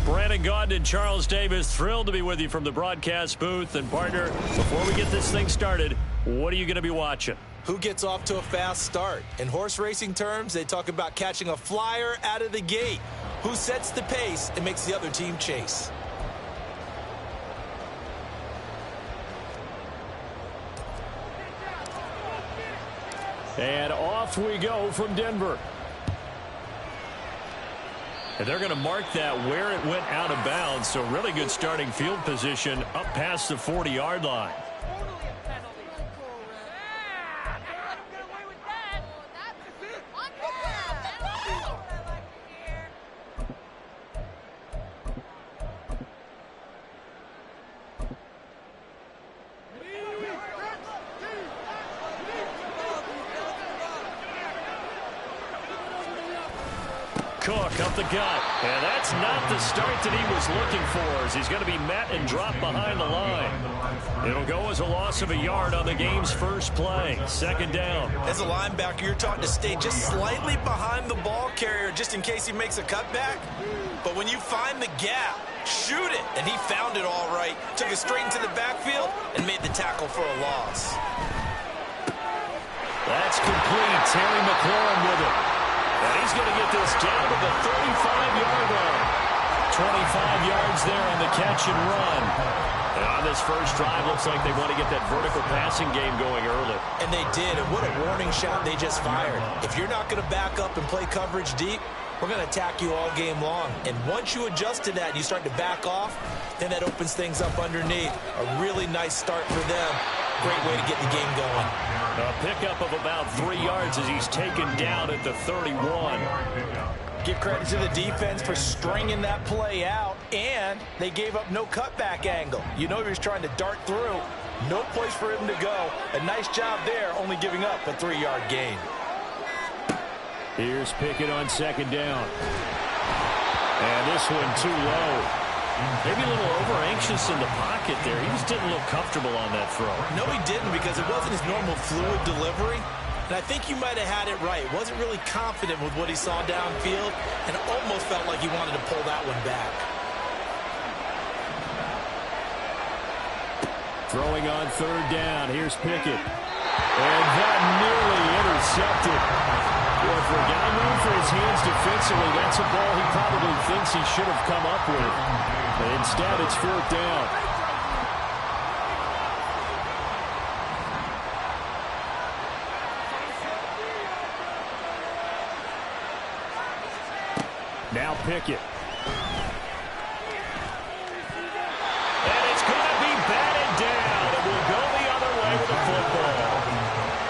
Brandon Gaudin and Charles Davis, thrilled to be with you from the broadcast booth. And partner, before we get this thing started, what are you going to be watching? Who gets off to a fast start? In horse racing terms, they talk about catching a flyer out of the gate. Who sets the pace and makes the other team chase? And off we go from Denver. And they're going to mark that where it went out of bounds. So really good starting field position up past the 40-yard line. Cook up the gut. And that's not the start that he was looking for, as he's going to be met and dropped behind the line. It'll go as a loss of a yard on the game's first play. Second down. As a linebacker, you're taught to stay just slightly behind the ball carrier just in case he makes a cutback. But when you find the gap, shoot it. And he found it all right. Took it straight into the backfield and made the tackle for a loss. That's complete. Terry McLaurin with it. And he's going to get this down to the 35-yard line. 25 yards there on the catch and run. And on this first drive, looks like they want to get that vertical passing game going early. And they did, and what a warning shot they just fired. If you're not going to back up and play coverage deep, we're going to attack you all game long. And once you adjust to that and you start to back off, then that opens things up underneath. A really nice start for them. Great way to get the game going. A pickup of about 3 yards as he's taken down at the 31. Give credit to the defense for stringing that play out, and they gave up no cutback angle. You know he was trying to dart through. No place for him to go. A nice job there, only giving up a 3-yard gain. Here's Pickett on second down. And this one too low. Maybe a little over-anxious in the pocket there. He just didn't look comfortable on that throw. No, he didn't, because it wasn't his normal fluid delivery. And I think you might have had it right. Wasn't really confident with what he saw downfield, and almost felt like he wanted to pull that one back. Throwing on third down. Here's Pickett. And that nearly intercepted. Well, for a guy known for his hands defensively, that's a ball he probably thinks he should have come up with. But instead, it's fourth down. Now Pickett. And it's going to be batted down. It will go the other way with the football.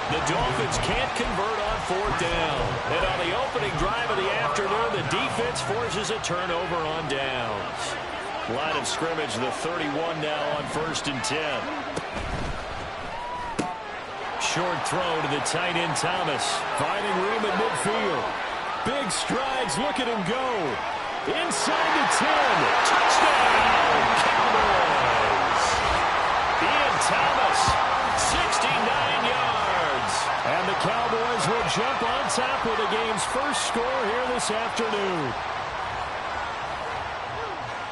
The Dolphins can't convert on fourth down. And on the opening drive of the afternoon, the defense forces a turnover on downs. Line of scrimmage, the 31 now on 1st and 10. Short throw to the tight end Thomas. Finding room at midfield. Big strides. Look at him go. Inside the 10. Touchdown, Cowboys. Ian Thomas, 69 yards. And the Cowboys will jump on top with the game's first score here this afternoon.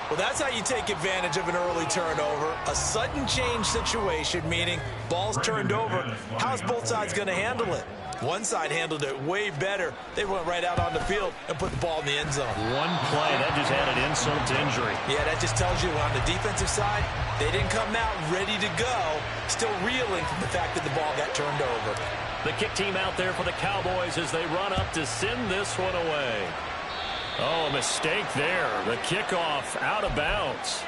Well, that's how you take advantage of an early turnover. A sudden change situation, meaning ball's turned over. How's both sides going to handle it? One side handled it way better. They went right out on the field and put the ball in the end zone. One play, that just added insult to injury. Yeah, that just tells you on the defensive side, they didn't come out ready to go, still reeling from the fact that the ball got turned over. The kick team out there for the Cowboys as they run up to send this one away. Oh, a mistake there. The kickoff out of bounds.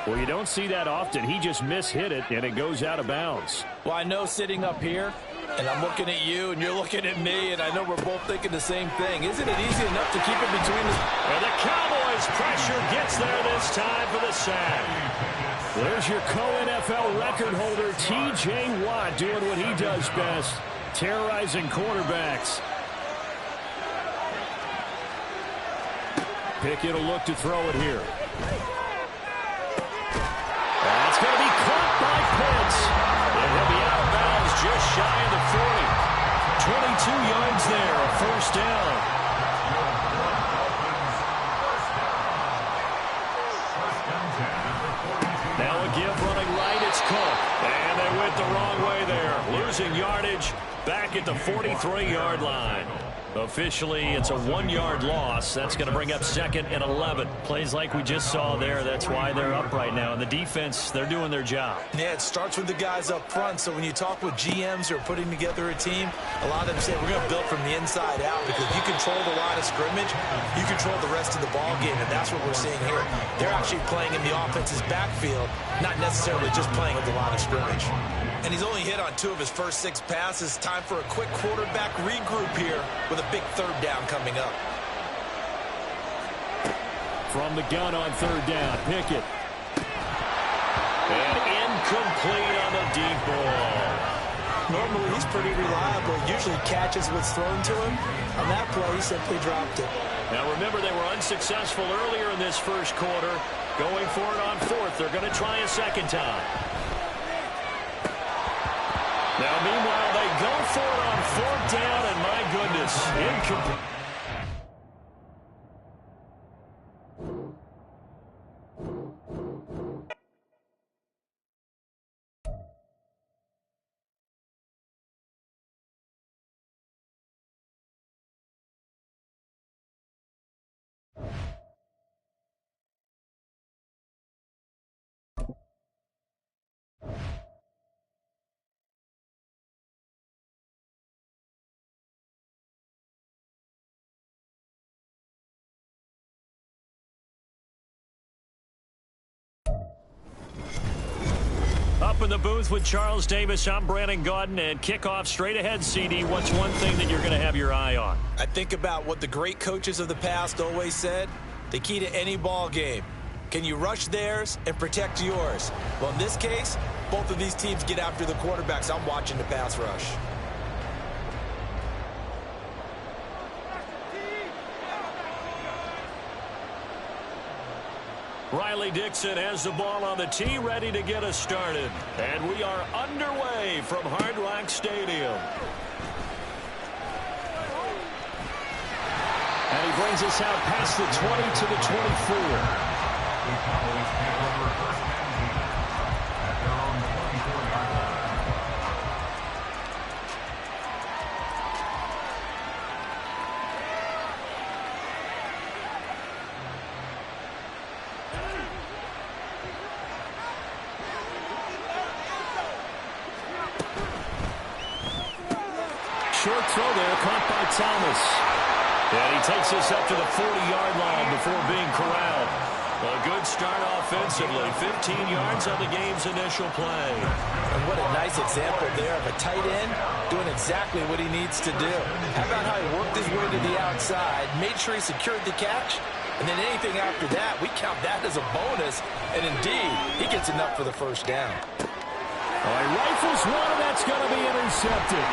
Well, you don't see that often. He just mishit it, and it goes out of bounds. Well, I know sitting up here, and I'm looking at you, and you're looking at me, and I know we're both thinking the same thing. Isn't it easy enough to keep it between the... And the Cowboys' pressure gets there this time for the sack. There's your co-NFL record holder, T.J. Watt, doing what he does best, terrorizing quarterbacks. Pickett will look to throw it here. That's going to be caught by Pitts. And he'll be out of bounds just shy of the 40. 22 yards there, a first down. Now a give running right, it's Cook. And they went the wrong way there. Losing yardage back at the 43-yard line. Officially, it's a 1-yard loss. That's going to bring up 2nd and 11. Plays like we just saw there. That's why they're up right now. And the defense, they're doing their job. Yeah, it starts with the guys up front. So when you talk with GMs who are putting together a team, a lot of them say we're going to build from the inside out, because if you control the line of scrimmage, you control the rest of the ball game, and that's what we're seeing here. They're actually playing in the offense's backfield, not necessarily just playing at the line of scrimmage. And he's only hit on 2 of his first 6 passes. Time for a quick quarterback regroup here with a big third down coming up. From the gun on third down, Pickett. And incomplete on the deep ball. Normally, he's pretty reliable. Usually catches what's thrown to him. On that play, he simply dropped it. Now remember, they were unsuccessful earlier in this first quarter. Going for it on fourth. They're going to try a second time. Now meanwhile, they go for it on fourth down, and my goodness, incomplete. Up in the booth with Charles Davis, I'm Brandon Gaudin, and kickoff straight ahead, CD. What's one thing that you're going to have your eye on? I think about what the great coaches of the past always said. The key to any ball game. Can you rush theirs and protect yours? Well, in this case, both of these teams get after the quarterbacks. I'm watching the pass rush. Riley Dixon has the ball on the tee, ready to get us started. And we are underway from Hard Rock Stadium. And he brings us out past the 20 to the 24. Short throw there, caught by Thomas. And he takes us up to the 40-yard line before being corralled. A good start offensively. 15 yards on the game's initial play. And what a nice example there of a tight end doing exactly what he needs to do. How about how he worked his way to the outside, made sure he secured the catch, and then anything after that, we count that as a bonus. And indeed, he gets enough for the first down. All right, rifles one, and that's going to be intercepted.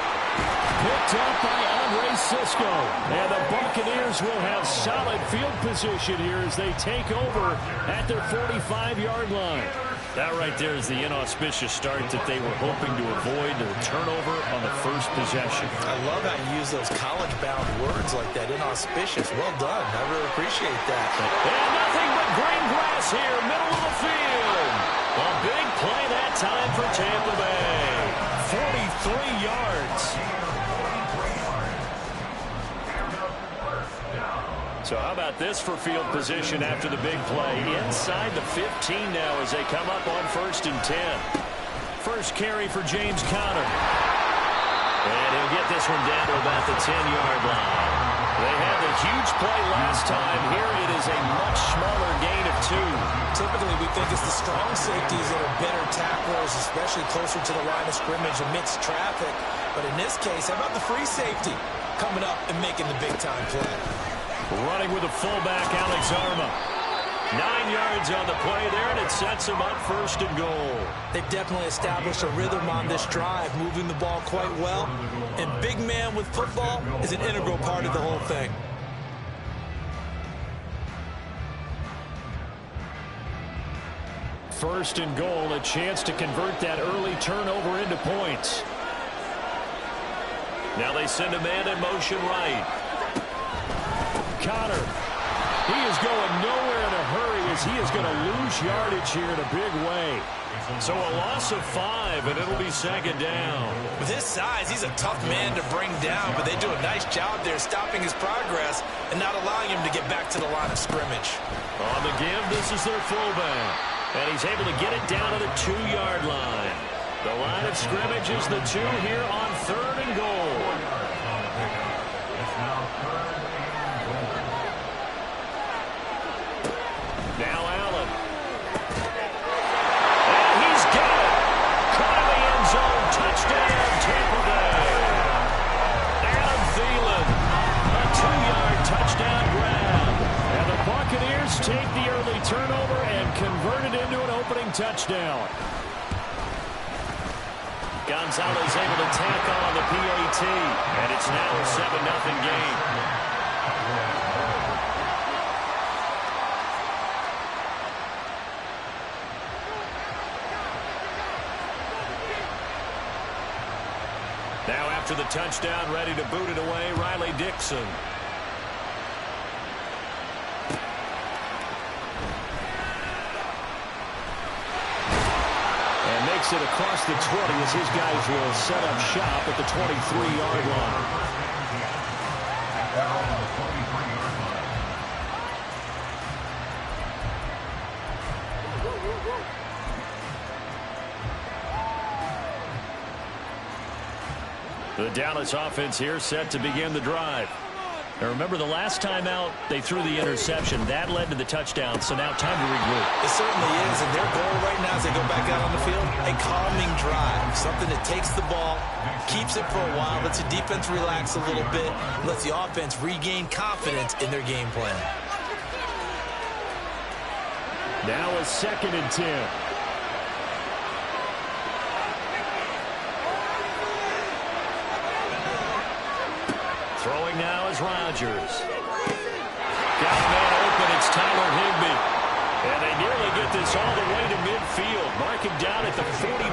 Picked up by Andre Cisco. And the Buccaneers will have solid field position here as they take over at their 45-yard line. That right there is the inauspicious start that they were hoping to avoid, the turnover on the first possession. I love how you use those college-bound words like that, inauspicious. Well done. I really appreciate that. And nothing but green grass here, middle of the field. A big play that time for Tampa Bay. 43 yards. So how about this for field position after the big play? Inside the 15 now as they come up on 1st and 10. First carry for James Conner. And he'll get this one down to about the 10-yard line. They had the huge play last time. Here it is a much smaller gain of 2. Typically, we think it's the strong safeties that are better tacklers, especially closer to the line of scrimmage amidst traffic. But in this case, how about the free safety coming up and making the big-time play? Running with the fullback, Alex Arma. 9 yards on the play there, and it sets him up 1st and goal. They've definitely established a rhythm on this drive, moving the ball quite well. And big man with football is an integral part of the whole thing. First and goal, a chance to convert that early turnover into points. Now they send a man in motion right. Conner. He is going nowhere in a hurry as he is going to lose yardage here in a big way. So a loss of 5, and it'll be 2nd down. With his size, he's a tough man to bring down, but they do a nice job there stopping his progress and not allowing him to get back to the line of scrimmage. On the give, this is their fullback. And he's able to get it down to the 2-yard line. The line of scrimmage is the 2 here on 3rd and goal. Now Allen. And he's got it. Caught in the end zone. Touchdown, Tampa Bay. Adam Thielen. A 2-yard touchdown grab. And the Buccaneers take the early turnover and convert it into an opening touchdown. Gonzalez able to tack on the PAT. And it's now a 7-0 game. Now after the touchdown, ready to boot it away, Riley Dixon. And makes it across the 20 as his guys will set up shop at the 23-yard line. The Dallas offense here set to begin the drive. Now remember, the last time out, they threw the interception. That led to the touchdown, so now time to regroup. It certainly is, and their goal right now as they go back out on the field, a calming drive, something that takes the ball, keeps it for a while, lets the defense relax a little bit, lets the offense regain confidence in their game plan. Now a 2nd and 10. Throwing now is Rodgers. Got a man open. It's Tyler Higbee. And they nearly get this all the way to midfield. Mark him down at the 49.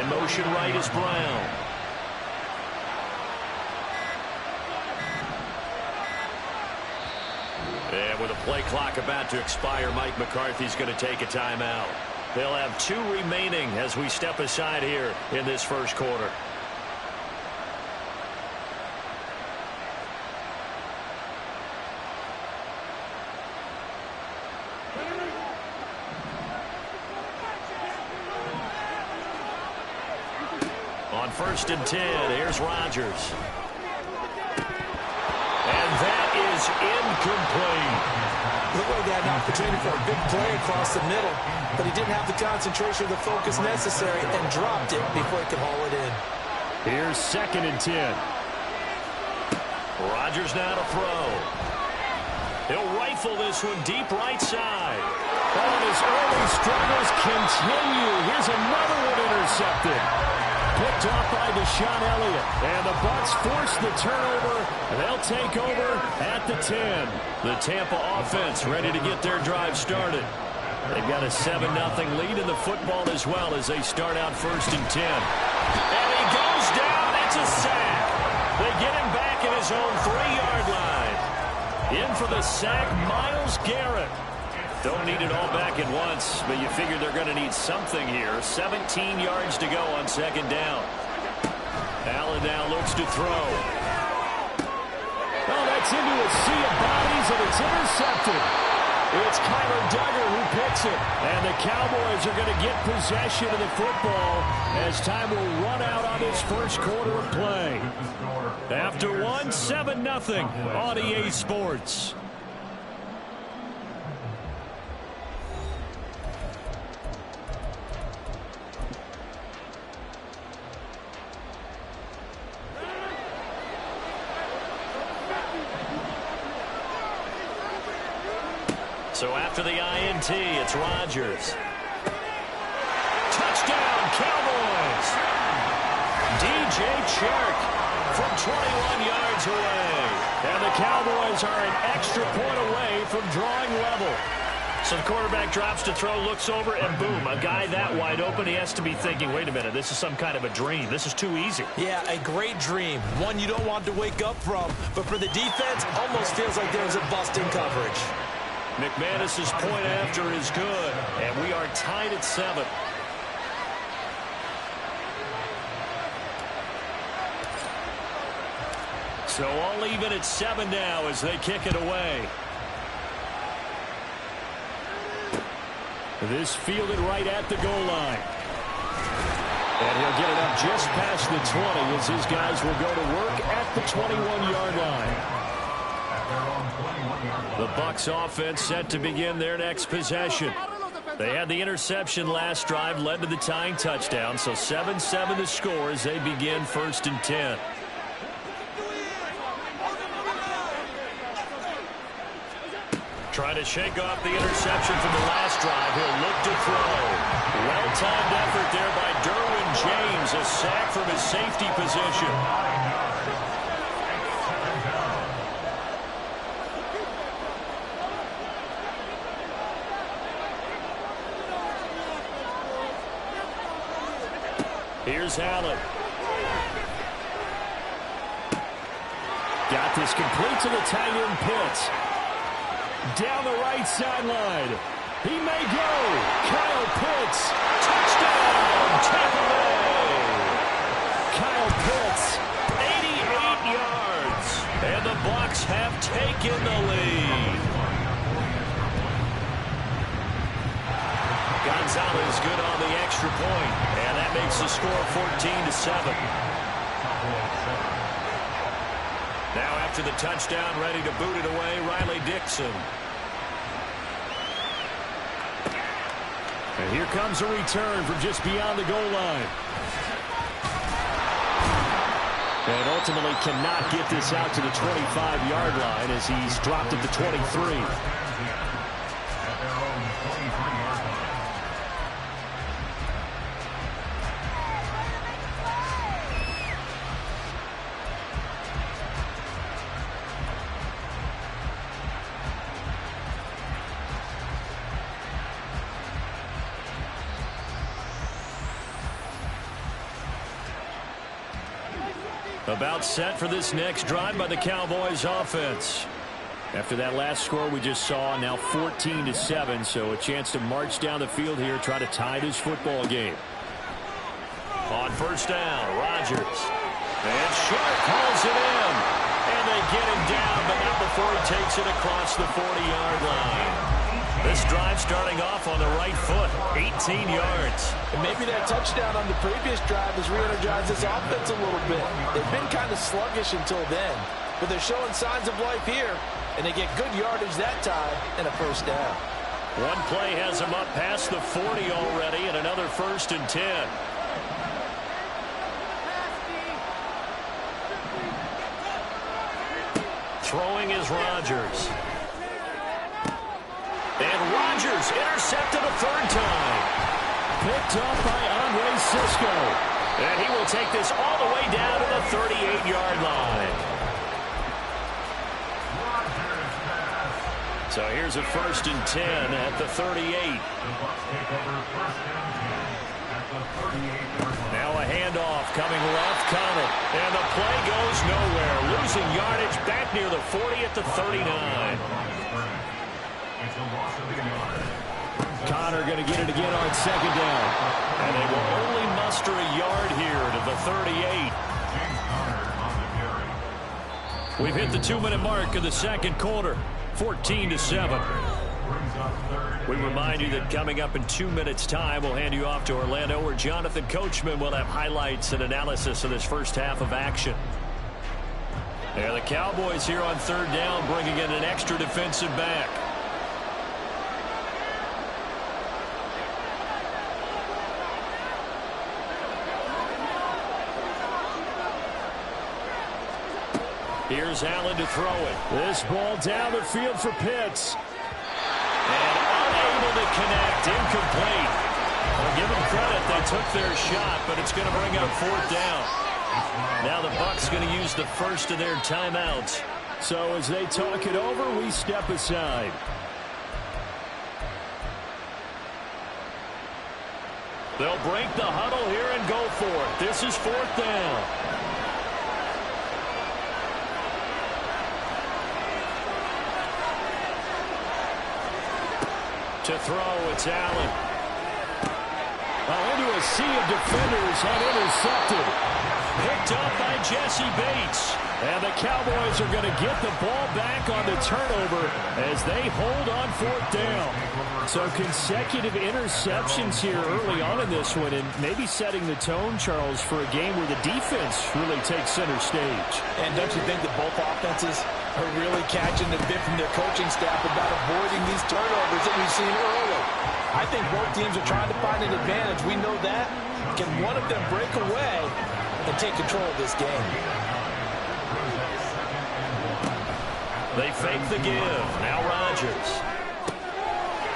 In motion right is Brown. And with a play clock about to expire, Mike McCarthy's going to take a timeout. They'll have 2 remaining as we step aside here in this first quarter. On 1st and 10, here's Rodgers. And that is incomplete. Looked like they had an opportunity for a big play across the middle, but he didn't have the concentration or the focus necessary and dropped it before he could haul it in. Here's 2nd and 10. Rodgers now to throw. He'll rifle this one deep right side. Oh, and his early struggles continue. Here's another one intercepted. Picked off by Deshaun Elliott. And the Bucs force the turnover. They'll take over at the 10. The Tampa offense ready to get their drive started. They've got a 7-0 lead in the football as well as they start out 1st and 10. And he goes down. It's a sack. They get him back at his own 3-yard line. In for the sack, Myles Garrett. Don't need it all back at once, but you figure they're going to need something here. 17 yards to go on 2nd down. Allen now looks to throw. Oh, that's into a sea of bodies, and it's intercepted. It's Kyler Duggar who picks it. And the Cowboys are going to get possession of the football as time will run out on this first quarter of play. After 1, 7-0 on EA Sports. So after the INT, it's Rodgers. Touchdown, Cowboys! DJ Chark from 21 yards away. And the Cowboys are an extra point away from drawing level. So the quarterback drops to throw, looks over, and boom, a guy that wide open, he has to be thinking, wait a minute, this is some kind of a dream. This is too easy. Yeah, a great dream. One you don't want to wake up from. But for the defense, almost feels like there was a bust in coverage. McManus's point after is good, and we are tied at 7. So all even at 7 now as they kick it away. This fielded right at the goal line. And he'll get it up just past the 20 as his guys will go to work at the 21-yard line. The Bucs offense set to begin their next possession. They had the interception last drive, led to the tying touchdown, so 7-7 the score as they begin 1st and 10. Trying to shake off the interception from the last drive. He'll look to throw. Well-timed effort there by Derwin James. A sack from his safety position. Here's Allen. Got this complete to the tight end Pitts. Down the right sideline. He may go. Kyle Pitts. Touchdown. Tampa Bay. Kyle Pitts. 88 yards. And the Bucs have taken the lead. Gonzalez good on the extra point. And that makes the score 14-7. Now after the touchdown, ready to boot it away, Riley Dixon. And here comes a return from just beyond the goal line. And ultimately cannot get this out to the 25-yard line as he's dropped at the 23. About set for this next drive by the Cowboys offense. After that last score we just saw, now 14-7, so a chance to march down the field here, try to tie this football game. On first down, Rodgers. And Sharp calls it in. And they get him down, but not before he takes it across the 40-yard line. This drive starting off on the right foot, 18 yards. And maybe that touchdown on the previous drive has re-energized this offense a little bit. They've been kind of sluggish until then, but they're showing signs of life here, and they get good yardage that time and a first down. One play has them up past the 40 already, and another 1st and 10. Throwing is Rodgers. And Rodgers intercepted a 3rd time. Picked up by Andre Cisco. And he will take this all the way down to the 38-yard line. So here's a 1st and 10 at the 38. Now a handoff coming left, Connor. And the play goes nowhere. Losing yardage back near the 40 at the 39. Connor going to get it again on 2nd down. And they will only muster a yard here to the 38. We've hit the 2-minute mark of the 2nd quarter, 14-7. We remind you that coming up in 2 minutes' time, we'll hand you off to Orlando, where Jonathan Coachman will have highlights and analysis of this first half of action. Yeah, the Cowboys here on 3rd down, bringing in an extra defensive back. Here's Allen to throw it. This ball down the field for Pitts. And unable to connect, incomplete. Well, give them credit, they took their shot, but it's going to bring up 4th down. Now the Bucs going to use the first of their timeouts. So as they talk it over, we step aside. They'll break the huddle here and go for it. This is 4th down. To throw, it's Allen. Into a sea of defenders and intercepted. Picked up by Jesse Bates. And the Cowboys are going to get the ball back on the turnover as they hold on 4th down. So consecutive interceptions here early on in this one, and maybe setting the tone, Charles, for a game where the defense really takes center stage. And don't you think that both offenses are really catching the bit from their coaching staff about avoiding these turnovers that we've seen early? I think both teams are trying to find an advantage. We know that. Can one of them break away and take control of this game? They fake the give. Now Rodgers.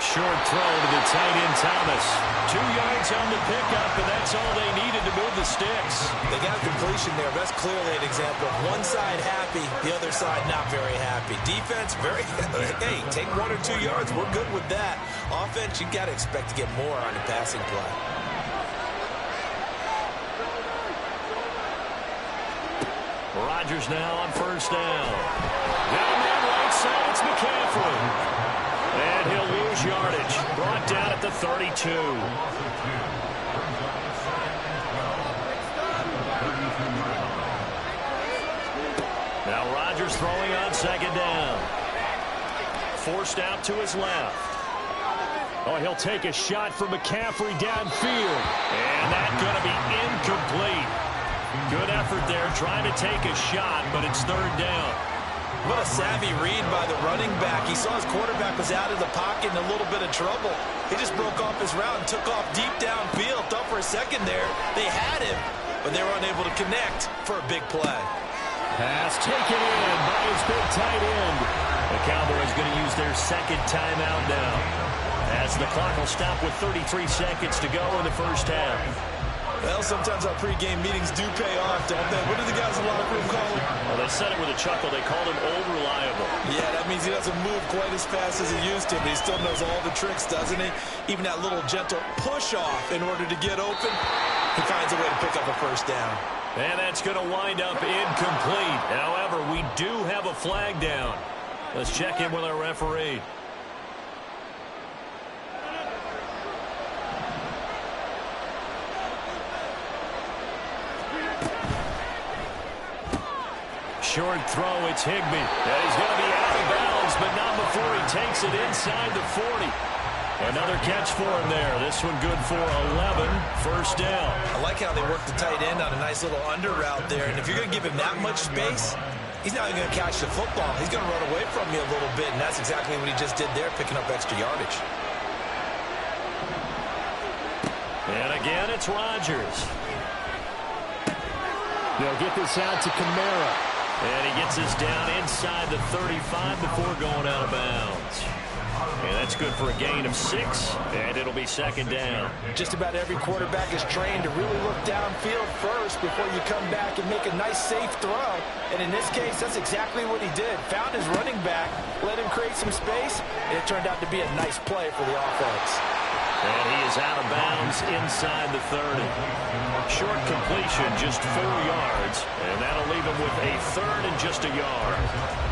Short throw to the tight end Thomas. 2 yards on the pickup, and that's all they needed to move the sticks. They got completion there. That's clearly an example of one side happy, the other side not very happy. Defense, very, hey, take 1 or 2 yards. We're good with that. Offense, you got to expect to get more on the passing play. Rodgers now on first down. Down that right side, it's McCaffrey. And he'll lose yardage. Brought down at the 32. Now Rodgers throwing on second down. Forced out to his left. Oh, he'll take a shot for McCaffrey downfield. And that's going to be incomplete. Good effort there, trying to take a shot, but it's third down. What a savvy read by the running back. He saw his quarterback was out of the pocket in a little bit of trouble. He just broke off his route and took off deep downfield. Thought for a second there they had him, but they were unable to connect for a big play. Pass taken in by his big tight end. The Cowboys going to use their second timeout now, as the clock will stop with 33 seconds to go in the first half. Well, sometimes our pregame meetings do pay off, don't they? What do the guys in the locker room call him? Well, they said it with a chuckle. They called him Old Reliable. Yeah, that means he doesn't move quite as fast as he used to, but he still knows all the tricks, doesn't he? Even that little gentle push-off in order to get open, he finds a way to pick up a first down. And that's going to wind up incomplete. However, we do have a flag down. Let's check in with our referee. Short throw, it's Higbee. And he's going to be out of bounds, but not before he takes it inside the 40. Another catch for him there. This one good for 11, first down. I like how they work the tight end on a nice little under route there. And if you're going to give him that much space, he's not even going to catch the football. He's going to run away from you a little bit, and that's exactly what he just did there, picking up extra yardage. And again, it's Rodgers. They'll get this out to Kamara. And he gets this down inside the 35 before going out of bounds. And that's good for a gain of 6, and it'll be second down. Just about every quarterback is trained to really look downfield first before you come back and make a nice, safe throw. And in this case, that's exactly what he did. Found his running back, let him create some space, and it turned out to be a nice play for the offense. And he is out of bounds inside the 30. Short completion, just 4 yards, and that'll leave him with a third and just a yard.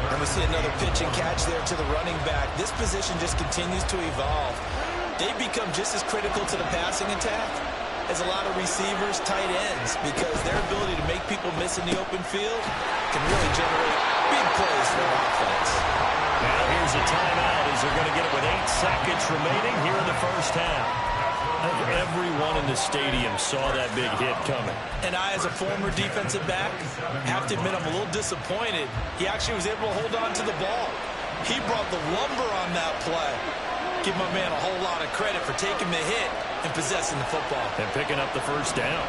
And we see another pitch and catch there to the running back. This position just continues to evolve. They become just as critical to the passing attack as a lot of receivers, tight ends, because their ability to make people miss in the open field can really generate big plays for the offense. Now here's a timeout as they're going to get it with 8 seconds remaining here in the first half. I think everyone in the stadium saw that big hit coming. And I, as a former defensive back, have to admit I'm a little disappointed. He actually was able to hold on to the ball. He brought the lumber on that play. Give my man a whole lot of credit for taking the hit and possessing the football. And picking up the first down.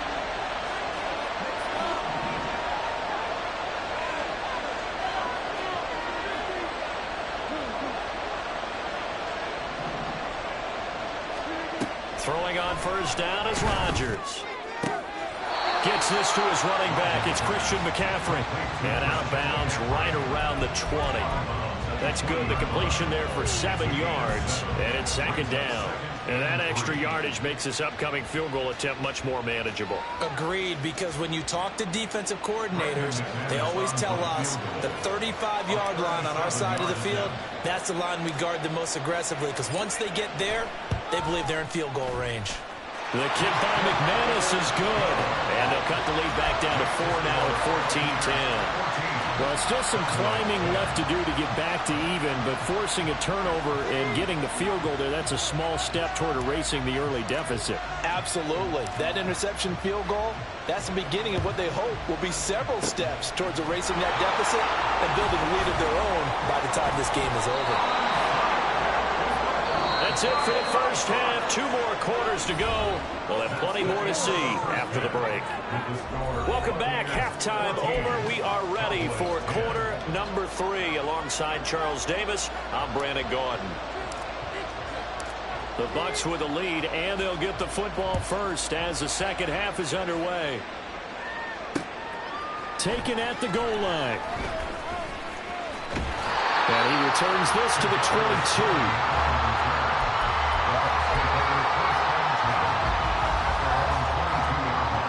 Throwing on first down is Rodgers. Gets this to his running back. It's Christian McCaffrey. And out of bounds right around the 20. That's good. The completion there for 7 yards. And it's second down. And that extra yardage makes this upcoming field goal attempt much more manageable. Agreed, because when you talk to defensive coordinators, they always tell us the 35-yard line on our side of the field, that's the line we guard the most aggressively, because once they get there, they believe they're in field goal range. The kick by McManus is good. And they'll cut the lead back down to 4 now at 14-10. Well, still some climbing left to do to get back to even, but forcing a turnover and getting the field goal there, that's a small step toward erasing the early deficit. Absolutely. That interception field goal, that's the beginning of what they hope will be several steps towards erasing that deficit and building a lead of their own by the time this game is over. That's it for the first half. 2 more quarters to go. We'll have plenty more to see after the break. Welcome back. Halftime over. We are ready for quarter number 3. Alongside Charles Davis, I'm Brandon Gaudin. The Bucs with the lead, and they'll get the football first as the second half is underway. Taken at the goal line. And he returns this to the 22.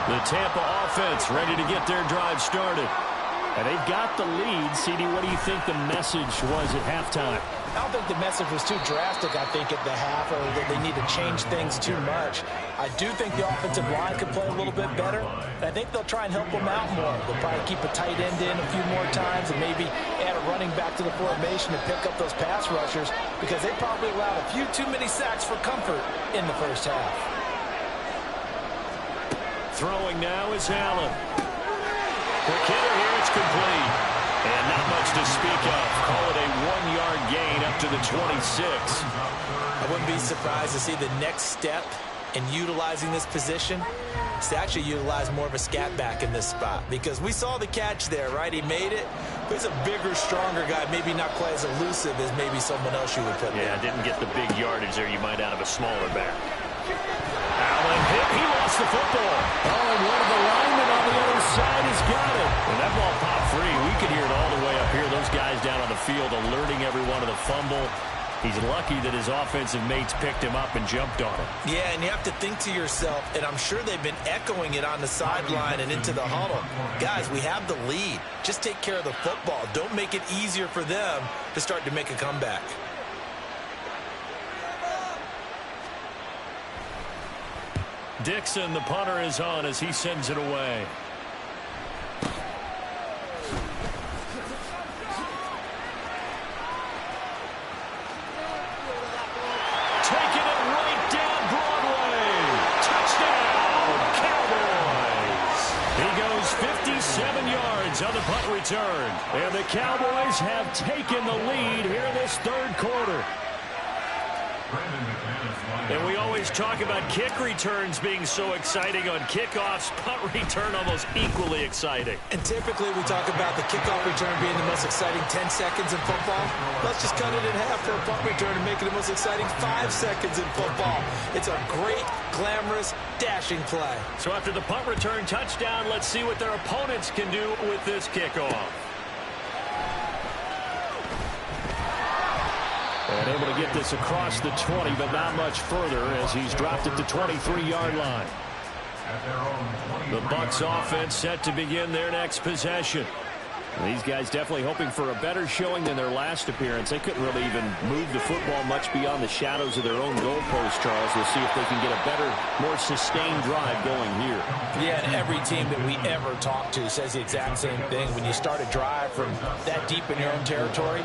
The Tampa offense ready to get their drive started. And they've got the lead. CD, what do you think the message was at halftime? I don't think the message was too drastic, I think, at the half, or that they need to change things too much. I do think the offensive line could play a little bit better. I think they'll try and help them out more. They'll probably keep a tight end in a few more times and maybe add a running back to the formation to pick up those pass rushers, because they probably allowed a few too many sacks for comfort in the first half. Throwing now is Allen. The kicker here, it's complete. And not much to speak of. Call it a 1-yard gain up to the 26. I wouldn't be surprised to see the next step in utilizing this position is to actually utilize more of a scat back in this spot, because we saw the catch there, right? He made it, but he's a bigger, stronger guy, maybe not quite as elusive as maybe someone else you would put there. Yeah, didn't get the big yardage there you might out of a smaller back. Allen hit. He lost the football. Oh, and one of the linemen on the other side has got it. And that ball popped free. We could hear it all the way up here. Those guys down on the field alerting everyone of the fumble. He's lucky that his offensive mates picked him up and jumped on him. Yeah, and you have to think to yourself, and I'm sure they've been echoing it on the sideline and into the huddle. Guys, we have the lead. Just take care of the football. Don't make it easier for them to start to make a comeback. Dixon, the punter, is on as he sends it away. Taking it right down Broadway. Touchdown, Cowboys. He goes 57 yards on the punt return. And the Cowboys have taken the lead here this third quarter. And we always talk about kick returns being so exciting on kickoffs. Punt return almost equally exciting. And typically we talk about the kickoff return being the most exciting 10 seconds in football. Let's just cut it in half for a punt return and make it the most exciting 5 seconds in football. It's a great, glamorous, dashing play. So after the punt return touchdown, let's see what their opponents can do with this kickoff. And able to get this across the 20, but not much further as he's dropped at the 23-yard line. The Bucs offense set to begin their next possession. These guys definitely hoping for a better showing than their last appearance. They couldn't really even move the football much beyond the shadows of their own goalpost, Charles. We'll see if they can get a better, more sustained drive going here. Yeah, and every team that we ever talk to says the exact same thing. When you start a drive from that deep in your own territory,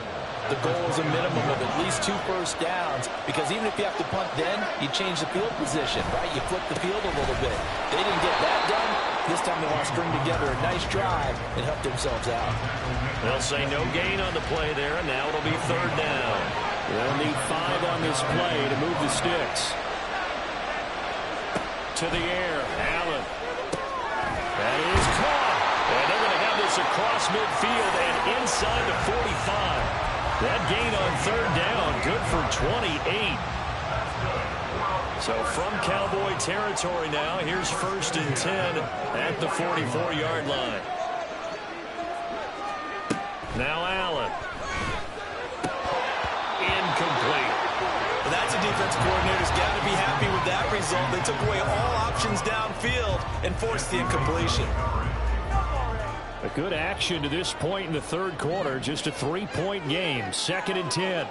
the goal is a minimum of at least 2 first downs, because even if you have to punt then, you change the field position, right? You flip the field a little bit. They didn't get that done. This time they want to string together a nice drive and help themselves out. They'll say no gain on the play there, and now it'll be third down. They'll need 5 on this play to move the sticks. To the air, Allen. That is caught. And they're going to have this across midfield and inside the 45. That gain on third down, good for 28. So from Cowboy territory now, here's 1st and 10 at the 44-yard line. Now Allen. Incomplete. Well, that's a defense coordinator's got to be happy with that result. They took away all options downfield and forced the incompletion. A good action to this point in the third quarter. Just a 3-point game. 2nd and 10.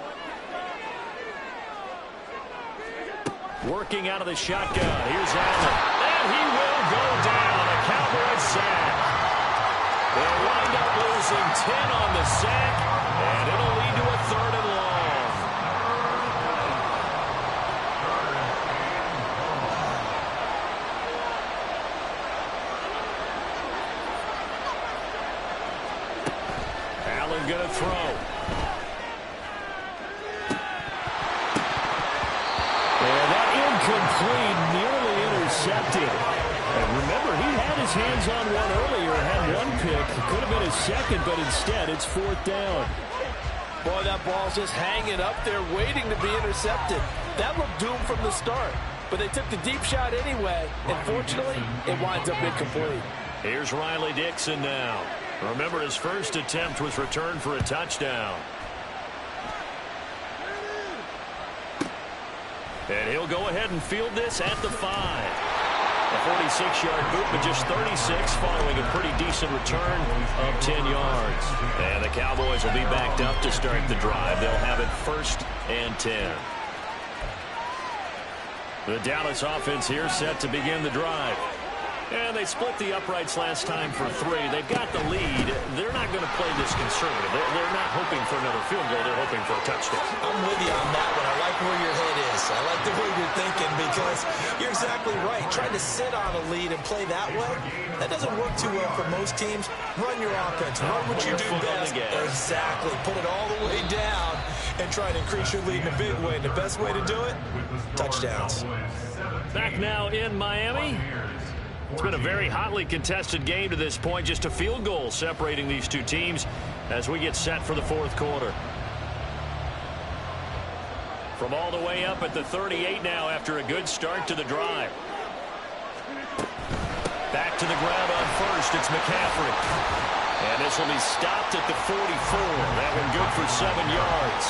Working out of the shotgun. Here's Allen. And he will go down. A Cowboys sack. They'll wind up losing 10 on the sack. And it'll lead to a 3rd and long. Going to throw. And that incomplete, nearly intercepted. And remember, he had his hands on one earlier, had 1 pick. Could have been his 2nd, but instead it's 4th down. Boy, that ball's just hanging up there waiting to be intercepted. That looked doomed from the start, but they took the deep shot anyway, and fortunately, it winds up incomplete. Here's Riley Dixon now. Remember, his first attempt was returned for a touchdown. And he'll go ahead and field this at the 5. A 46-yard boot, but just 36 following a pretty decent return of 10 yards. And the Cowboys will be backed up to start the drive. They'll have it 1st and 10. The Dallas offense here set to begin the drive. And they split the uprights last time for 3. They've got the lead. They're not going to play this conservative. They're not hoping for another field goal. They're hoping for a touchdown. I'm with you on that one. I like where your head is. I like the way you're thinking because you're exactly right. Trying to sit on a lead and play that way, that doesn't work too well for most teams. Run your offense. Run what you do best. Exactly. Put it all the way down and try to increase your lead in a big way. And the best way to do it, touchdowns. Back now in Miami. It's been a very hotly contested game to this point. Just a field goal separating these two teams as we get set for the 4th quarter. From all the way up at the 38 now after a good start to the drive. Back to the ground on 1st. It's McCaffrey. And this will be stopped at the 44. That one good for 7 yards.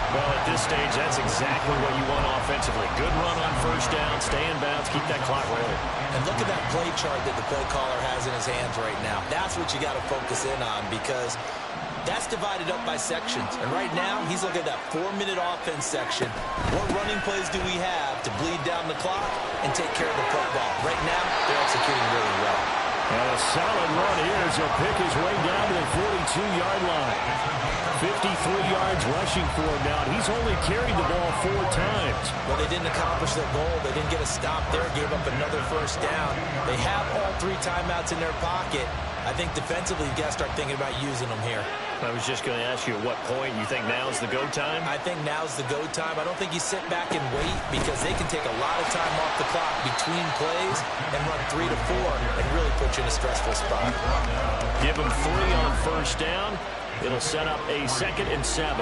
Well, at this stage, that's exactly what you want offensively. Good run on 1st down, stay in bounds, keep that clock rolling. And look at that play chart that the play caller has in his hands right now. That's what you got to focus in on because that's divided up by sections. And right now, he's looking at that 4-minute offense section. What running plays do we have to bleed down the clock and take care of the football? Right now, they're executing really well. And a solid run here as he'll pick his way down to the 42-yard line. 53 yards rushing for him now. He's only carried the ball 4 times. Well, they didn't accomplish their goal. They didn't get a stop there. Gave up another 1st down. They have all 3 timeouts in their pocket. I think defensively, you got to start thinking about using them here. I was just going to ask you at what point you think now's the go time? I think now's the go time. I don't think you sit back and wait because they can take a lot of time off the clock between plays and run 3 to 4 and really put you in a stressful spot. Give them 3 on 1st down. It'll set up a 2nd and 7.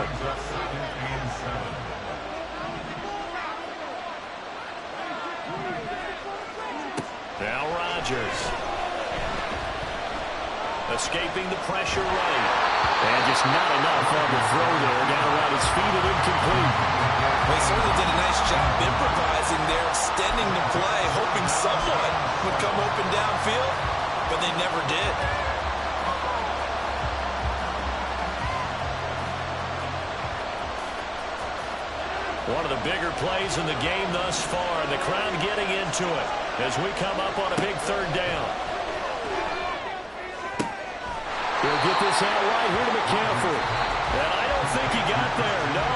Now Rodgers. Escaping the pressure right. And just not enough on the throw there. Got around his feet and incomplete. Well, he certainly did a nice job improvising there, extending the play, hoping someone would come open downfield, but they never did. One of the bigger plays in the game thus far. The crowd getting into it as we come up on a big 3rd down. He'll get this out right here to McCaffrey. And I don't think he got there, no.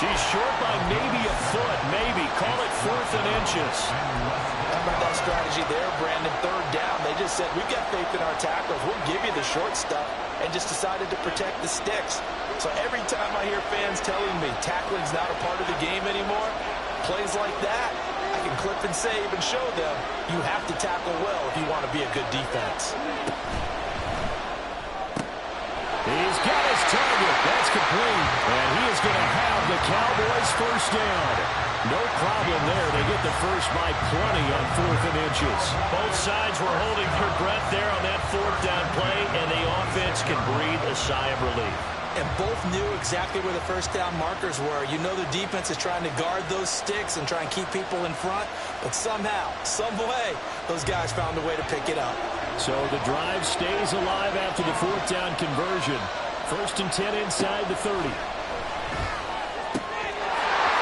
He's short by maybe a foot, maybe. Call it 4th and inches. How about that strategy there, Brandon? 3rd down. They just said, we've got faith in our tackles. We'll give you the short stuff, and just decided to protect the sticks. So every time I hear fans telling me tackling's not a part of the game anymore, plays like that, I can clip and save and show them you have to tackle well if you want to be a good defense. He's got his target. That's complete. And he is going to have the Cowboys 1st down. No problem there. They get the first by plenty on 4th and inches. Both sides were holding their breath there on that 4th down play, and the offense can breathe a sigh of relief. And both knew exactly where the 1st down markers were. You know the defense is trying to guard those sticks and try and keep people in front, but somehow, some way, those guys found a way to pick it up. So the drive stays alive after the 4th down conversion. 1st and 10 inside the 30.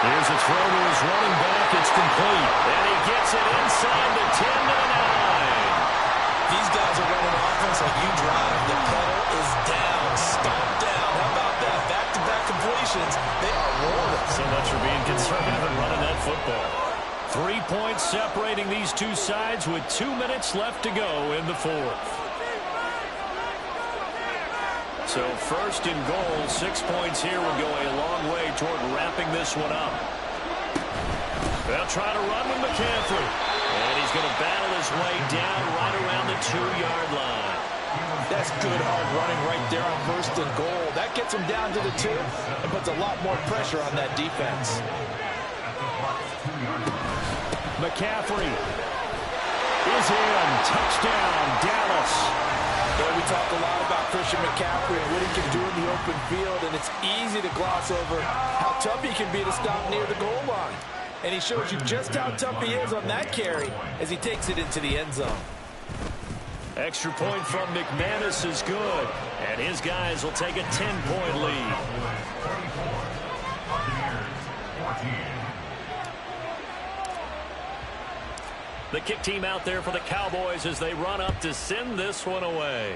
Here's a throw to his running back. It's complete. And he gets it inside the 10 to the 9. These guys are running offense like you drive. The pedal is down, stomped down. How about that? Back-to-back completions. They are rolling. So much for being conservative and running that football. 3 points separating these two sides with 2 minutes left to go in the 4th. So 1st and goal, 6 points here will go a long way toward wrapping this one up. They'll try to run with McCaffrey. And he's going to battle his way down right around the 2-yard line. That's good hard running right there on 1st and goal. That gets him down to the 2 and puts a lot more pressure on that defense. McCaffrey is in. Touchdown, Dallas. Well, we talk a lot about Christian McCaffrey and what he can do in the open field, and it's easy to gloss over how tough he can be to stop near the goal line. And he shows you just how tough he is on that carry as he takes it into the end zone. Extra point from McManus is good. And his guys will take a 10-point lead. The kick team out there for the Cowboys as they run up to send this one away.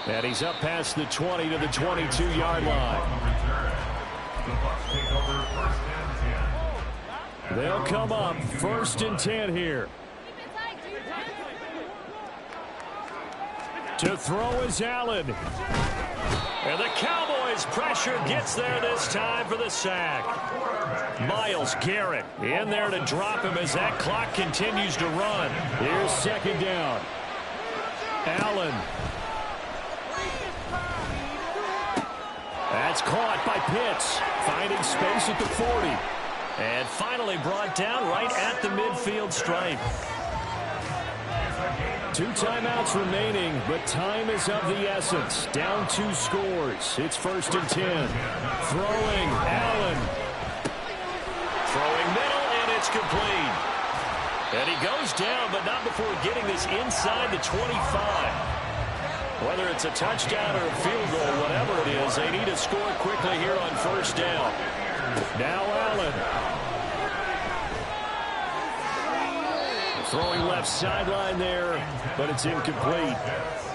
And he's up past the 20 to the 22-yard line. They'll come up 1st and 10 here. To throw is Allen. And the Cowboys pressure gets there this time for the sack. Myles Garrett in there to drop him as that clock continues to run. Here's 2nd down. Allen. That's caught by Pitts, finding space at the 40. And finally brought down right at the midfield stripe. 2 timeouts remaining, but time is of the essence. Down 2 scores. It's 1st and 10. Throwing, Allen. Throwing middle, and it's complete. And he goes down, but not before getting this inside the 25. Whether it's a touchdown or a field goal, whatever it is, they need to score quickly here on 1st down. Now Allen. Throwing left sideline there, but it's incomplete.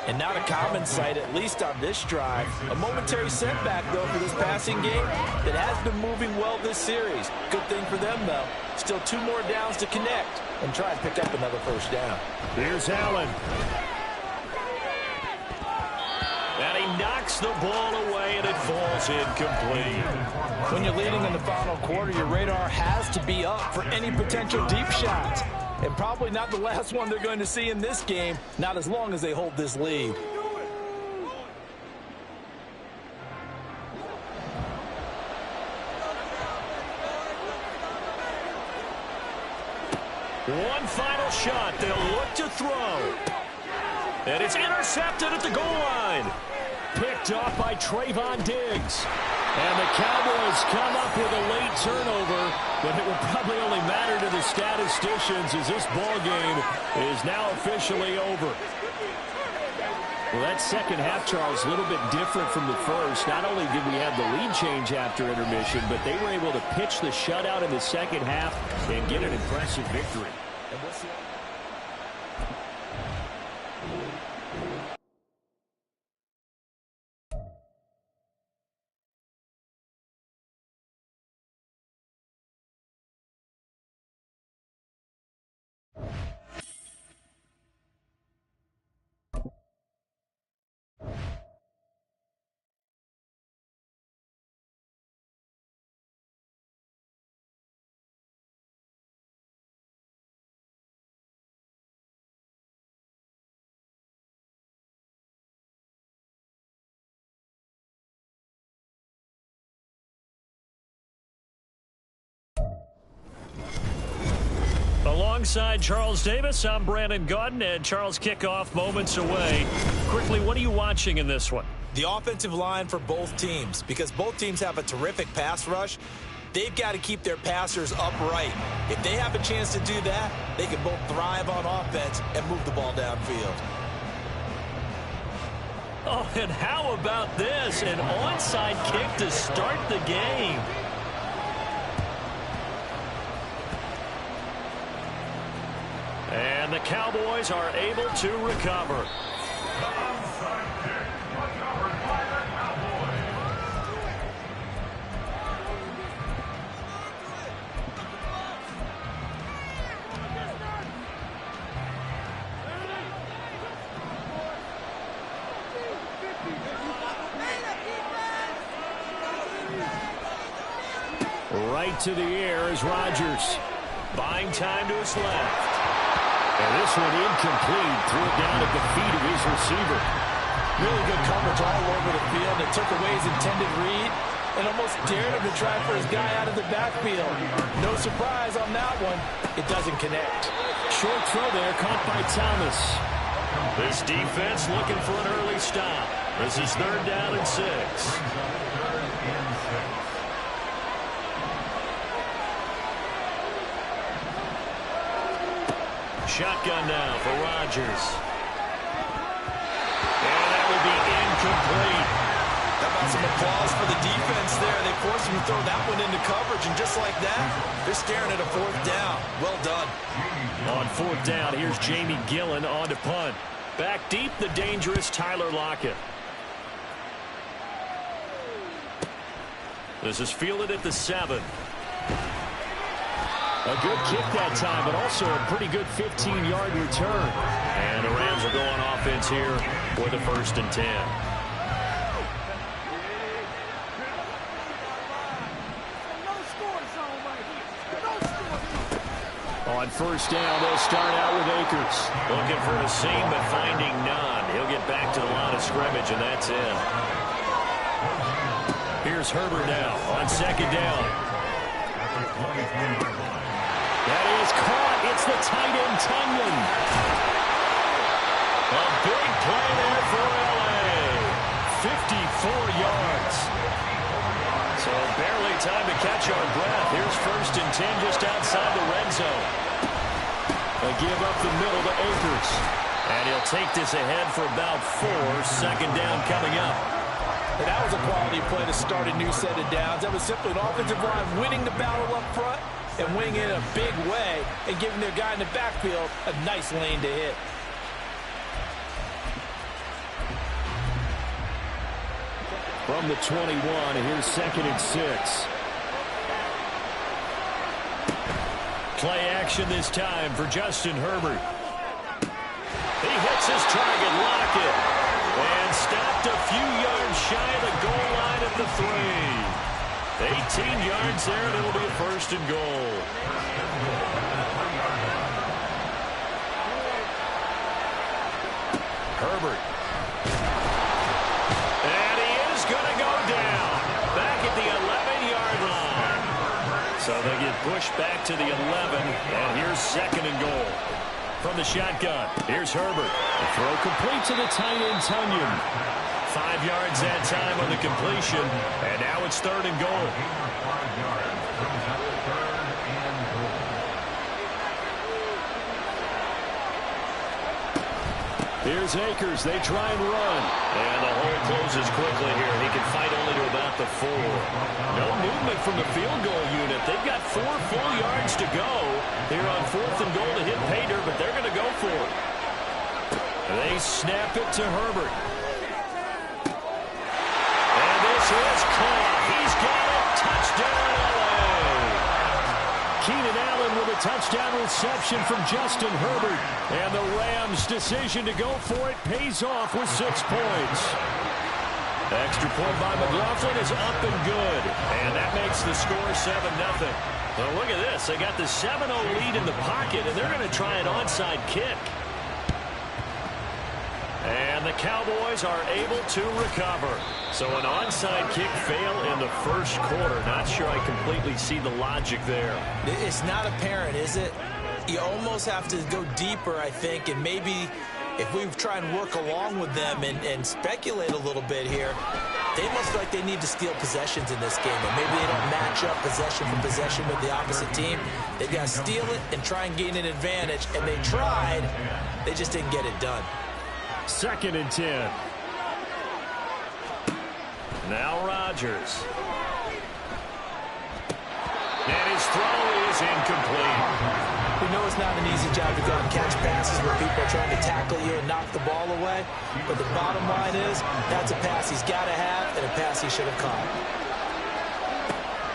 And not a common sight, at least on this drive. A momentary setback, though, for this passing game that has been moving well this series. Good thing for them, though. Still 2 more downs to connect and try and pick up another 1st down. Here's Allen. And he knocks the ball away, and it falls incomplete. When you're leading in the final quarter, your radar has to be up for any potential deep shots. And probably not the last one they're going to see in this game, not as long as they hold this lead. One final shot. They'll look to throw. And it's intercepted at the goal line. Picked off by Trayvon Diggs. And the Cowboys come up with a late turnover, but it will probably only matter to the statisticians as this ball game is now officially over. Well, that second half, Charles, a little bit different from the first. Not only did we have the lead change after intermission, but they were able to pitch the shutout in the second half and get an impressive victory. Alongside Charles Davis, I'm Brandon Gaudin, and Charles, kickoff moments away. Quickly, what are you watching in this one? The offensive line for both teams, because both teams have a terrific pass rush. They've got to keep their passers upright. If they have a chance to do that, they can both thrive on offense and move the ball downfield. Oh, and how about this? An onside kick to start the game. And the Cowboys are able to recover. Right to the air is Rodgers. Buying time to his left. And this one incomplete. Threw it down at the feet of his receiver. Really good coverage all over the field. It took away his intended read and almost dared him to try for his guy out of the backfield. No surprise on that one. It doesn't connect. Short throw there, caught by Thomas. This defense looking for an early stop. This is 3rd down and 6. Shotgun now for Rodgers. And that will be incomplete. How about some applause for the defense there? They forced him to throw that one into coverage, and just like that, they're staring at a 4th down. Well done. On 4th down, here's Jamie Gillen on to punt. Back deep, the dangerous Tyler Lockett. This is fielded at the 7. A good kick that time, but also a pretty good 15-yard return. And the Rams are going offense here for the 1st and 10. On 1st down, they'll start out with Akers. Looking for a seam, but finding none. He'll get back to the line of scrimmage, and that's it. Here's Herbert now on 2nd down. That is caught. It's the tight end, Tunyon. A big play there for L.A. 54 yards. So barely time to catch our breath. Here's 1st and 10 just outside the red zone. A give up the middle to Akers. And he'll take this ahead for about 4. 2nd down coming up. And that was a quality play to start a new set of downs. That was simply an offensive line winning the battle up front and winning it in a big way and giving their guy in the backfield a nice lane to hit. From the 21, here's 2nd and 6. Play action this time for Justin Herbert. He hits his target, Lockett, and stopped a few yards shy of the goal line at the 3. 18 yards there, and it'll be a 1st and goal. Herbert. And he is going to go down. Back at the 11-yard line. So they get pushed back to the 11, and here's 2nd and goal. From the shotgun, here's Herbert. The throw complete to the tight end, Tunyon. 5 yards that time on the completion, and now it's 3rd and goal. Here's Akers. They try and run. And the hole closes quickly here. He can fight only to about the 4. No movement from the field goal unit. They've got 4 full yards to go here on 4th and goal to hit Pater, but they're going to go for it. They snap it to Herbert. And this is caught. He's got it. Touchdown, L.A. Keenan Allen with a touchdown reception from Justin Herbert. And the Rams' decision to go for it pays off with 6 points. Extra point by McLaughlin is up and good. And that makes the score 7-0. Well, look at this. They got the 7-0 lead in the pocket, and they're going to try an onside kick. And the Cowboys are able to recover. So an onside kick fail in the 1st quarter. Not sure I completely see the logic there. It's not apparent, is it? You almost have to go deeper, I think, and maybe if we try and work along with them and speculate a little bit here, they must feel like they need to steal possessions in this game, and maybe they don't match up possession for possession with the opposite team. They've got to steal it and try and gain an advantage, and they tried. They just didn't get it done. 2nd and 10. Now Rodgers. And his throw is incomplete. We know it's not an easy job to go and catch passes where people are trying to tackle you and knock the ball away. But the bottom line is, that's a pass he's got to have and a pass he should have caught.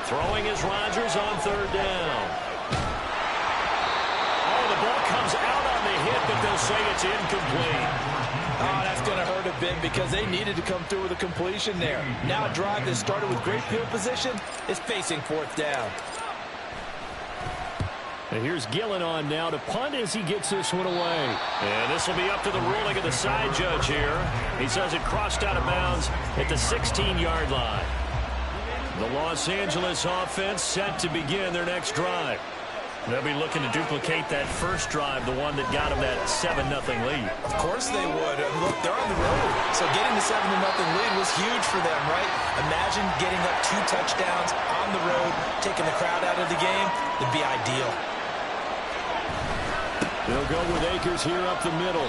Throwing is Rodgers on 3rd down. Oh, the ball comes out on the hit, but they'll say it's incomplete. Oh, that's going to hurt a bit because they needed to come through with a completion there. Now a drive that started with great field position is facing 4th down. And here's Gillen on now to punt as he gets this one away. And this will be up to the ruling of the side judge here. He says it crossed out of bounds at the 16-yard line. The Los Angeles offense set to begin their next drive. They'll be looking to duplicate that first drive, the one that got them that 7-0 lead. Of course they would. Look, they're on the road. So getting the 7-0 lead was huge for them, right? Imagine getting up 2 touchdowns on the road, taking the crowd out of the game. It'd be ideal. They'll go with Akers here up the middle.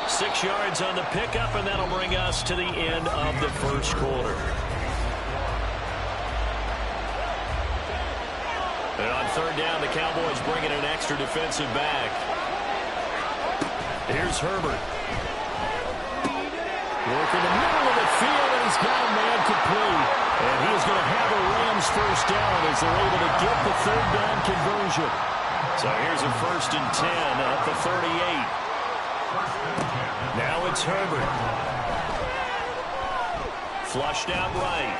6 yards on the pickup, and that'll bring us to the end of the first quarter. And on third down, the Cowboys bring in an extra defensive back. Here's Herbert. Work in the middle of the field, and he's got a man complete. And he is going to have a Rams first down as they're able to get the third down conversion. So here's a 1st and 10 at the 38. Now it's Herbert. Flushed out right.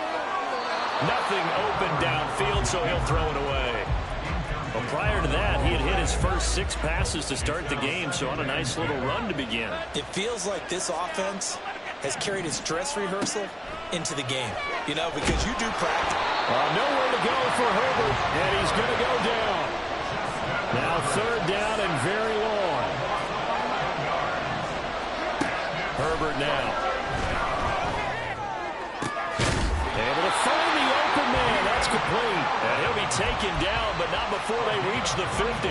Nothing open downfield, so he'll throw it away. Well, prior to that, he had hit his first 6 passes to start the game, so on a nice little run to begin. It feels like this offense has carried its dress rehearsal into the game. You know, because you do practice. Nowhere to go for Herbert, and he's going to go down. Now third down and very long. Herbert now. Able to find the open man. That's complete. And he'll be taken down, but not before they reach the 50.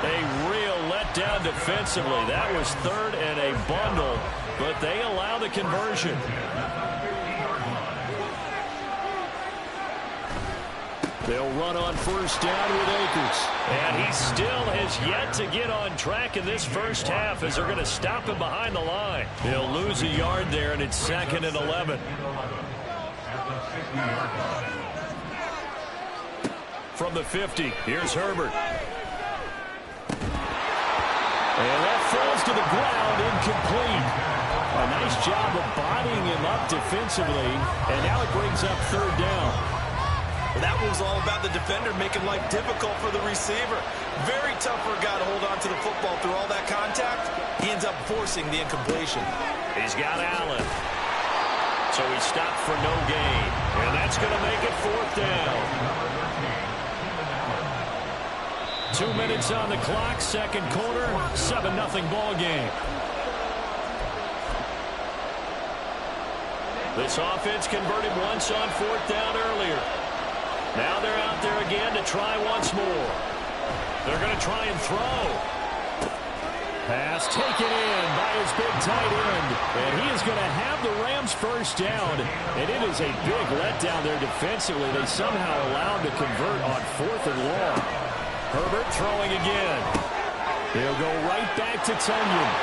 A real letdown defensively. That was 3rd and a bundle, but they allow the conversion. They'll run on first down with Akers. And he still has yet to get on track in this first half as they're going to stop him behind the line. He'll lose a yard there, and it's 2nd and 11. From the 50, here's Herbert. And that falls to the ground, incomplete. A nice job of bodying him up defensively, and now it brings up third down. Well, that was all about the defender making life difficult for the receiver. Very tough for a guy to hold on to the football through all that contact. He ends up forcing the incompletion. He's got Allen. So he stopped for no gain. And that's going to make it 4th down. 2 minutes on the clock, second quarter, 7-0 ball game. This offense converted once on 4th down earlier. Now they're out there again to try once more. They're going to try and throw. Pass taken in by his big tight end. And he is going to have the Rams first down. And it is a big letdown there defensively. They somehow allowed to convert on 4th and long. Herbert throwing again. He'll go right back to Tunyon.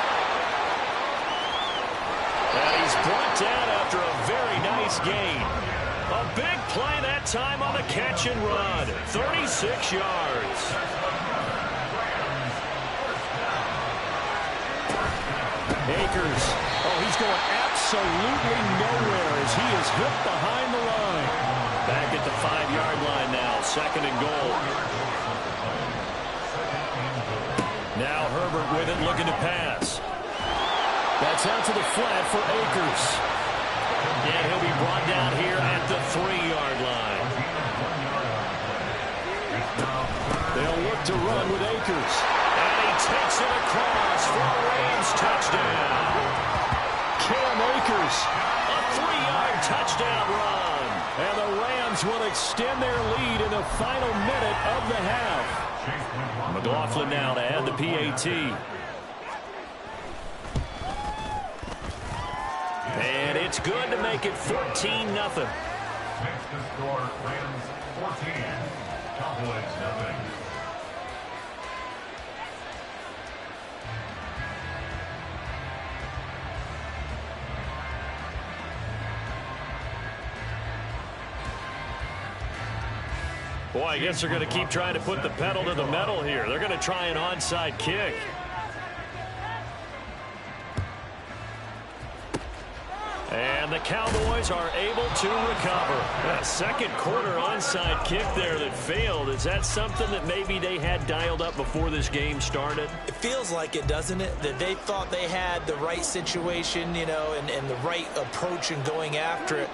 And he's brought down after a very nice gain. A big play that time on the catch and run. 36 yards. Akers. Oh, he's going absolutely nowhere as he is hit behind the line. Back at the 5-yard line now. 2nd and goal. Now Herbert with it, looking to pass. That's out to the flat for Akers. And he'll be brought down here at the 3-yard line. They'll look to run with Akers. And he takes it across for a Rams touchdown. Cam Akers, a 3-yard touchdown run. And the Rams will extend their lead in the final minute of the half. McLaughlin now to add the PAT. And it's good to make it 14-0. Next to score, Rams 14, Cowboys 0. Boy, I guess they're going to keep trying to put the pedal to the metal here. They're going to try an onside kick. And the Cowboys are able to recover. A second quarter onside kick there that failed. Is that something that maybe they had dialed up before this game started? It feels like it, doesn't it? That they thought they had the right situation, you know, and the right approach in going after it.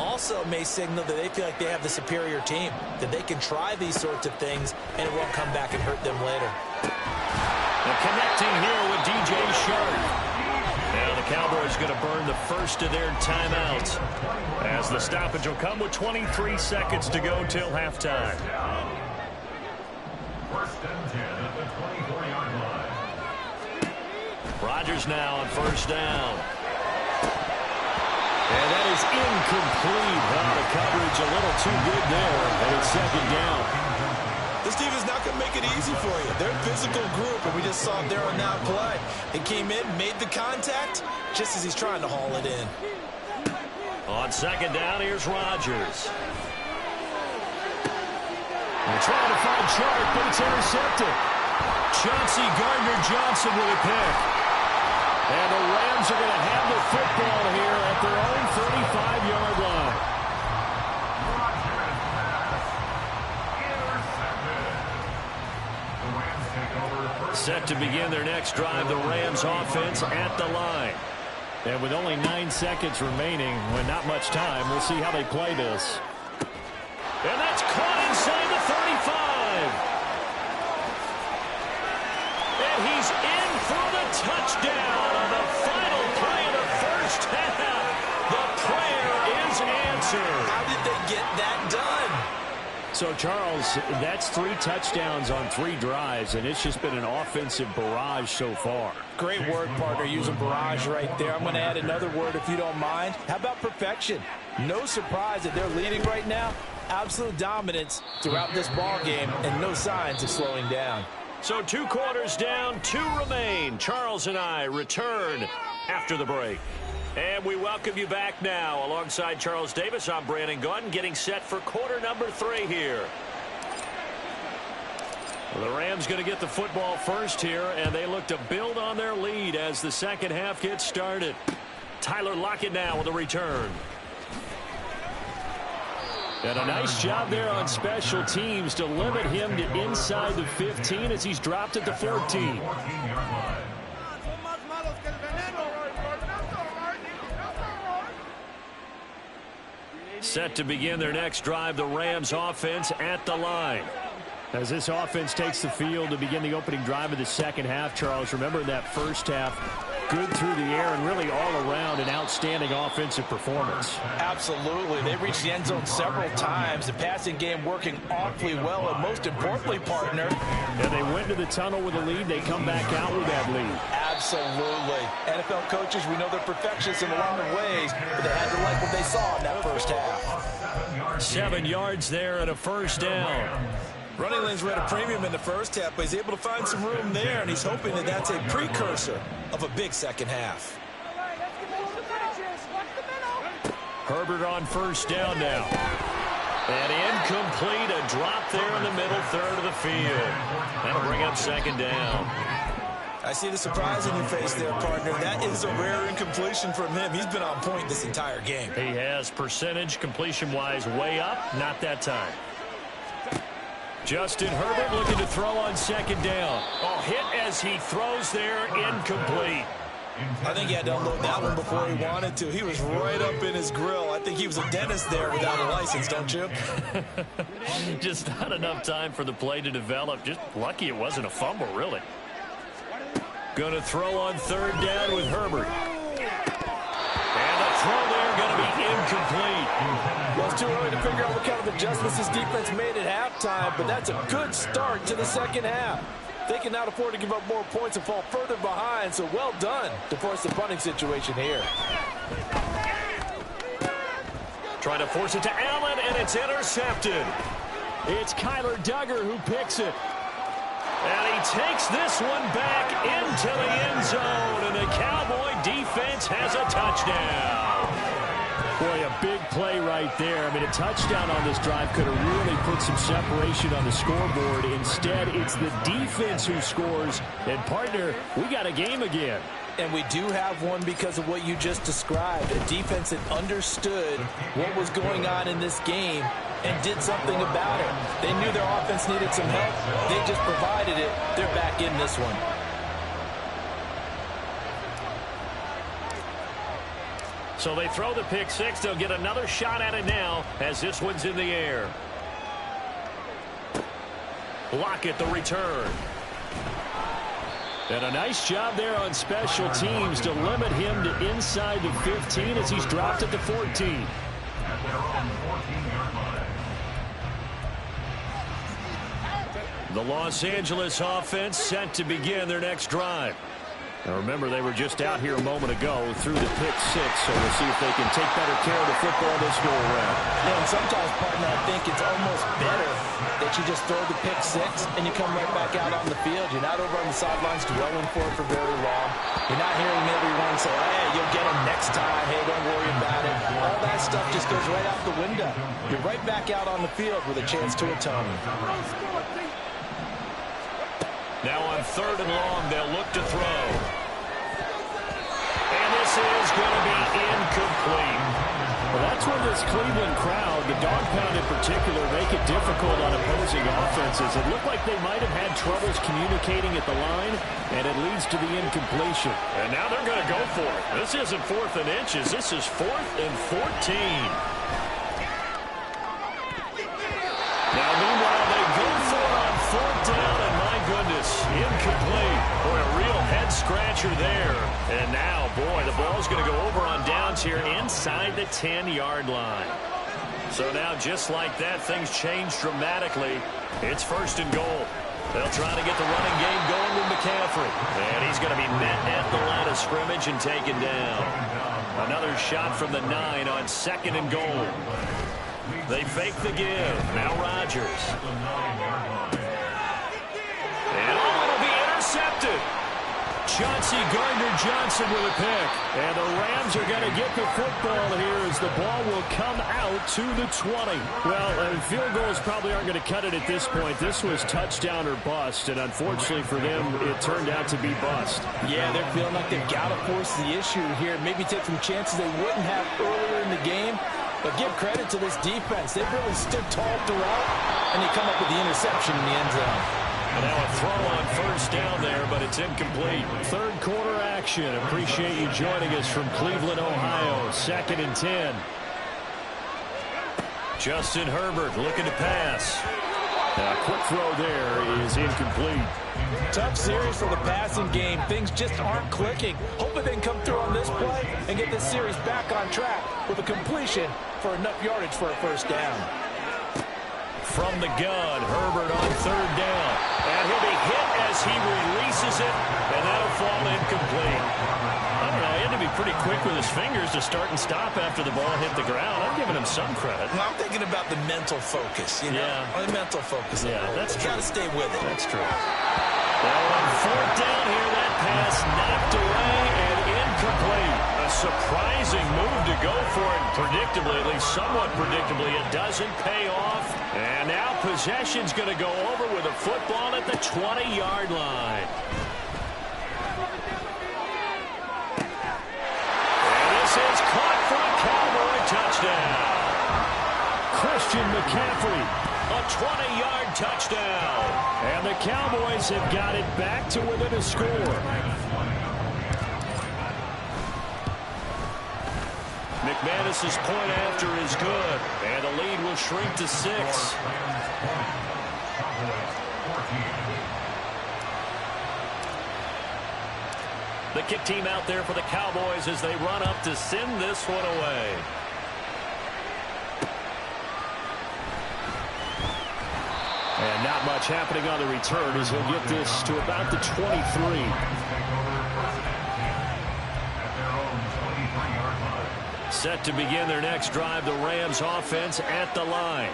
also may signal that they feel like they have the superior team, that they can try these sorts of things and it won't come back and hurt them later. And connecting here with DJ Shark. Now the Cowboys going to burn the first of their timeouts as the stoppage will come with 23 seconds to go till halftime. First and 10 at the 24-yard line. Rodgers now on first down. And that is incomplete. The coverage a little too good there, and it's second down. This team is not going to make it easy for you. They're a physical group, and we just saw it there on that play. He came in, made the contact, just as he's trying to haul it in. On second down, here's Rodgers. They're trying to find Sharp, but it's intercepted. Chauncey Gardner-Johnson with a pick. And the Rams are going to have the football here at their own 35-yard line. Set to begin their next drive, the Rams offense at the line. And with only 9 seconds remaining, with not much time, we'll see how they play this. And that's caught inside the 35. And he's in for the touchdown on the final play of the first half. The prayer is answered. How did they get that done? So, Charles, that's 3 touchdowns on 3 drives, and it's just been an offensive barrage so far. Great word, partner, using barrage right there. I'm going to add another word if you don't mind. How about perfection? No surprise that they're leading right now. Absolute dominance throughout this ball game and no signs of slowing down. So 2 quarters down, 2 remain. Charles and I return after the break. And we welcome you back now. Alongside Charles Davis, I'm Brandon Gunn, getting set for quarter number 3 here. The Rams going to get the football first here, and they look to build on their lead as the second half gets started. Tyler Lockett now with a return. And a nice job there on special teams to limit him to inside the 15 as he's dropped at the 14. Set to begin their next drive, the Rams offense at the line. As this offense takes the field to begin the opening drive of the second half, Charles, remember that first half, good through the air and really all around an outstanding offensive performance. Absolutely. They reached the end zone several times. The passing game working awfully well, and most importantly, partner. And they went to the tunnel with a lead. They come back out with that lead. Absolutely. NFL coaches, we know they're perfectionists in a lot of ways, but they had to like what they saw in that first half. 7 yards there and a first down. Running lanes were at a premium in the first half, but he's able to find some room there, and he's hoping that that's a precursor of a big second half. Herbert on first down now. And incomplete, a drop there in the middle third of the field. That'll bring up second down. I see the surprise in your face there, partner. That is a rare incompletion from him. He's been on point this entire game. He has percentage completion-wise way up, not that time. Justin Herbert looking to throw on second down. Oh, hit as he throws there, incomplete. I think he had to unload that one before he wanted to. He was right up in his grill. I think he was a dentist there without a license, don't you? Just not enough time for the play to develop. Just lucky it wasn't a fumble, really. Going to throw on third down with Herbert. And the throw there going to be incomplete. Well, it's too early to figure out what kind of adjustments this defense made at halftime, but that's a good start to the second half. They cannot afford to give up more points and fall further behind, so well done to force the punting situation here. Trying to force it to Allen, and it's intercepted. It's Kyler Duggar who picks it. And he takes this one back into the end zone, and the Cowboy defense has a touchdown. Boy, a big play right there. I mean, a touchdown on this drive could have really put some separation on the scoreboard. Instead, it's the defense who scores. And, partner, we got a game again. And we do have one because of what you just described. A defense that understood what was going on in this game and did something about it. They knew their offense needed some help. They just provided it. They're back in this one. So they throw the pick six. They'll get another shot at it now as this one's in the air. Block it, the return. And a nice job there on special teams to limit him to inside the 15 as he's dropped at the 14. The Los Angeles offense set to begin their next drive. Now remember, they were just out here a moment ago through the pick six, so we'll see if they can take better care of the football this go around. Yeah, and sometimes, partner, I think it's almost better that you just throw the pick six and you come right back out on the field. You're not over on the sidelines dwelling for it for very long. You're not hearing everyone say, hey, you'll get him next time. Hey, don't worry about it. All that stuff just goes right out the window. You're right back out on the field with a chance to atone. Now on 3rd and long, they'll look to throw. And this is going to be incomplete. Well, that's when this Cleveland crowd, the dog pound in particular, make it difficult on opposing offenses. It looked like they might have had troubles communicating at the line, and it leads to the incompletion. And now they're going to go for it. This isn't 4th and inches. This is 4th and 14. Now, meanwhile, they go for it on 4th down, and my goodness, incomplete. Boy, a real head-scratcher there. And now, boy, the ball's going to go over on downs here inside the 10-yard line. So now, just like that, things change dramatically. It's 1st and goal. They'll try to get the running game going with McCaffrey. And he's going to be met at the line of scrimmage and taken down. Another shot from the 9 on 2nd and goal. They fake the give. Now Rodgers. And it'll be intercepted. Chauncey Gardner-Johnson with a pick. And the Rams are going to get the football here as the ball will come out to the 20. Well, field goals probably aren't going to cut it at this point. This was touchdown or bust, and unfortunately for them, it turned out to be bust. Yeah, they're feeling like they've got to force the issue here. Maybe take some chances they wouldn't have earlier in the game. But give credit to this defense. They've really stood tall throughout, and they come up with the interception in the end zone. And now a throw on 1st down there, but it's incomplete. 3rd quarter action. Appreciate you joining us from Cleveland, Ohio. 2nd and 10. Justin Herbert looking to pass. A quick throw there is incomplete. Tough series for the passing game. Things just aren't clicking. Hoping they can come through on this play and get this series back on track with a completion for enough yardage for a 1st down. From the gun, Herbert on 3rd down. And he'll be hit as he releases it, and that'll fall incomplete. I don't know, he had to be pretty quick with his fingers to start and stop after the ball hit the ground. I'm giving him some credit. Well, I'm thinking about the mental focus, you know? Yeah. The mental focus. Yeah, that's true. Got to stay with it. That's true. Well, on 4th down here, that pass knocked away and incomplete. A surprising move to go for it. Predictably, at least somewhat predictably, it doesn't pay off. And now possession's going to go over with a football at the 20-yard line. And this is caught for a Cowboy touchdown. Christian McCaffrey. A 20-yard touchdown. And the Cowboys have got it back to within a score. McManus's point after is good, and the lead will shrink to 6. The kick team out there for the Cowboys as they run up to send this one away. And not much happening on the return as he'll get this to about the 23. Set to begin their next drive, the Rams offense at the line.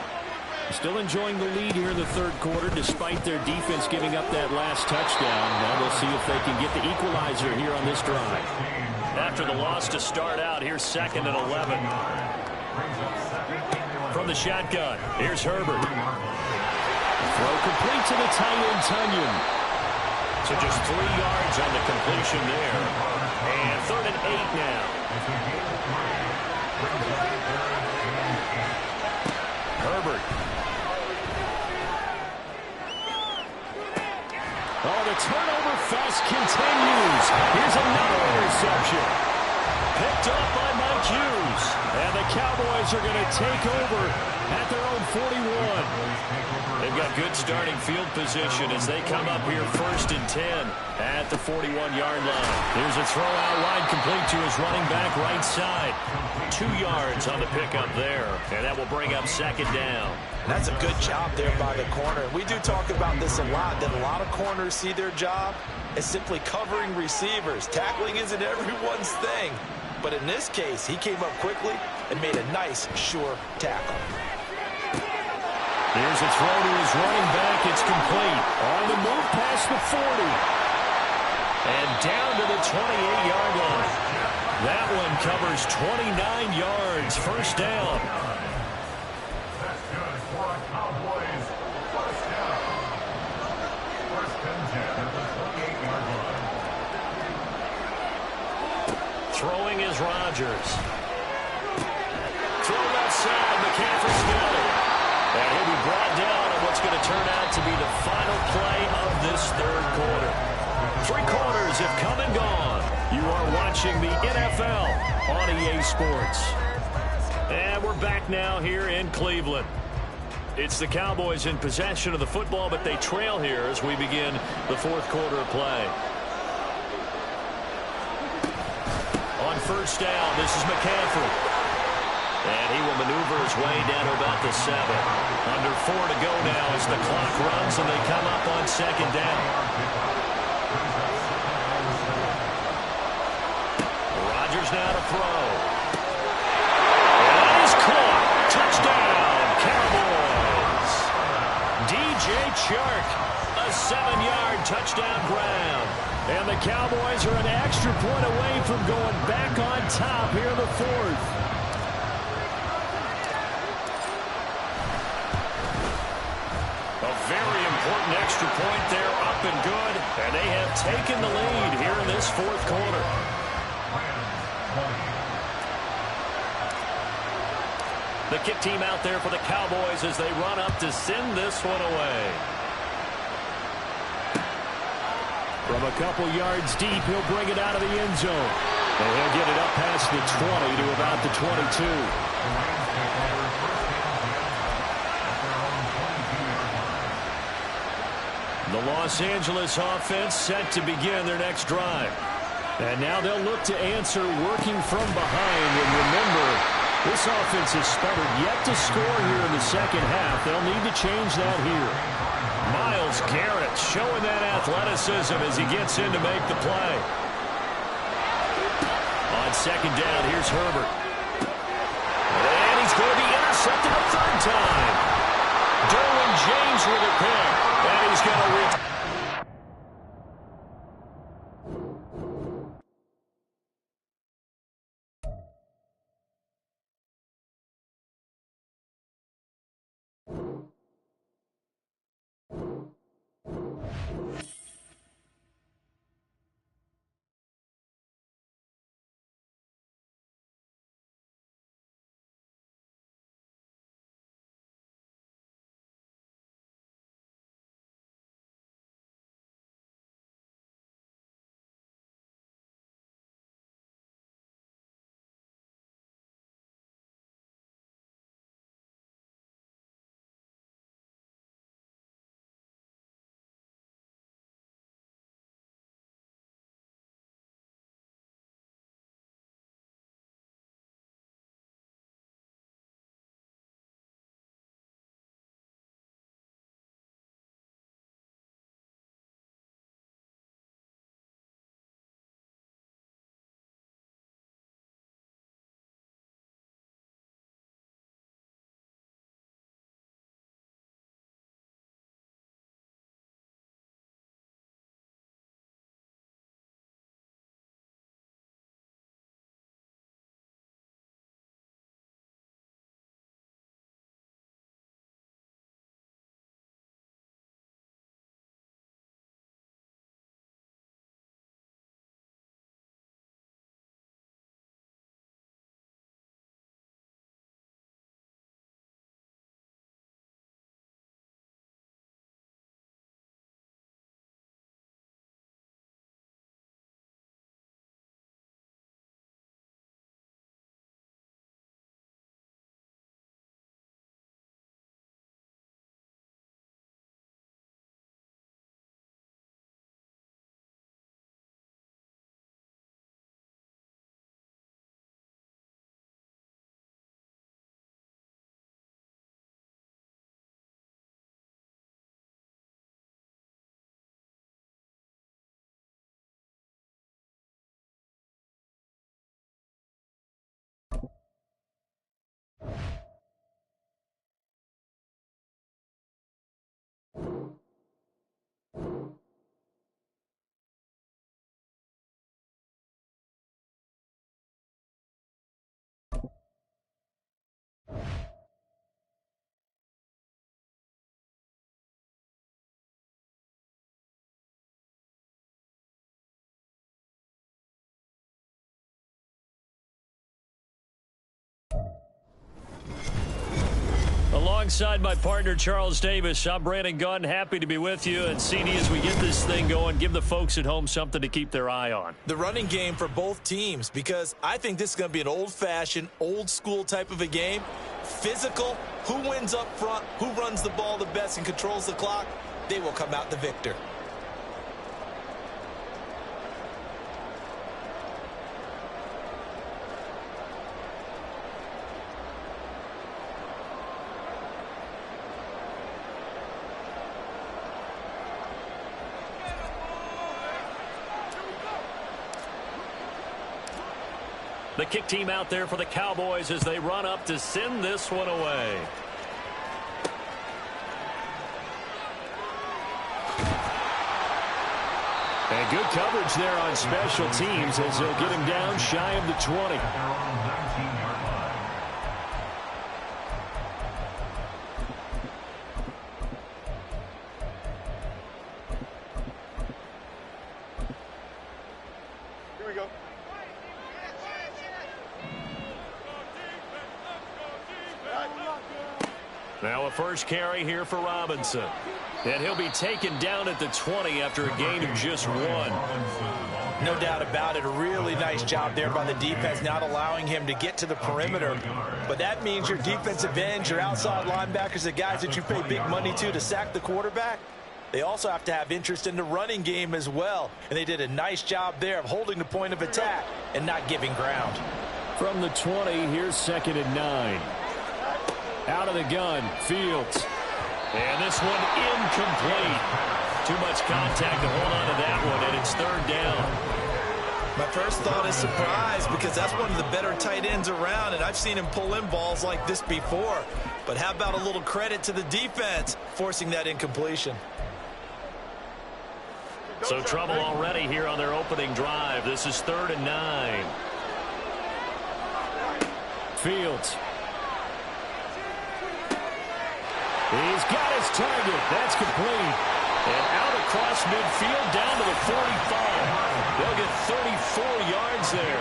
Still enjoying the lead here in the 3rd quarter despite their defense giving up that last touchdown. Now we'll see if they can get the equalizer here on this drive. After the loss to start out, here's 2nd and 11. From the shotgun, here's Herbert. Throw complete to the tight end, Tunyon. So just 3 yards on the completion there. And 3rd and 8 now. Herbert. Oh, the turnover fest continues. Here's another interception. Picked up by Mike Hughes. Cowboys are going to take over at their own 41. They've got good starting field position as they come up here 1st and 10 at the 41-yard line. Here's a throw out wide complete to his running back right side. 2 yards on the pickup there, and that will bring up 2nd down. That's a good job there by the corner. We do talk about this a lot, that a lot of corners see their job as simply covering receivers. Tackling isn't everyone's thing. But in this case, he came up quickly and made a nice, sure tackle. Here's a throw to his running back. It's complete. On the move past the 40. And down to the 28-yard line. That one covers 29 yards. 1st down. Throwing is Rodgers. Throw outside. McCaffrey's got it. And he'll be brought down on what's going to turn out to be the final play of this 3rd quarter. 3 quarters have come and gone. You are watching the NFL on EA Sports. And we're back now here in Cleveland. It's the Cowboys in possession of the football, but they trail here as we begin the 4th quarter of play. On 1st down, this is McCaffrey. And he will maneuver his way down to about the 7. Under 4 to go now as the clock runs and they come up on 2nd down. Rodgers now to throw. And that is caught. Touchdown, Cowboys. DJ Chark, a 7-yard touchdown grab. And the Cowboys are an extra point away from going back on top here in the 4th. Very important extra point there, up and good. And they have taken the lead here in this 4th quarter. The kick team out there for the Cowboys as they run up to send this one away. From a couple yards deep, he'll bring it out of the end zone. And he'll get it up past the 20 to about the 22. The Los Angeles offense set to begin their next drive. And now they'll look to answer working from behind. And remember, this offense has sputtered yet to score here in the 2nd half. They'll need to change that here. Myles Garrett showing that athleticism as he gets in to make the play. On 2nd down, here's Herbert. And he's going to be intercepted a 3rd time. Derwin James with a pick. And he's going to reach. Alongside my partner, Charles Davis, I'm Brandon Gunn. Happy to be with you. And CD, as we get this thing going, give the folks at home something to keep their eye on. The running game for both teams, because I think this is going to be an old-fashioned, old-school type of a game. Physical, who wins up front, who runs the ball the best and controls the clock, they will come out the victor. The kick team out there for the Cowboys as they run up to send this one away. And good coverage there on special teams as they'll get him down shy of the 20. Now a first carry here for Robinson. And he'll be taken down at the 20 after a gain of just 1. No doubt about it. A really nice job there by the defense, not allowing him to get to the perimeter. But that means your defensive ends, your outside linebackers, the guys that you pay big money to sack the quarterback, they also have to have interest in the running game as well. And they did a nice job there of holding the point of attack and not giving ground. From the 20, here's 2nd and 9. Out of the gun, Fields. And this one incomplete. Too much contact to hold on to that one, and it's 3rd down. My first thought is surprise, because that's one of the better tight ends around, and I've seen him pull in balls like this before. But how about a little credit to the defense forcing that incompletion? So trouble already here on their opening drive. This is 3rd and 9. Fields. He's got his target. That's complete. And out across midfield down to the 45. They'll get 34 yards there.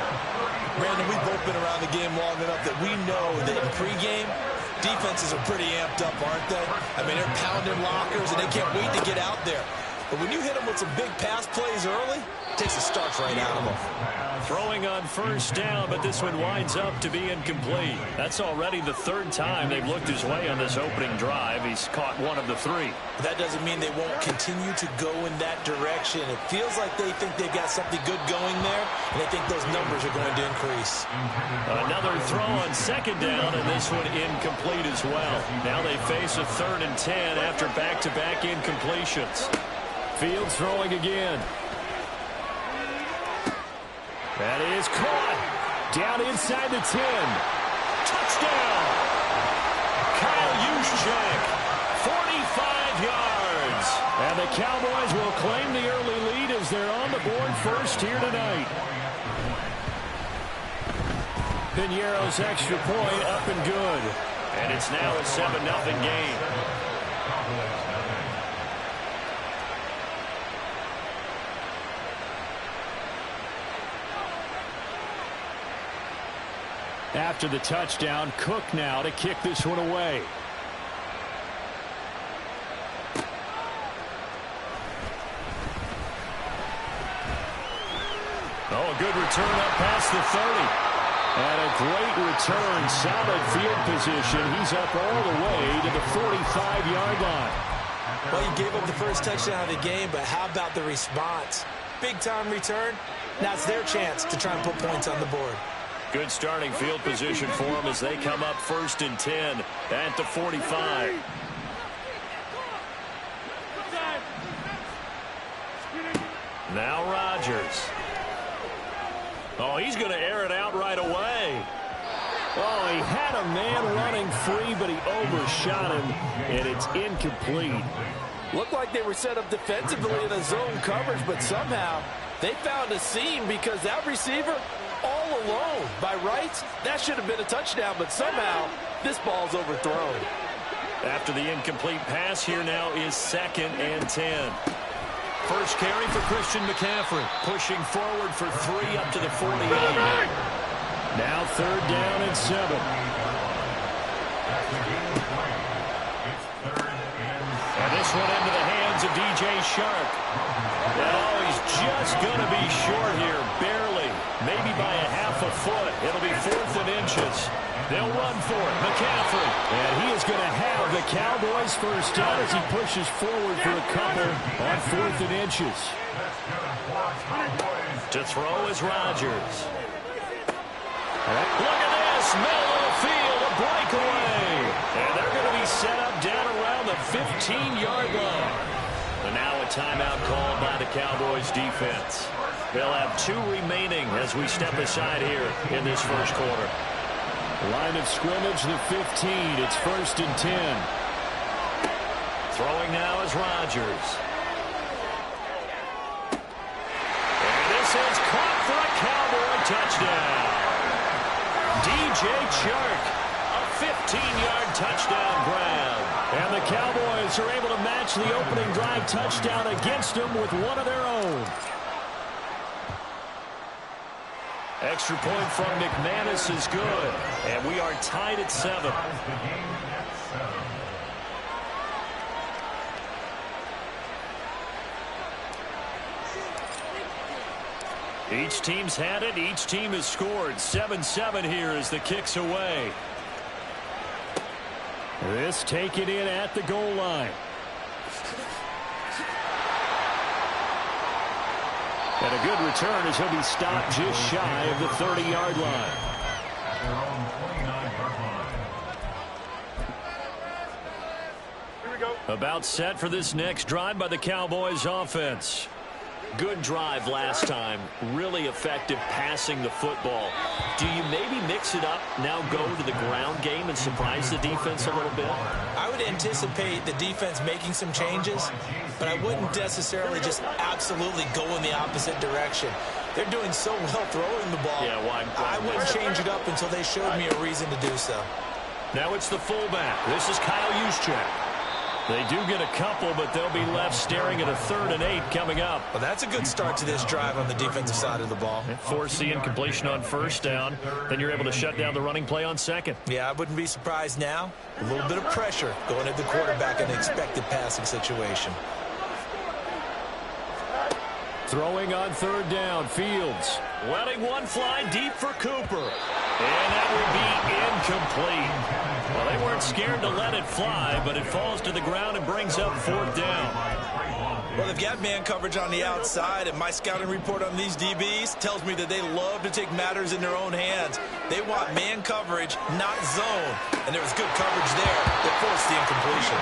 Brandon, we've both been around the game long enough that we know that in pregame, defenses are pretty amped up, aren't they? I mean, they're pounding lockers, and they can't wait to get out there. But when you hit them with some big pass plays early, it takes the starch right out of them. Throwing on first down, but this one winds up to be incomplete. That's already the 3rd time they've looked his way on this opening drive. He's caught 1 of the 3. That doesn't mean they won't continue to go in that direction. It feels like they think they've got something good going there, and they think those numbers are going to increase. Another throw on 2nd down, and this one incomplete as well. Now they face a 3rd and 10 after back-to-back incompletions. Fields throwing again. That is caught. Down inside the 10. Touchdown. Kyle Juszczyk. 45 yards. And the Cowboys will claim the early lead as they're on the board first here tonight. Piñeiro's extra point up and good. And it's now a 7-0 game. After the touchdown, Cook now to kick this one away. Oh, a good return up past the 30. And a great return, solid field position. He's up all the way to the 45-yard line. Well, you gave up the first touchdown of the game, but how about the response? Big-time return. Now it's their chance to try and put points on the board. Good starting field position for them as they come up 1st and 10 at the 45. Now Rodgers. Oh, he's going to air it out right away. Oh, he had a man running free, but he overshot him, and it's incomplete. Looked like they were set up defensively in a zone coverage, but somehow they found a seam because that receiver all alone. By rights, that should have been a touchdown, but somehow this ball's overthrown. After the incomplete pass, here now is 2nd and 10. First carry for Christian McCaffrey, pushing forward for 3 up to the 48. Now 3rd down and 7. one into the hands of DJ Shark. Oh, he's just going to be short here, barely. Maybe by a half a foot. It'll be 4th and inches. They'll run for it. McCaffrey. And he is going to have the Cowboys first down as he pushes forward for a couple on 4th and inches. To throw is Rodgers. Look at this. Middle of the field, a breakaway. And they're going to be set up down around the 15-yard line. And now a timeout called by the Cowboys defense. They'll have 2 remaining as we step aside here in this first quarter. Line of scrimmage, the 15. It's 1st and 10. Throwing now is Rodgers. And this is caught for a Cowboy touchdown. DJ Chark, a 15-yard touchdown grab. And the Cowboys are able to match the opening drive touchdown against them with one of their own. Extra point from McManus is good. And we are tied at 7. Each team's had it. Each team has scored. 7-7 here as the kick's away. This taken in at the goal line. And a good return as he'll be stopped just shy of the 30-yard line. About set for this next drive by the Cowboys offense. Good drive last time. Really effective passing the football. Do you maybe mix it up, now go to the ground game and surprise the defense a little bit? I would anticipate the defense making some changes, but I wouldn't necessarily just absolutely go in the opposite direction. They're doing so well throwing the ball. Yeah, why I wouldn't change it up until they showed me a reason to do so. Now it's the fullback. This is Kyle Juszczyk. They do get a couple, but they'll be left staring at a 3rd and 8 coming up. Well, that's a good start to this drive on the defensive side of the ball. Force the incompletion on 1st down. Then you're able to shut down the running play on 2nd. Yeah, I wouldn't be surprised now. A little bit of pressure going at the quarterback in an expected passing situation. Throwing on 3rd down, Fields. Letting one fly deep for Cooper. And that would be incomplete. Well, they weren't scared to let it fly, but it falls to the ground and brings up 4th down. Well, they've got man coverage on the outside, and my scouting report on these DBs tells me that they love to take matters in their own hands. They want man coverage, not zone. And there was good coverage there that forced the incompletion.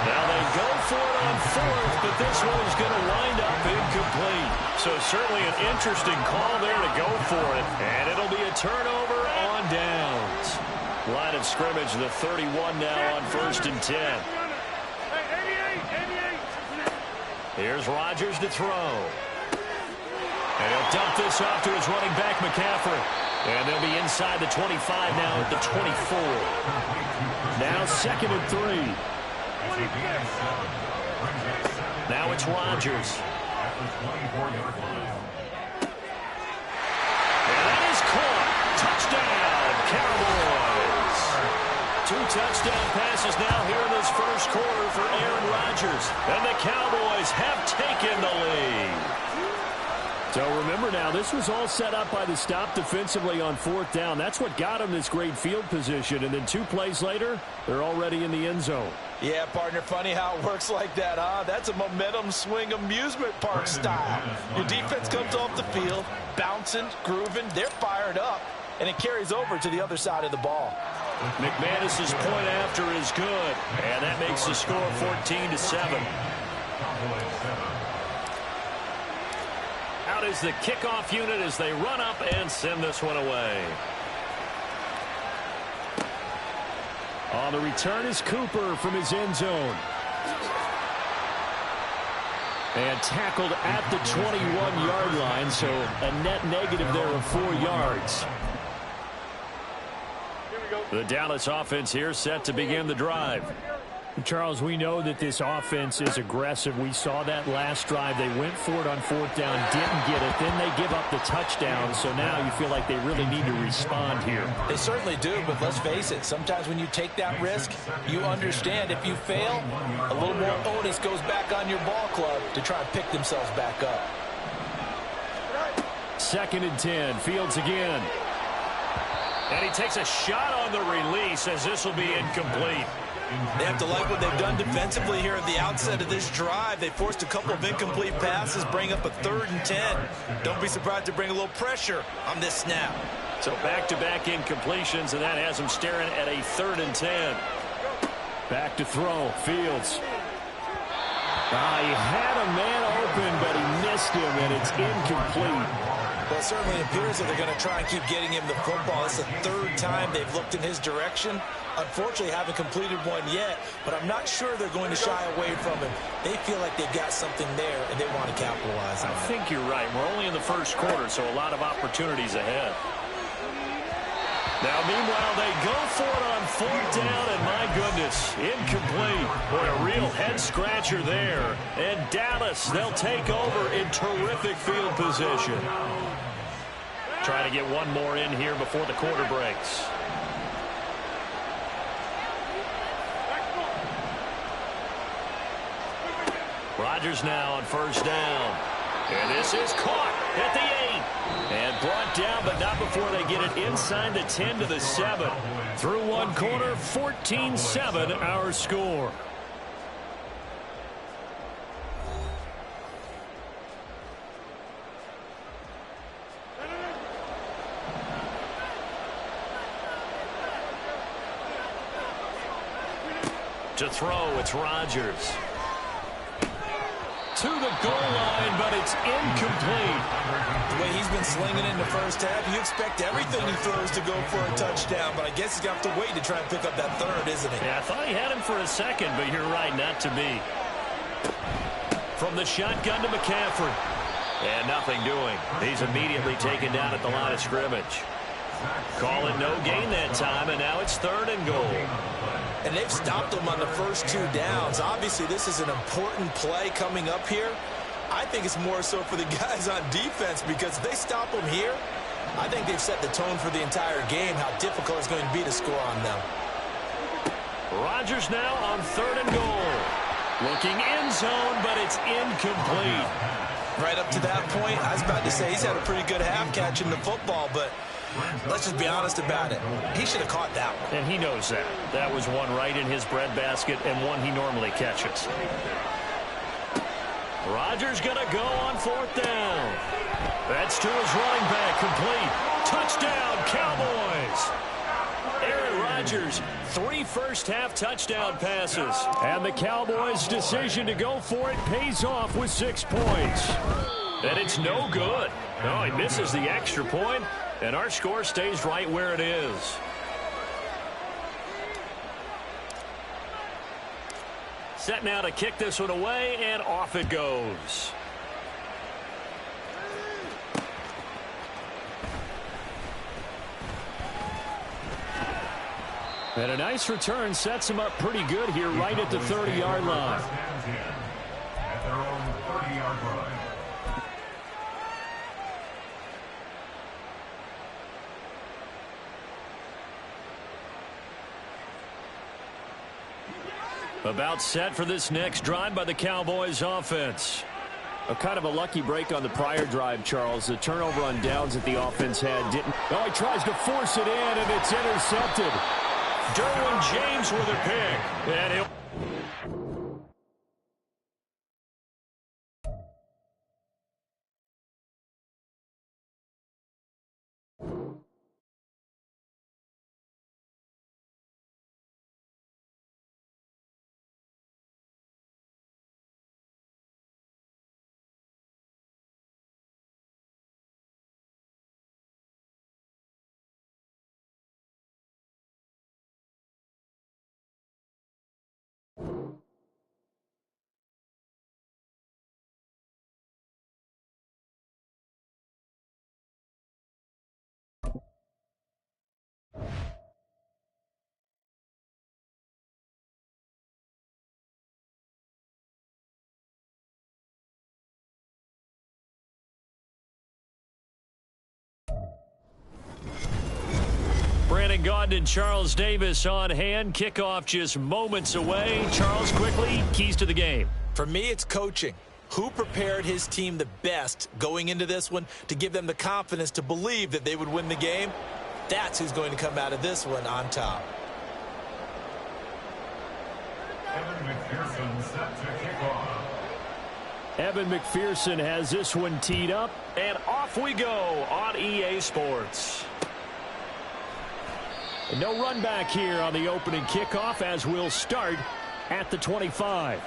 Now they go for it on 4th, but this one is going to wind up incomplete. So certainly an interesting call there to go for it. And it'll be a turnover on downs. Line of scrimmage, the 31 now on 1st and 10. Here's Rodgers to throw. And he'll dump this off to his running back, McCaffrey. And they'll be inside the 25 now at the 24. Now 2nd and 3. Now it's Rodgers. And that is caught. Touchdown, Cowboys. 2 touchdown passes now here in this first quarter for Aaron Rodgers. And the Cowboys have taken the lead. So remember now, this was all set up by the stop defensively on 4th down. That's what got them this great field position. And then 2 plays later, they're already in the end zone. Yeah, partner, funny how it works like that, huh? That's a momentum swing amusement park style. Your defense comes off the field, bouncing, grooving, they're fired up, and it carries over to the other side of the ball. McManus's point after is good, and that makes the score 14-7. Out is the kickoff unit as they run up and send this one away. On the return is Cooper from his end zone. And tackled at the 21-yard line, so a net negative there of 4 yards. The Dallas offense here set to begin the drive. Charles, we know that this offense is aggressive. We saw that last drive. They went for it on fourth down, didn't get it. Then they give up the touchdown. So now you feel like they really need to respond here. They certainly do, but let's face it. Sometimes when you take that risk, you understand if you fail, a little more onus goes back on your ball club to try and pick themselves back up. 2nd and 10. Fields again. And he takes a shot on the release as this will be incomplete. They have to like what they've done defensively here at the outset of this drive. They forced a couple of incomplete passes, bring up a 3rd and 10. Don't be surprised to bring a little pressure on this snap. So back-to-back incompletions, and that has them staring at a 3rd and 10. Back to throw. Fields. He had a man open, but he missed him, and it's incomplete. Well, it certainly appears that they're going to try and keep getting him the football. It's the 3rd time they've looked in his direction. Unfortunately, haven't completed one yet, but I'm not sure they're going to shy away from him. They feel like they've got something there, and they want to capitalize on it. I think you're right. We're only in the 1st quarter, so a lot of opportunities ahead. Now, meanwhile, they go for it on 4th down, and my goodness, incomplete. Boy, a real head-scratcher there. And Dallas, they'll take over in terrific field position. Trying to get one more in here before the quarter breaks. Rodgers now on 1st down. And this is caught at the 8. And brought down, but not before they get it inside the 10 to the 7. Through one quarter, 14-7 our score. To throw, it's Rodgers. To the goal line, but it's incomplete. The way he's been slinging in the 1st half, you expect everything he throws to go for a touchdown, but I guess he's going to have to wait to try and pick up that 3rd, isn't he? Yeah, I thought he had him for a second, but you're right, not to be. From the shotgun to McCaffrey. And nothing doing. He's immediately taken down at the line of scrimmage. Call it no gain that time, and now it's 3rd and goal. And they've stopped them on the first 2 downs. Obviously, this is an important play coming up here. I think it's more so for the guys on defense because if they stop them here, I think they've set the tone for the entire game, how difficult it's going to be to score on them. Rodgers now on 3rd and goal. Looking end zone, but it's incomplete. Right up to that point, I was about to say he's had a pretty good half catching the football, but let's just be honest about it. He should have caught that one. And he knows that. That was one right in his breadbasket and one he normally catches. Rodgers going to go on 4th down. That's to his running back, complete. Touchdown, Cowboys. Aaron Rodgers, 3 first-half touchdown passes. And the Cowboys' decision to go for it pays off with 6 points. And it's no good. No, he misses the extra point, and our score stays right where it is. Set now to kick this one away, and off it goes. And a nice return sets him up pretty good here right at the 30-yard line. At their own 30-yard line. About set for this next drive by the Cowboys offense. A kind of a lucky break on the prior drive, Charles. The turnover on downs that the offense had didn't. Oh, he tries to force it in, and it's intercepted. Derwin James with a pick. And he'll Brandon Gaudin and Charles Davis on hand. Kickoff just moments away. Charles, quickly, keys to the game. For me, it's coaching. Who prepared his team the best going into this one to give them the confidence to believe that they would win the game? That's who's going to come out of this one on top. Evan McPherson set to kick off. Evan McPherson has this one teed up, and off we go on EA Sports. And no run back here on the opening kickoff as we'll start at the 25.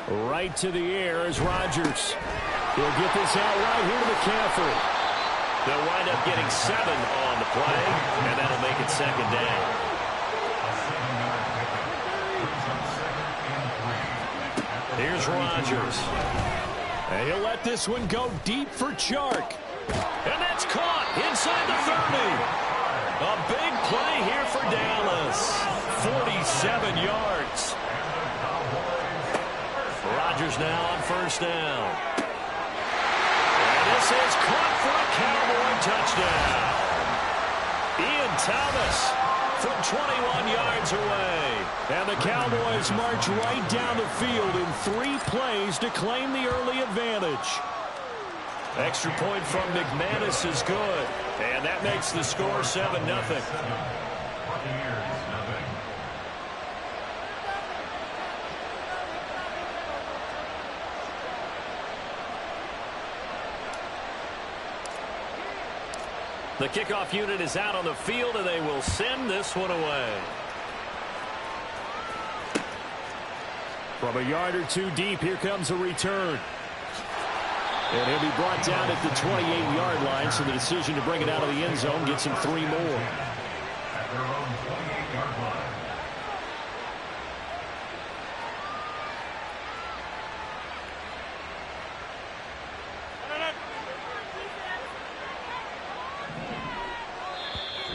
Right to the air is Rodgers. He'll get this out right here to McCaffrey. They'll wind up getting 7 on the play, and that'll make it second down. Here's Rodgers. And he'll let this one go deep for Chark. And that's caught inside the 30. A big play here for Dallas. 47 yards. Rodgers now on first down. And this is caught for a Cowboy touchdown. Ian Thomas from 21 yards away. And the Cowboys march right down the field in 3 plays to claim the early advantage. Extra point from McManus is good. And that makes the score 7-0. The kickoff unit is out on the field, and they will send this one away. From a yard or 2 deep, here comes a return. And he'll be brought down at the 28-yard line, so the decision to bring it out of the end zone gets him 3 more. At their own 28-yard line.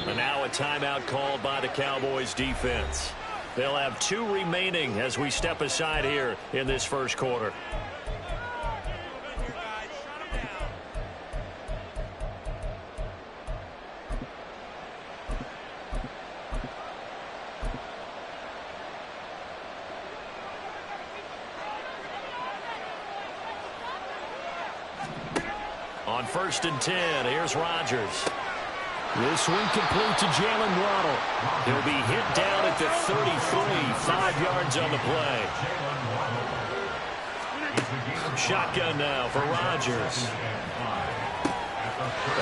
And now a timeout called by the Cowboys defense. They'll have 2 remaining as we step aside here in this first quarter. On 1st and 10, here's Rodgers. This one complete to Jalen Waddle. He'll be hit down at the 33, 5 yards on the play. Shotgun now for Rodgers.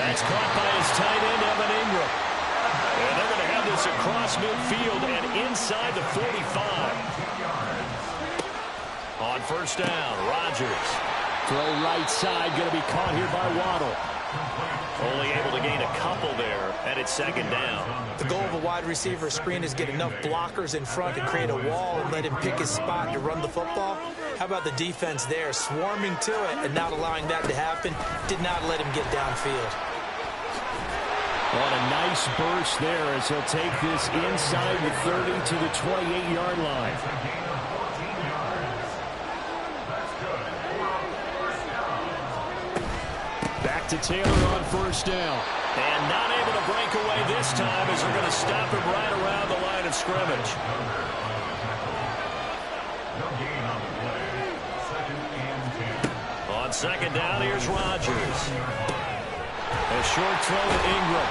That's caught by his tight end, Evan Ingram. And they're going to have this across midfield and inside the 45. On first down, Rodgers. Throw right side, going to be caught here by Waddle. Only able to gain a couple there, and it's second down. The goal of a wide receiver screen is get enough blockers in front to create a wall and let him pick his spot to run the football. How about the defense there, swarming to it and not allowing that to happen? Did not let him get downfield. On a nice burst there as he'll take this inside the 30 to the 28-yard line. Back to Taylor on first down. And not able to break away this time as they're going to stop him right around the line of scrimmage. No gain on the play. 2nd and 10. On second down, here's Rodgers. A short throw to Ingram.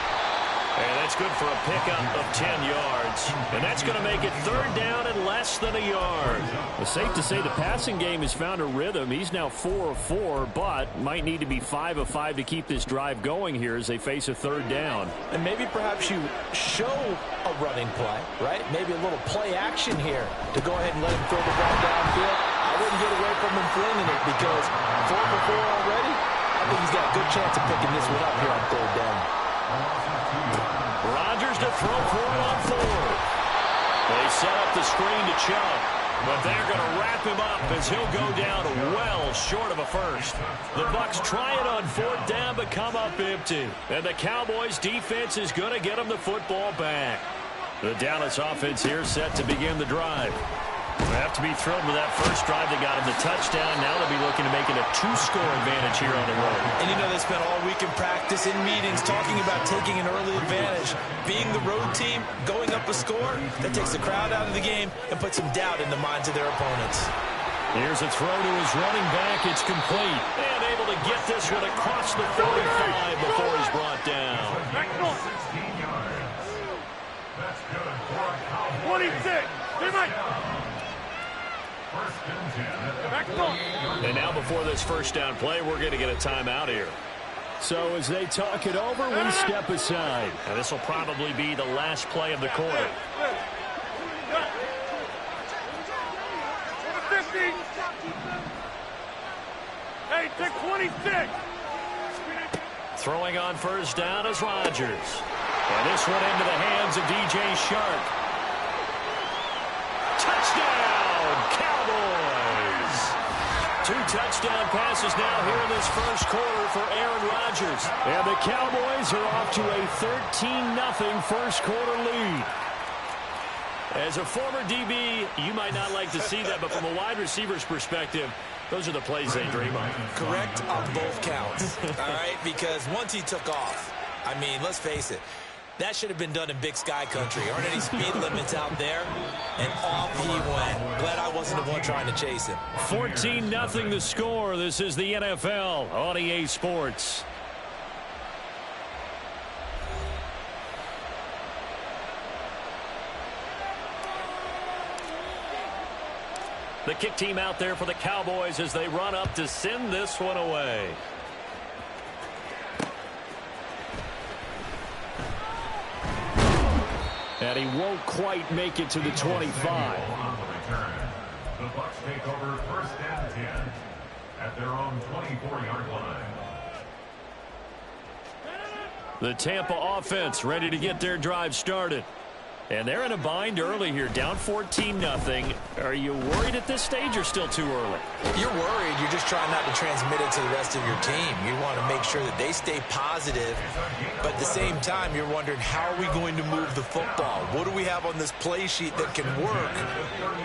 And that's good for a pickup of 10 yards. And that's going to make it 3rd down and less than a yard. It's safe to say the passing game has found a rhythm. He's now 4 of 4, but might need to be 5 of 5 to keep this drive going here as they face a 3rd down. And maybe perhaps you show a running play, right? Maybe a little play action here to go ahead and let him throw the ball downfield. I wouldn't get away from him flinging it because 4 for 4 already. I think he's got a good chance of picking this one up here on 3rd down. Rodgers to throw for it on 4. They set up the screen to Chubb. But they're going to wrap him up as he'll go down well short of a first. The Bucs try it on 4th down but come up empty. And the Cowboys defense is going to get them the football back. The Dallas offense here set to begin the drive. They have to be thrilled with that first drive. They got him the touchdown. Now they'll be looking to make it a 2-score advantage here on the road. And you know they spent all week in practice, in meetings, talking about taking an early advantage. Being the road team, going up a score, that takes the crowd out of the game and puts some doubt in the minds of their opponents. Here's a throw to his running back. It's complete. And able to get this one across the 45 before he's brought down. 16 yards. That's good for a Cowboy. 26. First and 10. And now before this first down play, we're going to get a timeout here. So as they talk it over, we step aside. And this will probably be the last play of the quarter. 50. Hey, take 26. Throwing on first down is Rodgers. And this one into the hands of DJ Shark. Touchdown, Cowboys! 2 touchdown passes now here in this first quarter for Aaron Rodgers. And the Cowboys are off to a 13-0 first quarter lead. As a former DB, you might not like to see that, but from a wide receiver's perspective, those are the plays they dream of. Correct on both counts, all right? Because once he took off, I mean, let's face it, that should have been done in Big Sky country. Aren't any speed limits out there? And off he went. Glad I wasn't the one trying to chase him. 14-0 the score. This is the NFL on EA Sports. The kick team out there for the Cowboys as they run up to send this one away. And he won't quite make it to the 25. On the return, the Bucs take over first and 10 at their own 24-yard line. The Tampa offense ready to get their drive started. And they're in a bind early here, down 14-0. Are you worried at this stage or still too early? You're worried. You're just trying not to transmit it to the rest of your team. You want to make sure that they stay positive. But at the same time, you're wondering, how are we going to move the football? What do we have on this play sheet that can work?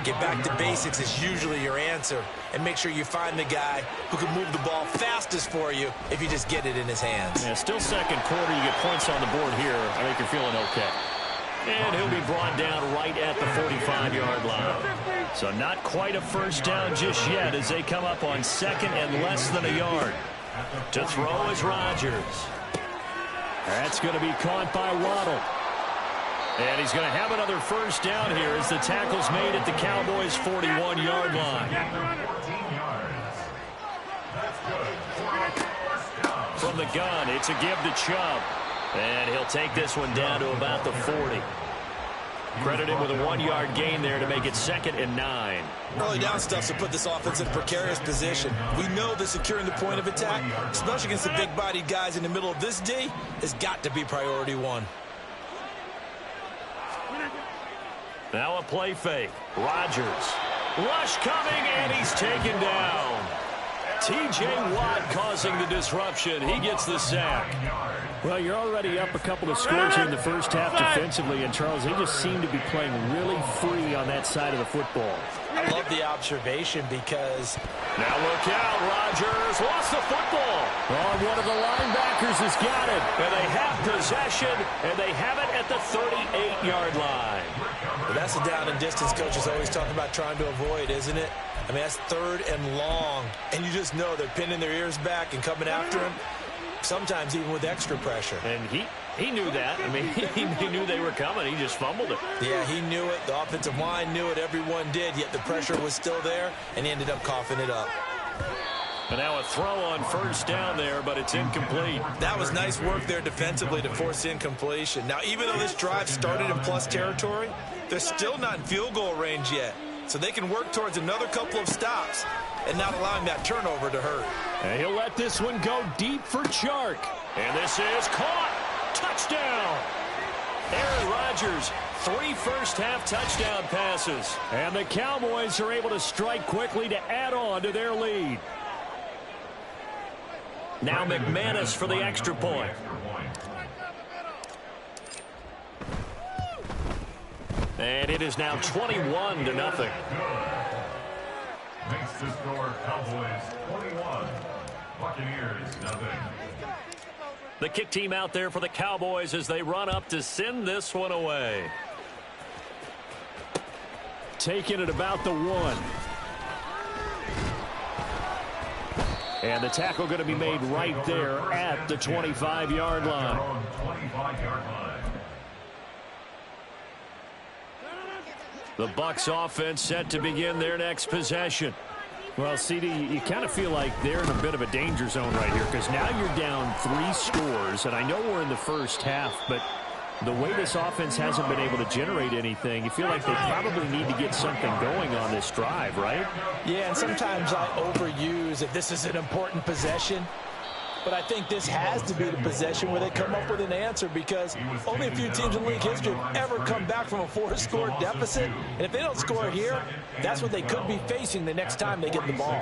Get back to basics is usually your answer. And make sure you find the guy who can move the ball fastest for you if you just get it in his hands. Yeah, still second quarter. You get points on the board here. I think you're feeling okay. And he'll be brought down right at the 45-yard line. So not quite a first down just yet as they come up on second and less than a yard. To throw is Rodgers. That's going to be caught by Waddle. And he's going to have another first down here as the tackle's made at the Cowboys' 41-yard line. 14 yards. That's good. From the gun, it's a give to Chubb. And he'll take this one down to about the 40. Credit him with a 1-yard gain there to make it 2nd and 9. Early down stuff to put this offense in a precarious position. We know that securing the point of attack, especially against the big-bodied guys in the middle of this D, has got to be priority 1. Now a play fake. Rodgers. Rush coming, and he's taken down. T.J. Watt causing the disruption. He gets the sack. Well, you're already up a couple of scores here in the first half defensively, and Charles, they just seem to be playing really free on that side of the football. I love the observation because... Now look out, Rodgers lost the football. Oh, one of the linebackers has got it. And they have possession, and they have it at the 38-yard line. Well, that's the down and distance coaches always talk about trying to avoid, isn't it? I mean, that's 3rd and long, and you just know they're pinning their ears back and coming after him, sometimes even with extra pressure. And he knew that. I mean, he knew they were coming. He just fumbled it. Yeah, he knew it. The offensive line knew it. Everyone did, yet the pressure was still there, and he ended up coughing it up. And now a throw on first down there, but it's incomplete. That was nice work there defensively to force incompletion. Now, even though this drive started in plus territory, they're still not in field goal range yet. So they can work towards another couple of stops and not allowing that turnover to hurt. And he'll let this one go deep for Chark. And this is caught. Touchdown. Aaron Rodgers 3 first-half touchdown passes. And the Cowboys are able to strike quickly to add on to their lead. Now McManus for the extra point. And it is now 21-0. Makes the score Cowboys 21, Buccaneers nothing. The kick team out there for the Cowboys as they run up to send this one away. Taking it about the 1. And the tackle going to be made right there at the 25-yard line. 25-yard line. The Bucs offense set to begin their next possession. Well, CD, you kind of feel like they're in a bit of a danger zone right here because now you're down 3 scores, and I know we're in the first half, but the way this offense hasn't been able to generate anything, you feel like they probably need to get something going on this drive, right? Yeah, and sometimes I overuse if this is an important possession. But I think this has to be the possession where they come up with an answer because only a few teams in league history have ever come back from a 4-score deficit. And if they don't score here, that's what they could be facing the next time they get the ball.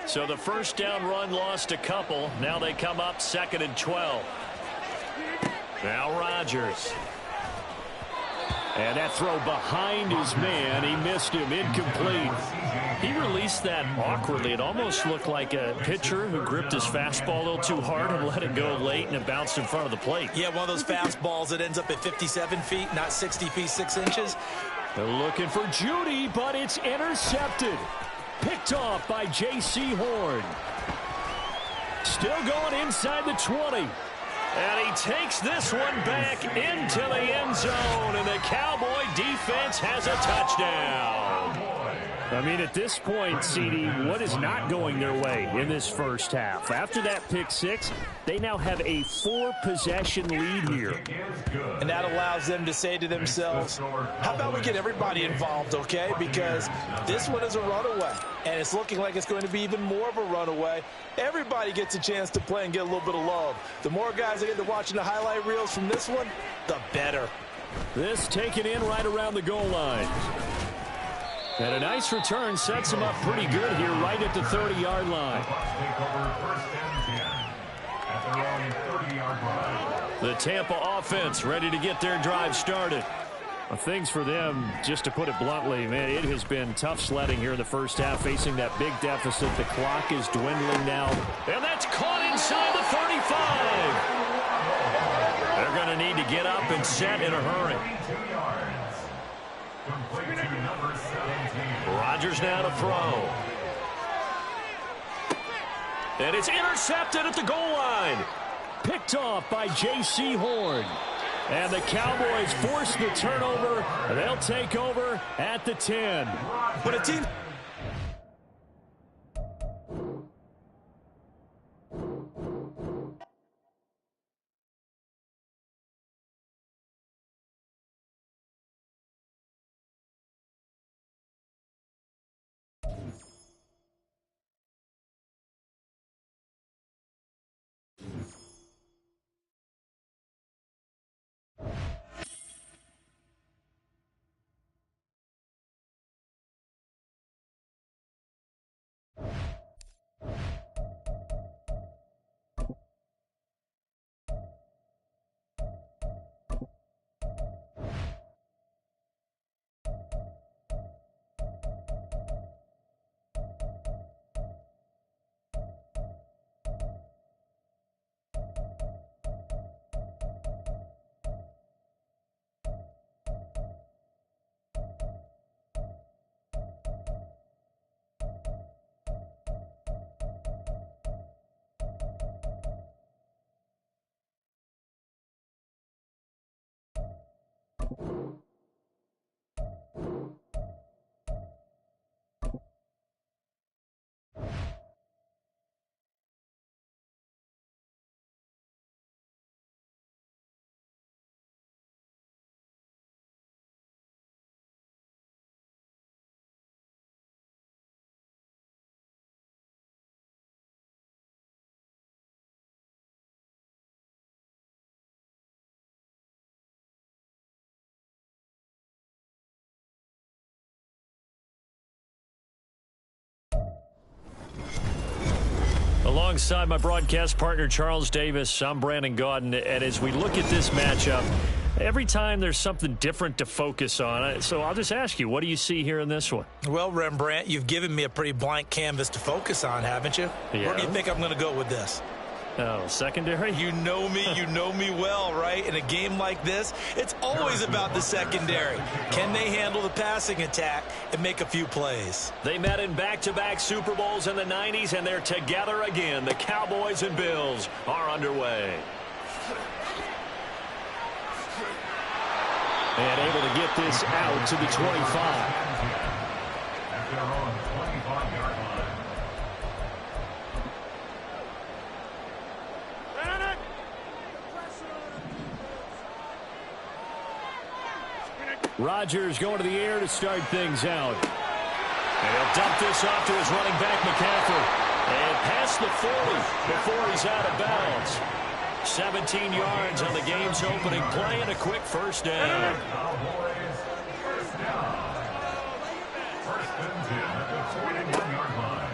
So the first down run lost a couple. Now they come up 2nd and 12. Now Rodgers. And that throw behind his man. He missed him. Incomplete. He released that awkwardly. It almost looked like a pitcher who gripped his fastball a little too hard and let it go late, and it bounced in front of the plate. Yeah, one of those fastballs that ends up at 57 feet, not 60 feet, 6 inches. They're looking for Judy, but it's intercepted. Picked off by J.C. Horn. Still going inside the 20. And he takes this one back into the end zone, and the Cowboy defense has a touchdown. I mean, at this point, CD, what is not going their way in this first half? After that pick 6, they now have a 4-possession lead here. And that allows them to say to themselves, how about we get everybody involved, okay? Because this one is a runaway, and it's looking like it's going to be even more of a runaway. Everybody gets a chance to play and get a little bit of love. The more guys that get to watching the highlight reels from this one, the better. This taken in right around the goal line. And a nice return sets him up pretty good here right at the 30-yard line. Take over 1st and 10 at their own 30-yard line. The Tampa offense ready to get their drive started. Well, things for them, just to put it bluntly, man, it has been tough sledding here in the first half, facing that big deficit. The clock is dwindling now. And that's caught inside the 35. They're going to need to get up and set in a hurry. 2 yards. Complete to number 17. Rodgers now to throw. And it's intercepted at the goal line. Picked off by J.C. Horn. And the Cowboys force the turnover. They'll take over at the 10. But a team... alongside my broadcast partner, Charles Davis. I'm Brandon Gaudin, and as we look at this matchup, every time there's something different to focus on. So I'll just ask you, what do you see here in this one? Well, Rembrandt, you've given me a pretty blank canvas to focus on, haven't you? Yeah. Where do you think I'm going to go with this? Oh, secondary? You know me well, right? In a game like this, it's always about the secondary. Can they handle the passing attack and make a few plays? They met in back-to-back Super Bowls in the 90s, and they're together again. The Cowboys and Bills are underway. And able to get this out to the 25. At their own 25-yard line. Rodgers going to the air to start things out. And he'll dump this off to his running back, McCaffrey. And past the 40 before he's out of bounds. 17 yards on the game's opening play and a quick first down. Cowboys, first down. First and 10 at the 41-yard line.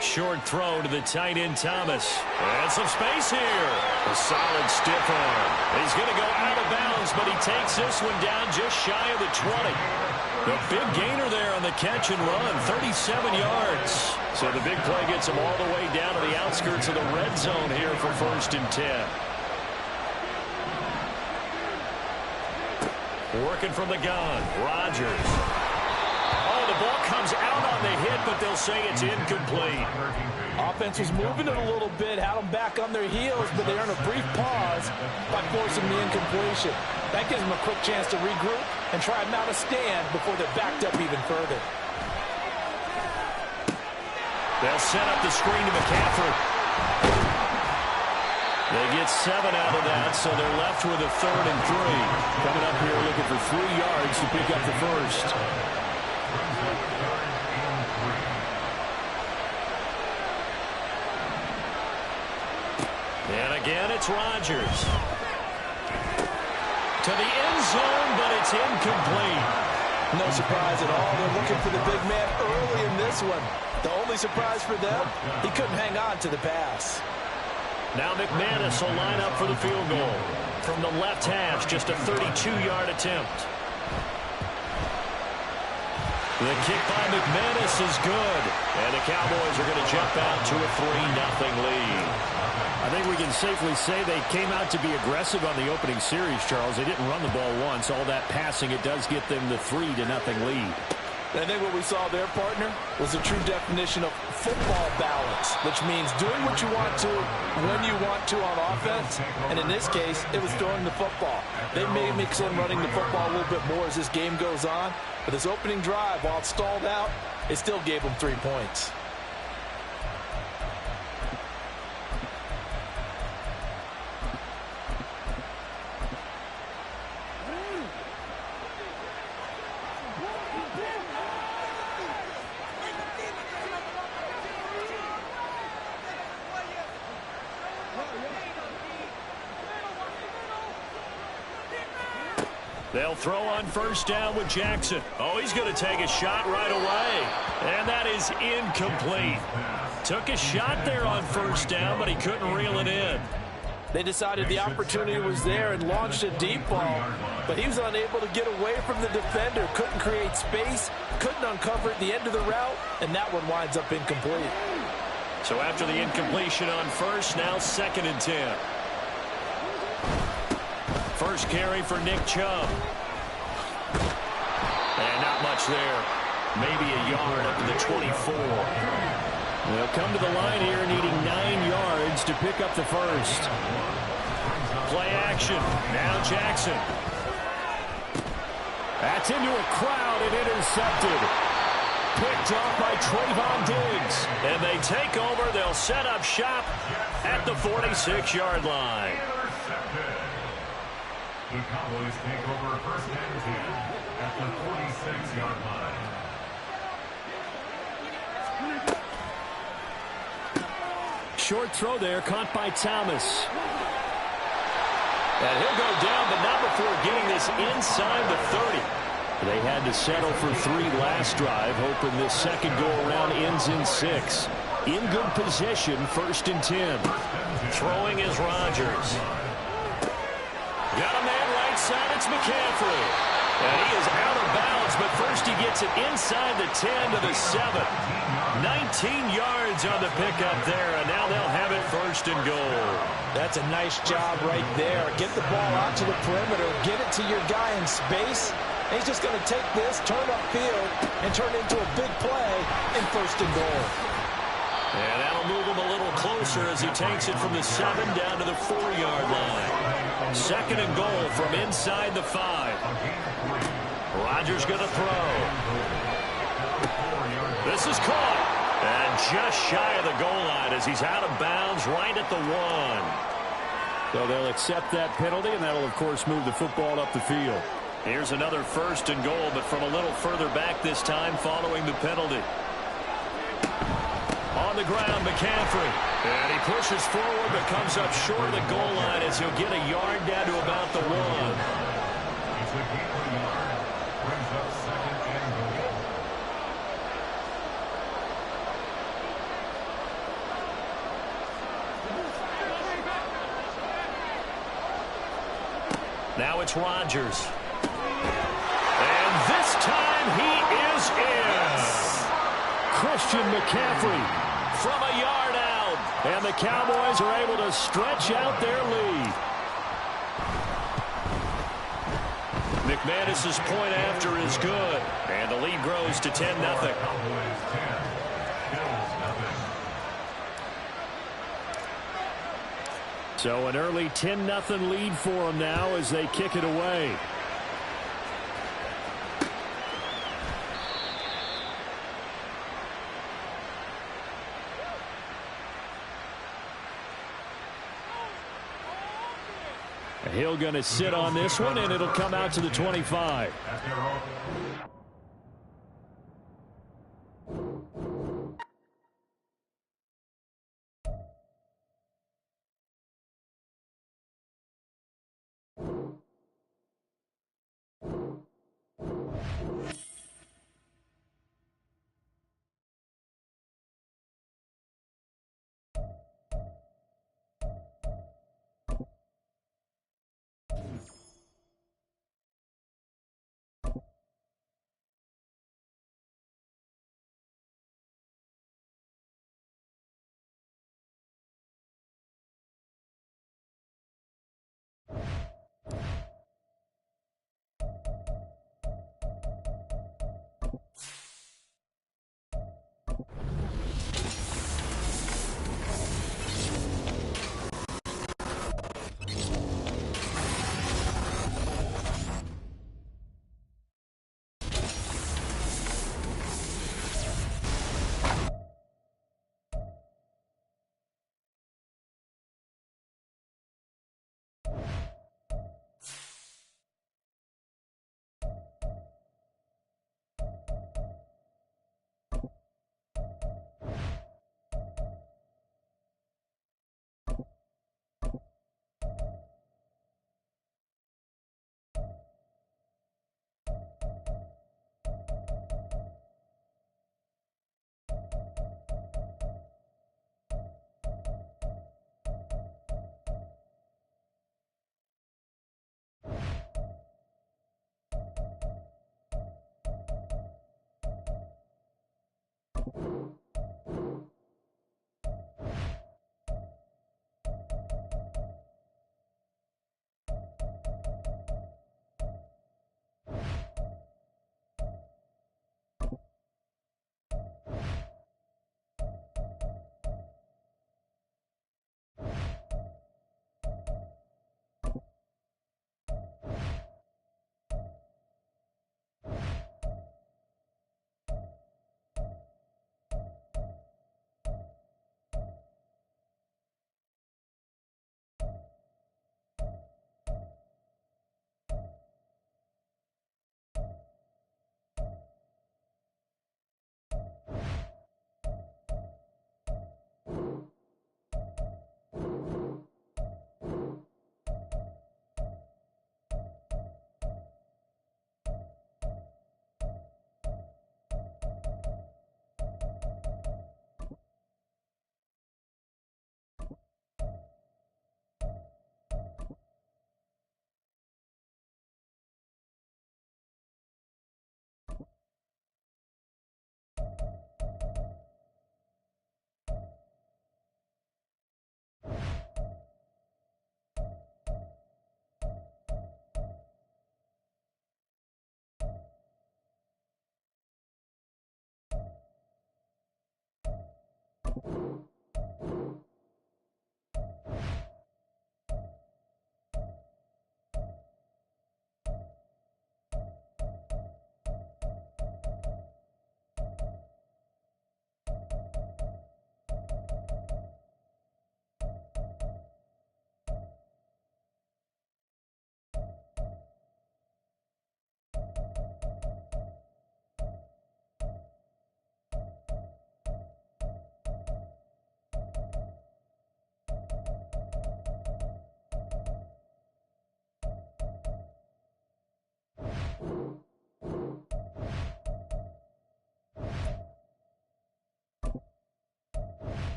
Short throw to the tight end, Thomas. And some space here. A solid stiff arm. He's going to go out of bounds, but he takes this one down just shy of the 20. The big gainer there on the catch and run, 37 yards. So the big play gets him all the way down to the outskirts of the red zone here for first and 10. Working from the gun, Rodgers. Oh, the ball comes out on the hit, but they'll say it's incomplete. Offense was moving it a little bit, had them back on their heels, but they earned a brief pause by forcing the incompletion. That gives them a quick chance to regroup and try and mount a stand before they're backed up even further. They'll set up the screen to McCaffrey. They get 7 out of that, so they're left with a 3rd and 3. Coming up here looking for 3 yards to pick up the first. And again, it's Rodgers. To the end zone, but it's incomplete. No surprise at all. They're looking for the big man early in this one. The only surprise for them, he couldn't hang on to the pass. Now McManus will line up for the field goal. From the left hash, just a 32-yard attempt. The kick by McManus is good. And the Cowboys are going to jump out to a 3-0 lead. I think we can safely say they came out to be aggressive on the opening series, Charles. They didn't run the ball once. All that passing, it does get them the 3-0 lead. I think what we saw there, partner, was a true definition of football balance, which means doing what you want to when you want to on offense. And in this case, it was throwing the football. They may mix in running the football a little bit more as this game goes on. But this opening drive, while it stalled out, it still gave them 3 points. They'll throw on first down with Jackson. Oh, he's going to take a shot right away. And that is incomplete. Took a shot there on first down, but he couldn't reel it in. They decided the opportunity was there and launched a deep ball, but he was unable to get away from the defender, couldn't create space, couldn't uncover at the end of the route, and that one winds up incomplete. So after the incompletion on first, now 2nd and 10. First carry for Nick Chubb. And not much there. Maybe a yard up to the 24. They'll come to the line here needing 9 yards to pick up the first. Play action. Now Jackson. That's into a crowd and intercepted. Picked off by Trayvon Diggs. And they take over. They'll set up shop at the 46-yard line. The Cowboys take over first and 10 at the 46-yard line. Short throw there, caught by Thomas. And he'll go down, but not before getting this inside the 30. They had to settle for 3 last drive, hoping this second go-around ends in 6. In good position, 1st and 10. Throwing is Rodgers. Got a man right side. It's McCaffrey. And he is out of bounds, but first he gets it inside the 10 to the 7. 19 yards on the pickup there, and now they'll have it 1st and goal. That's a nice job right there. Get the ball out to the perimeter, get it to your guy in space. And he's just going to take this, turn upfield, and turn it into a big play in 1st and goal. And that'll move him a little closer as he takes it from the 7 down to the 4-yard line. 2nd and goal from inside the 5. Rodgers going to throw. This is caught. And just shy of the goal line as he's out of bounds right at the 1. So they'll accept that penalty, and that'll, of course, move the football up the field. Here's another 1st and goal, but from a little further back this time following the penalty. On the ground, McCaffrey. And he pushes forward, but comes up short of the goal line as he'll get a yard down to about the 1. It's a gain of a yard. Brings up 2nd and goal. Now it's Rodgers. And this time he is in. Christian McCaffrey From a yard out. and the Cowboys are able to stretch out their lead. McManus's point after is good. And the lead grows to 10-0. Cowboys 10. Bills nothing. So an early 10-0 lead for them now as they kick it away. Hill going to sit on this one, and it'll come out to the 25. At their own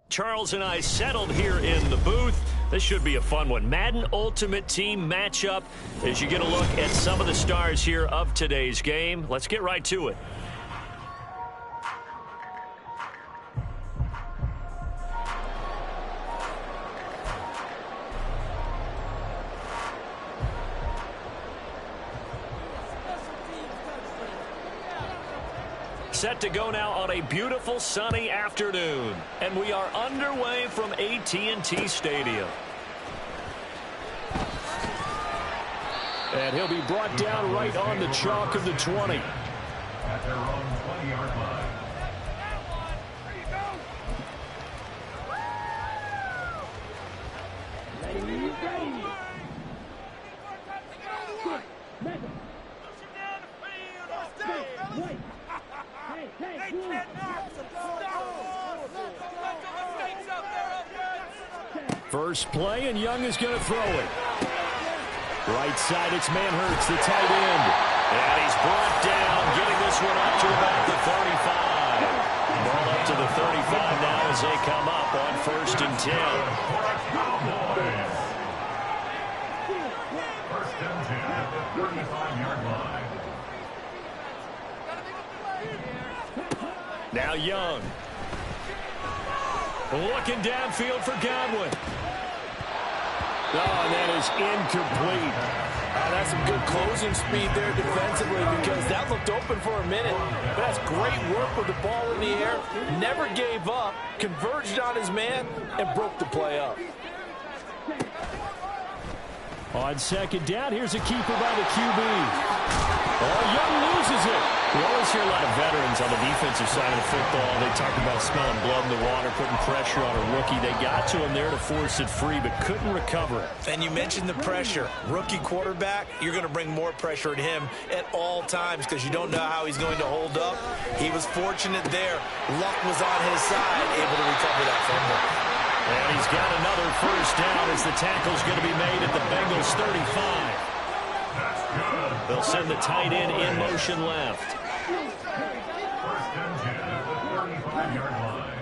Charles and I settled here in the booth. This should be a fun one. Madden Ultimate Team matchup as you get a look at some of the stars here of today's game. Let's get right to it. Set to go now on a beautiful sunny afternoon. And we are underway from AT&T Stadium. And he'll be brought down right on the chalk of the 20. At their own 20-yard line. First play, and Young is going to throw it. Right side, it's Manhurts, the tight end. And he's brought down, getting this one up to about the 35. Ball up to the 35 now as they come up on 1st and 10. First and 10 at the 35-yard line. Now Young. Looking downfield for Godwin. Oh, and that is incomplete. That's some good closing speed there defensively because that looked open for a minute. But that's great work with the ball in the air. Never gave up, converged on his man, and broke the play up. On 2nd down, here's a keeper by the QB. Oh, Young loses it. We always hear a lot of veterans on the defensive side of the football. They talk about smelling blood in the water, putting pressure on a rookie. They got to him there to force it free, but couldn't recover it. And you mentioned the pressure. Rookie quarterback, you're going to bring more pressure at him at all times because you don't know how he's going to hold up. He was fortunate there. Luck was on his side, able to recover that fumble. And he's got another first down as the tackle's going to be made at the Bengals 35. They'll send the tight end in motion left. First and 10 at the 35-yard line.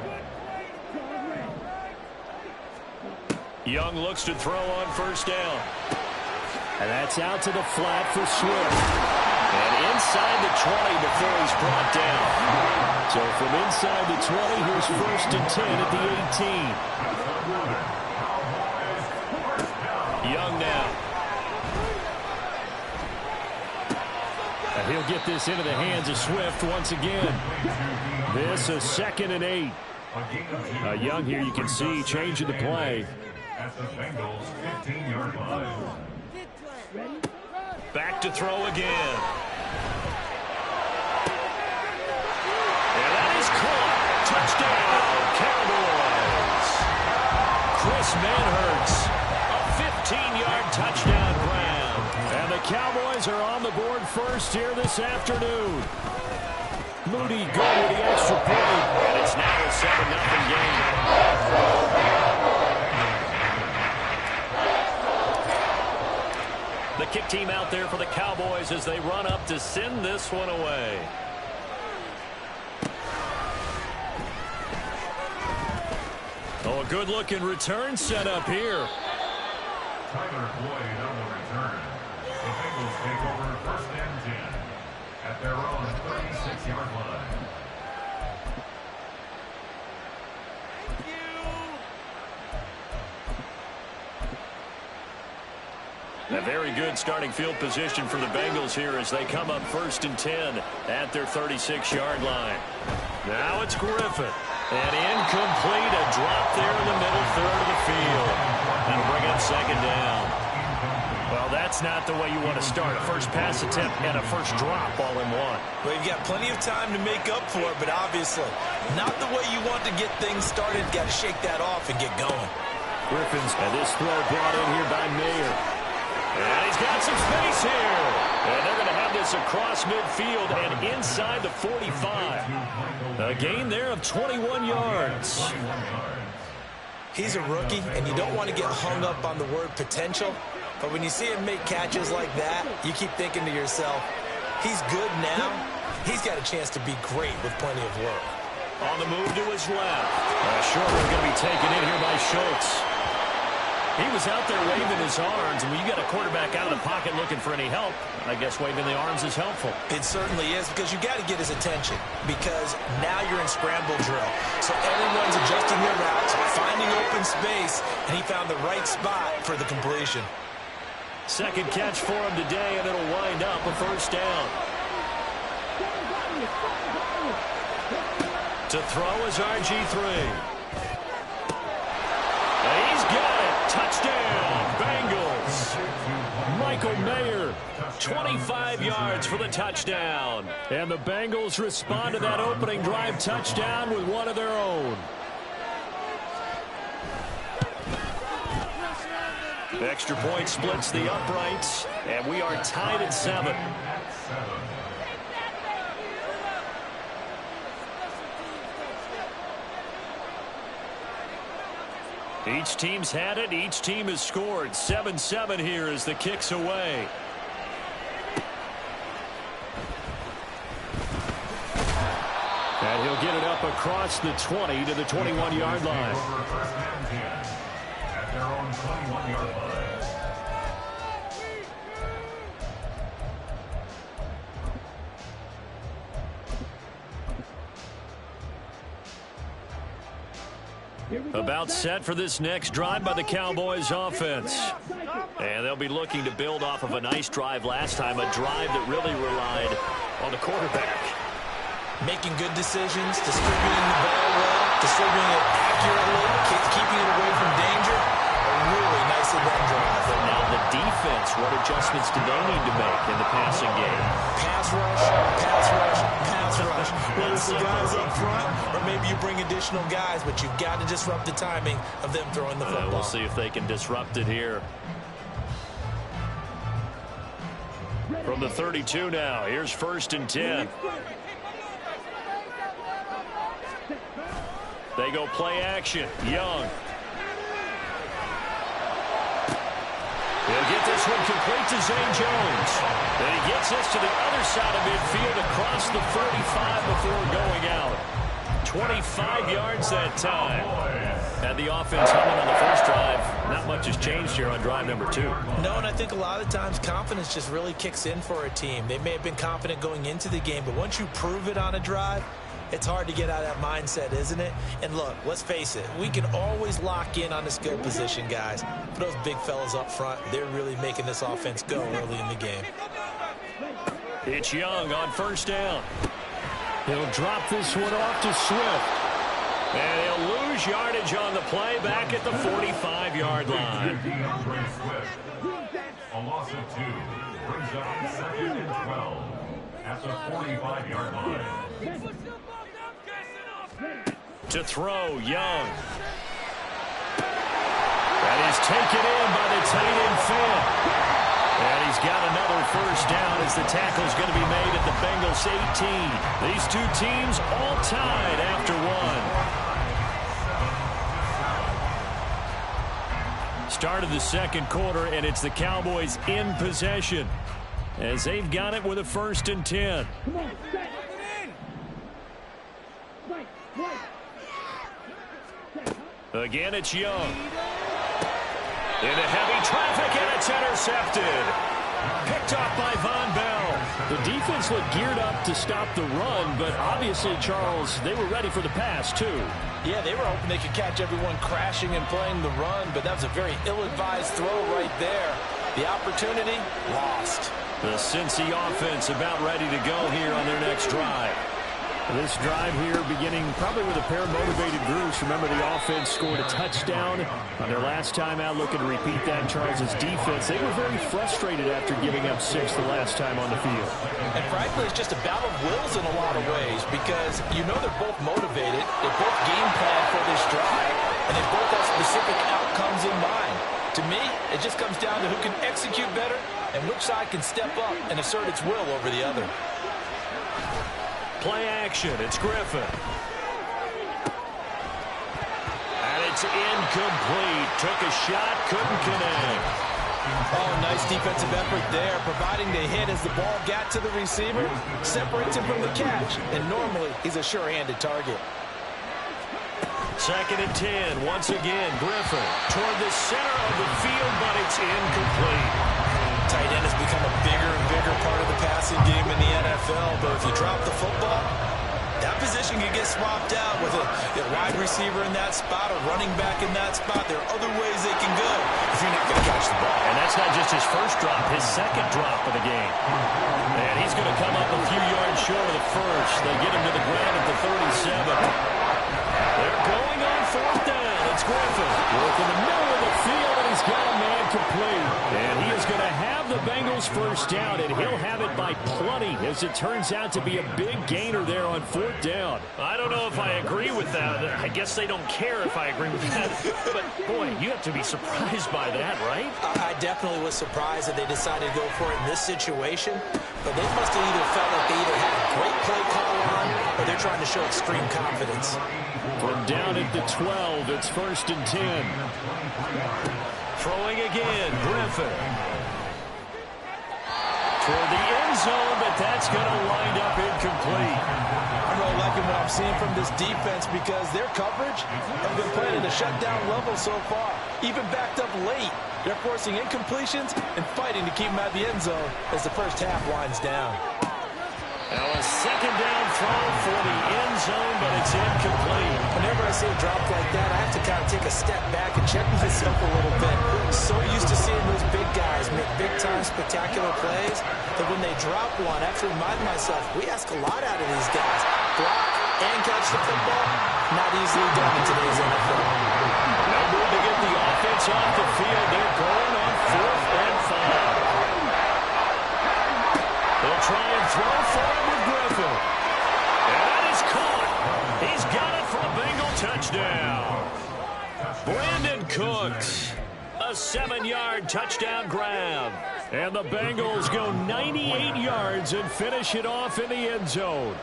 Young looks to throw on 1st down. And that's out to the flat for Swift. And inside the 20 before he's brought down. So from inside the 20, here's 1st and 10 at the 18. Young now. And he'll get this into the hands of Swift once again. This is 2nd and 8. Young here, you can see, changing the play. At the Bengals' 15-yard line. Back to throw again. And that is caught. Touchdown, Cowboys. Chris Manhertz, a 15-yard touchdown grab. And the Cowboys are on the board first here this afternoon. Moody good with the extra point. And it's now a 7-0 game. The kick team out there for the Cowboys as they run up to send this one away. Oh, a good-looking return set up here. Tyler Boyd on the return. The Bengals take over first and 10 at their own 36-yard line. A very good starting field position for the Bengals here as they come up first and 10 at their 36-yard line. Now it's Griffin. And incomplete, a drop there in the middle third of the field. That'll bring up second down. Well, that's not the way you want to start. A first pass attempt and a first drop all in one. Well, you've got plenty of time to make up for it, but obviously not the way you want to get things started. Got to shake that off and get going. Griffin's, and this throw brought in here by Mayer. And he's got some space here. And they're going to have this across midfield and inside the 45. A gain there of 21 yards. He's a rookie, and you don't want to get hung up on the word potential. But when you see him make catches like that, you keep thinking to yourself, he's good now. He's got a chance to be great with plenty of work. On the move to his left. Short one's going to be taken in here by Schultz. He was out there waving his arms, and when you got a quarterback out of the pocket looking for any help, I guess waving the arms is helpful. It certainly is, because you got to get his attention, because now you're in scramble drill. So everyone's adjusting their routes, finding open space, and he found the right spot for the completion. Second catch for him today, and it'll wind up a first down. To throw is RG3. And he's got it. Touchdown, Bengals. Michael Mayer, 25 yards for the touchdown. And the Bengals respond to that opening drive touchdown with one of their own. Extra point splits the uprights, and we are tied at 7. Each team's had it. Each team has scored. 7-7 here as the kick's away. And he'll get it up across the 20 to the 21-yard line. First and 10 at their own 21-yard line. About set for this next drive by the Cowboys offense. And they'll be looking to build off of a nice drive last time, a drive that really relied on the quarterback. Making good decisions, distributing the ball well, distributing it accurately, keeping it away from danger. A really nicely run drive. Now the defense, what adjustments do they need to make in the passing game? Pass rush, pass rush, pass rush. Whether it's the guys up front or maybe you bring additional guys, but you've got to disrupt the timing of them throwing the football. We'll see if they can disrupt it here. From the 32 now, here's first and 10. They go play action. Young. He'll get this one complete to Zay Jones. And he gets this to the other side of midfield across the 45 before going out. 25 yards that time. And the offense humming on the first drive. Not much has changed here on drive number 2. No, and I think a lot of times confidence just really kicks in for a team. They may have been confident going into the game, but once you prove it on a drive, it's hard to get out of that mindset, isn't it? And look, let's face it, we can always lock in on the skill position, guys. For those big fellas up front, they're really making this offense go early in the game. It's Young on first down. He'll drop this one off to Swift. And he'll lose yardage on the play back at the 45-yard line. A loss of 2 brings up 2nd and 12 at the 45-yard line. To throw, Young. That is taken in by the tight end, Finn. And he's got another first down as the tackle's going to be made at the Bengals 18. These two teams all tied after one. Start of the second quarter, and it's the Cowboys in possession as they've got it with a 1st and 10. Again, it's Young. Into heavy traffic, and it's intercepted. Picked off by Von Bell. The defense looked geared up to stop the run, but obviously, Charles, they were ready for the pass, too. Yeah, they were hoping they could catch everyone crashing and playing the run, but that was a very ill-advised throw right there. The opportunity, lost. The Cincy offense about ready to go here on their next drive. This drive here beginning probably with a pair of motivated groups. Remember, the offense scored a touchdown on their last time out. Looking to repeat that. Charles's defense, they were very frustrated after giving up 6 the last time on the field. And frankly, it's just a battle of wills in a lot of ways because you know they're both motivated. They both game plan for this drive, and they both have specific outcomes in mind. To me, it just comes down to who can execute better and which side can step up and assert its will over the other. Play action. It's Griffin. And it's incomplete. Took a shot, couldn't connect. Oh, nice defensive effort there, providing the hit as the ball got to the receiver, separates him from the catch, and normally he's a sure-handed target. 2nd and 10. Once again, Griffin toward the center of the field, but it's incomplete. Tight end has become a bigger and bigger part of the passing game in the NFL, but if you drop the football, that position can get swapped out with a wide receiver in that spot, a running back in that spot. There are other ways they can go if you're not going to catch the ball. And that's not just his first drop, his second drop of the game. And he's going to come up a few yards short of the first. They get him to the ground at the 37. They're going on 4th down. It's Griffin. Work in the middle of the field, and he's got a man complete. And he is going to have the Bengals first down, and he'll have it by plenty, as it turns out to be a big gainer there on 4th down. I don't know if I agree with that. I guess they don't care if I agree with that. But, boy, you have to be surprised by that, right? I definitely was surprised that they decided to go for it in this situation, but they must have either felt like they either had a great play call on or they're trying to show extreme confidence. From down at the 12, it's 1st and 10. Throwing again, Griffin. Toward the end zone, but that's going to wind up incomplete. I'm really liking what I'm seeing from this defense because their coverage has been playing at a shutdown level so far. Even backed up late, they're forcing incompletions and fighting to keep them out of the end zone as the first half winds down. Now a 2nd down throw for the end zone, but it's incomplete. Whenever I see a drop like that, I have to kind of take a step back and check myself a little bit. So used to seeing those big guys make big-time spectacular plays that when they drop one, I have to remind myself, we ask a lot out of these guys. Block and catch the football, not easily done in today's NFL. No move to get the offense off the field. They're going on 4th and 5. They'll try and throw for it with Griffin. And that is caught. He's got it for a Bengal touchdown. Brandon Cooks, a 7-yard touchdown grab. And the Bengals go 98 yards and finish it off in the end zone.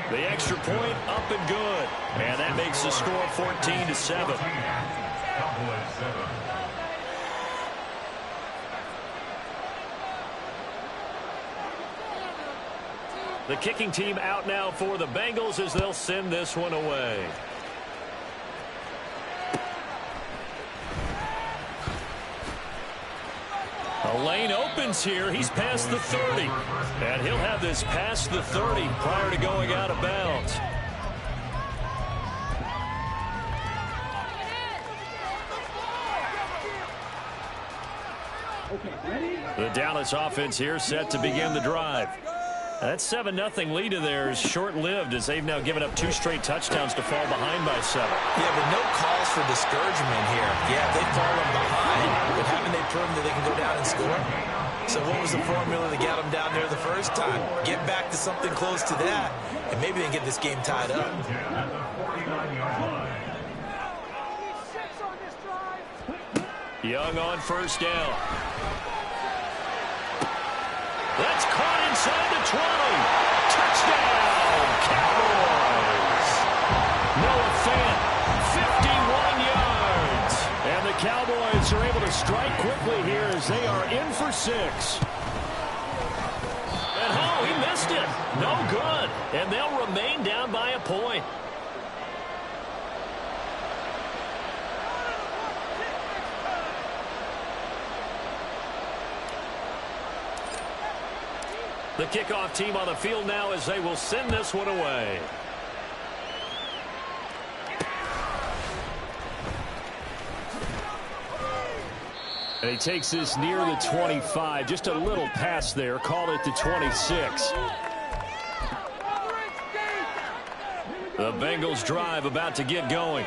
The extra point up and good. And that makes the score 14-7. The kicking team out now for the Bengals as they'll send this one away. A lane opens here. He's past the 30. And he'll have this past the 30 prior to going out of bounds. The Dallas offense here set to begin the drive. That 7-0 lead of theirs short-lived as they've now given up 2 straight touchdowns to fall behind by 7. Yeah, but no calls for discouragement here. Yeah, they've fallen behind, but haven't they proven that they can go down and score? So what was the formula to get them down there the first time? Get back to something close to that, and maybe they can get this game tied up. Young on first down. That's caught inside the 20. Touchdown, Cowboys. Noah Fant, 51 yards. And the Cowboys are able to strike quickly here as they are in for 6. And he missed it. No good. And they'll remain down by a point. The kickoff team on the field now as they will send this one away. And he takes this near the 25. Just a little pass there. Call it the 26. The Bengals drive about to get going.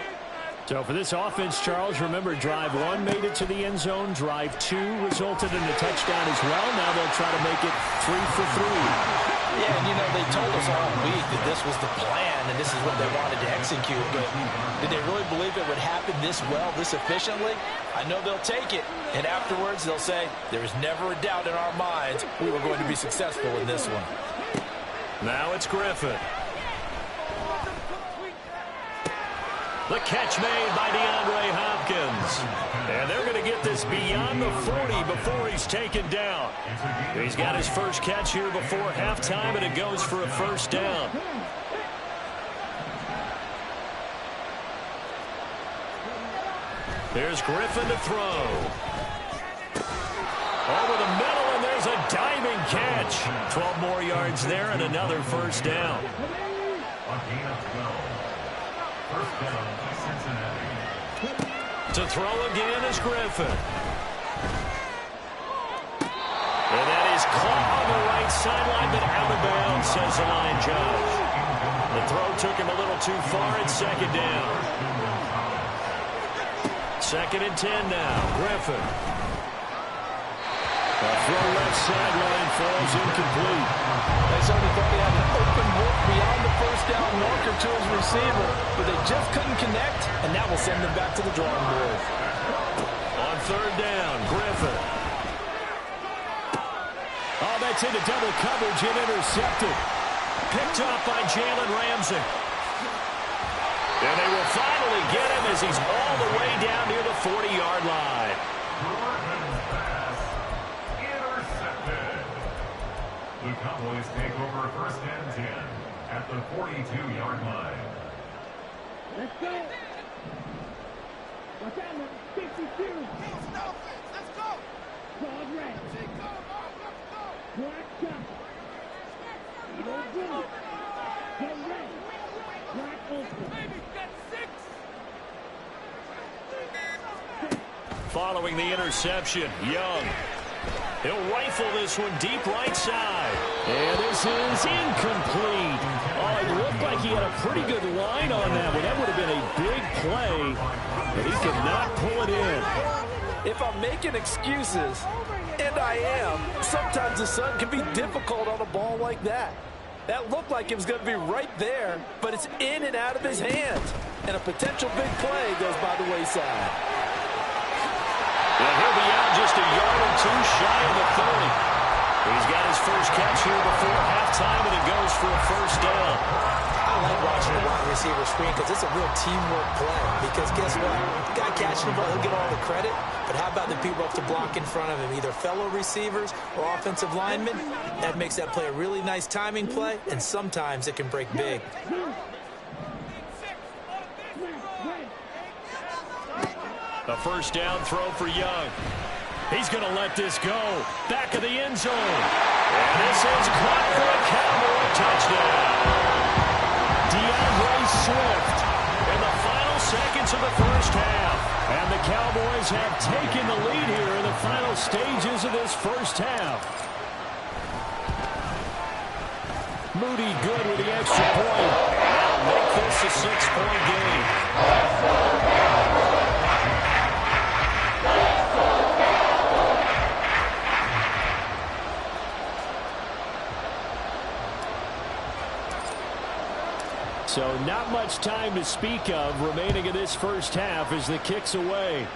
So for this offense, Charles, remember, drive 1 made it to the end zone. Drive 2 resulted in a touchdown as well. Now they'll try to make it 3 for 3. Yeah, and they told us all week that this was the plan and this is what they wanted to execute. But did they really believe it would happen this well, this efficiently? I know they'll take it. And afterwards, they'll say, there is never a doubt in our minds we were going to be successful in this one. Now it's Griffin. The catch made by DeAndre Hopkins. And they're going to get this beyond the 40 before he's taken down. He's got his first catch here before halftime, and it goes for a first down. There's Griffin to throw. Over the middle, and there's a diving catch. 12 more yards there and another first down. First down, Cincinnati. To throw again is Griffin. And that is caught on the right sideline, but out of bounds, says the line judge. The throw took him a little too far. It's second down. 2nd and 10 now. Griffin. The throw left sideline falls incomplete. They certainly thought he had an open look beyond the first down marker to his receiver, but they just couldn't connect, and that will send them back to the drawing board. On 3rd down, Griffin. Oh, that's into double coverage and intercepted. Picked off by Jalen Ramsey. And they will finally get him as he's all the way down near the 40-yard line. The Cowboys take over 1st and 10 at the 42-yard line. Let's go. Watch out, 52. Let's go. Dog red. Black shot. Go blue. Go red. Black open. Baby, that's 6. Following the interception, Young. He'll rifle this one deep right side. And this is incomplete. Oh, it looked like he had a pretty good line on that one. That would have been a big play, but he could not pull it in. If I'm making excuses, and I am, sometimes the sun can be difficult on a ball like that. That looked like it was going to be right there, but it's in and out of his hands. And a potential big play goes by the wayside. And he'll be out just a yard or 2 shy of the 30. He's got his first catch here before halftime, and it goes for a first down. I like watching the wide receiver screen because it's a real teamwork play. Because guess what? The guy catching the ball, he'll get all the credit. But how about the people up to block in front of him, either fellow receivers or offensive linemen? That makes that play a really nice timing play, and sometimes it can break big. A first down throw for Young. He's going to let this go. Back of the end zone. And this is caught for a Cowboy touchdown. DeAndre Swift in the final seconds of the first half. And the Cowboys have taken the lead here in the final stages of this first half. Moody good with the extra point. And that'll make this a 6-point game. So not much time to speak of remaining in this first half as the kick's away.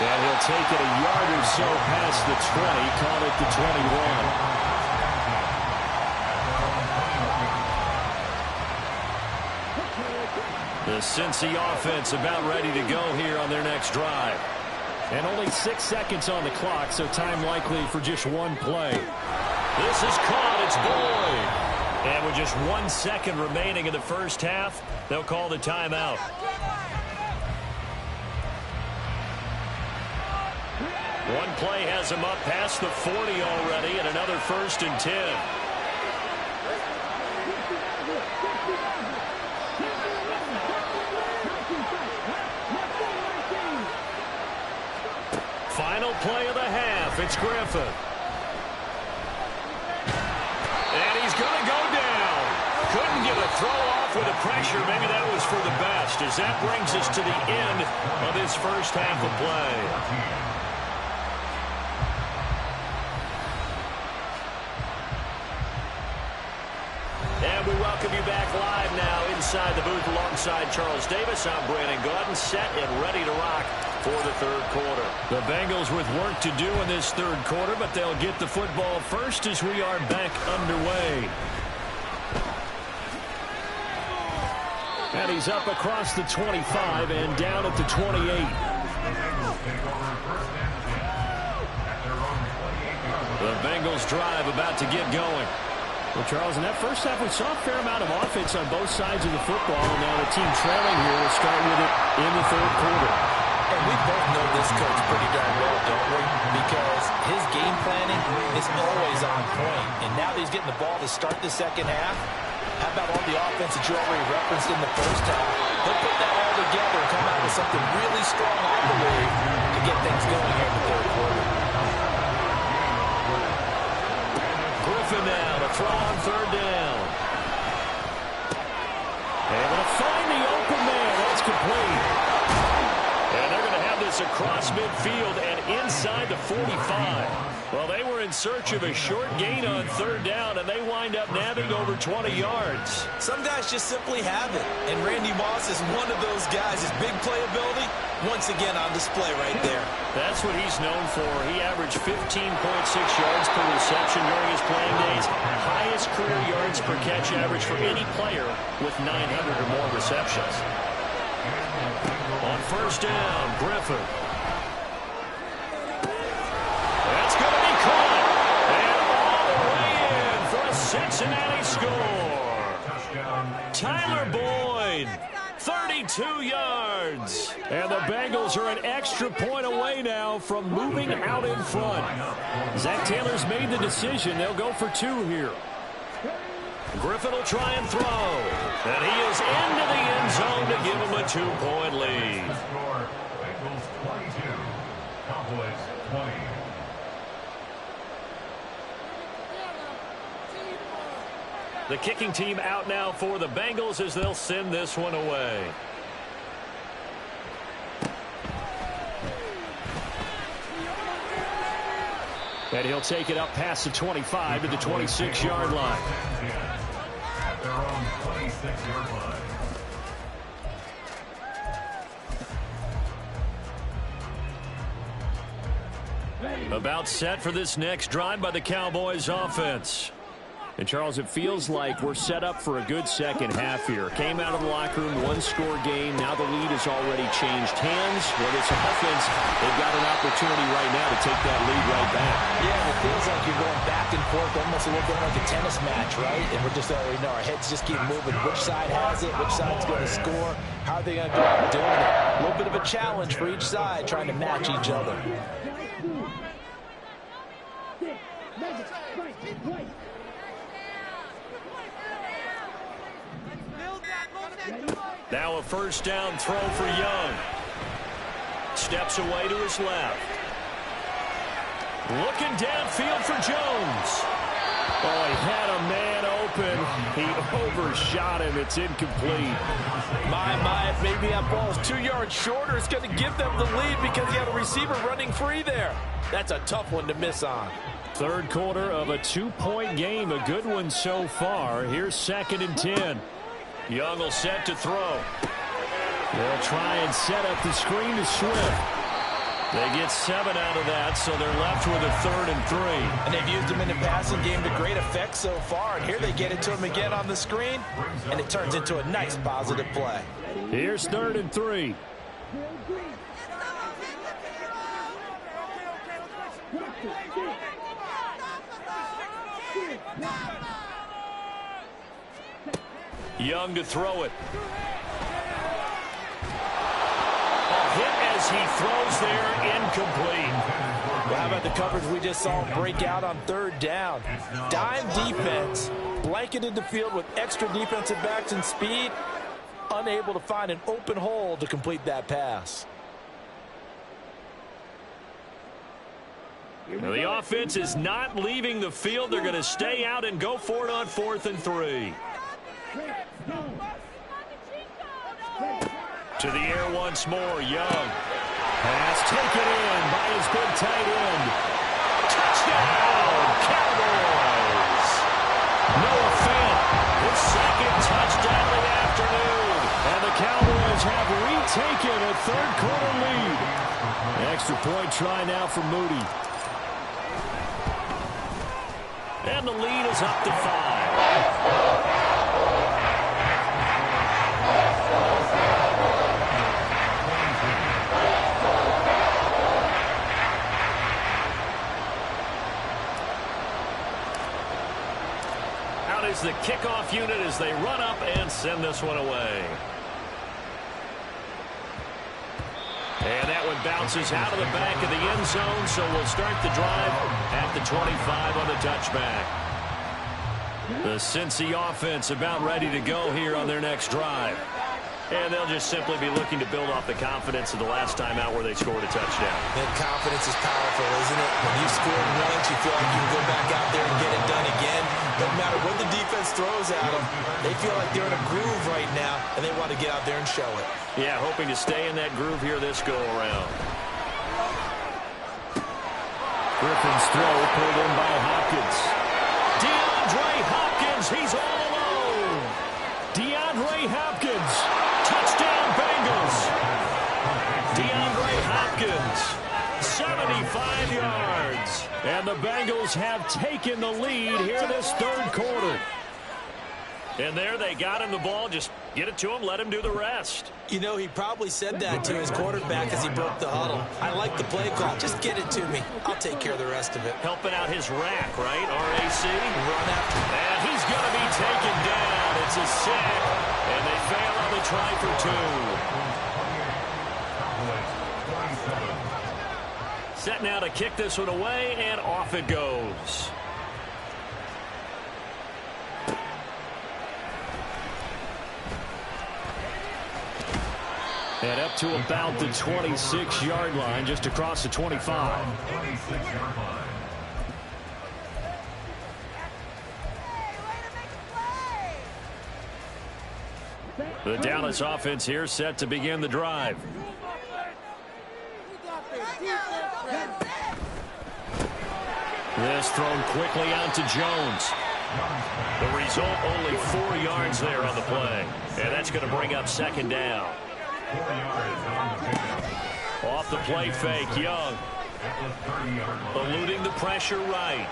And he'll take it a yard or so past the 20, call it the 21. The Cincy offense about ready to go here on their next drive. And only 6 seconds on the clock, so time likely for just one play. This is caught. It's Boyd. And with just 1 second remaining in the first half, they'll call the timeout. One play has him up past the 40 already, and another 1st and 10. Final play of the half. It's Griffin. And he's going to go down. Couldn't get a throw off with the pressure. Maybe that was for the best, as that brings us to the end of this first half of play. And we welcome you back live now inside the booth alongside Charles Davis. I'm Brandon Gaudin, set and ready to rock for the third quarter. The Bengals with work to do in this third quarter, but they'll get the football first as we are back underway. And he's up across the 25 and down at the 28. The Bengals drive about to get going. Well, Charles, in that first half, we saw a fair amount of offense on both sides of the football, and now the team trailing here will start with it in the third quarter. And we both know this coach pretty darn well, don't we? Because his game planning is always on point. And now that he's getting the ball to start the second half, how about all the offense that you already referenced in the first half? He'll put that all together and come out with something really strong, I believe, to get things going here in the third quarter. Griffin now to throw on third down. Able to find the open man. That's complete. And they're going to have this across midfield and inside the 45. Well, they were in search of a short gain on third down, and they wind up nabbing over 20 yards. Some guys just simply have it, and Randy Moss is one of those guys. His big playability, once again, on display right there. That's what he's known for. He averaged 15.6 yards per reception during his playing days. Highest career yards per catch average for any player with 900 or more receptions. On first down, Griffin. That's going to be caught. And all the way in for a Cincinnati score. Tyler Boyd, 32 yards. And the Bengals are an extra point away now from moving out in front. Zach Taylor's made the decision. They'll go for 2 here. Griffin will try and throw. And he is into the end zone to give him a 2-point lead. Bengals 22, Cowboys 20. The kicking team out now for the Bengals as they'll send this one away. And he'll take it up past the 25 to the 26-yard line. At their own 26-yard line. About set for this next drive by the Cowboys offense. And, Charles, it feels like we're set up for a good second half here. Came out of the locker room, one-score game. Now the lead has already changed hands. Well, this offense, they've got an opportunity right now to take that lead right back. Yeah, it feels like you're going back and forth, almost a little bit like a tennis match, right? And we're just already know our heads just keep moving. Which side has it? Which side's going to score? How are they going to go about doing it? A little bit of a challenge for each side, trying to match each other. Now a first down throw for Young. Steps away to his left. Looking downfield for Jones. Oh, he had a man open. He overshot him. It's incomplete. My, if maybe that ball's 2 yards shorter, it's going to give them the lead because you had a receiver running free there. That's a tough one to miss on. Third quarter of a 2-point game. A good one so far. Here's 2nd and 10. Young will set to throw. They'll try and set up the screen to Swift. They get 7 out of that, so they're left with a 3rd and 3. And they've used him in the passing game to great effect so far. And here they get it to him again on the screen, and it turns into a nice positive play. Here's 3rd and 3. Young to throw it. As he throws there, incomplete. Well, how about the coverage we just saw him break out on 3rd down? Dime defense, blanketed the field with extra defensive backs and speed, unable to find an open hole to complete that pass. Now the offense is not leaving the field. They're going to stay out and go for it on 4th and 3. To the air once more, Young. Pass taken in by his big tight end. Touchdown, Cowboys! Noah Fant, his 2nd touchdown of the afternoon. And the Cowboys have retaken a 3rd quarter lead. Extra point try now for Moody. And the lead is up to 5. Is the kickoff unit as they run up and send this one away. And that one bounces out of the back of the end zone, so we'll start the drive at the 25 on the touchback. The Cincy offense about ready to go here on their next drive. And they'll just simply be looking to build off the confidence of the last time out where they scored a touchdown. That confidence is powerful, isn't it? When you score once, you feel like you can go back out there and get it done again. Doesn't matter what the defense throws at them. They feel like they're in a groove right now, and they want to get out there and show it. Yeah, hoping to stay in that groove here this go-around. Griffin's throw pulled in by Hopkins. DeAndre Hopkins, he's all alone. DeAndre Hopkins. Touchdown, Bengals. DeAndre Hopkins, 75 yards. And the Bengals have taken the lead here this 3rd quarter. And there they got him the ball. Just get it to him, let him do the rest. You know, he probably said that to his quarterback as he broke the huddle. I like the play call. Just get it to me. I'll take care of the rest of it. Helping out his rack, right? RAC. Run after. And he's going to be taken down. It's a sack. And they fail on the try for 2. Set now to kick this one away, and off it goes. And up to about the 26-yard line, just across the 25. The Dallas offense here set to begin the drive. This thrown quickly out to Jones. The result, only 4 yards there on the play. And that's going to bring up 2nd down. Off the play fake, Young. Eluding the pressure right.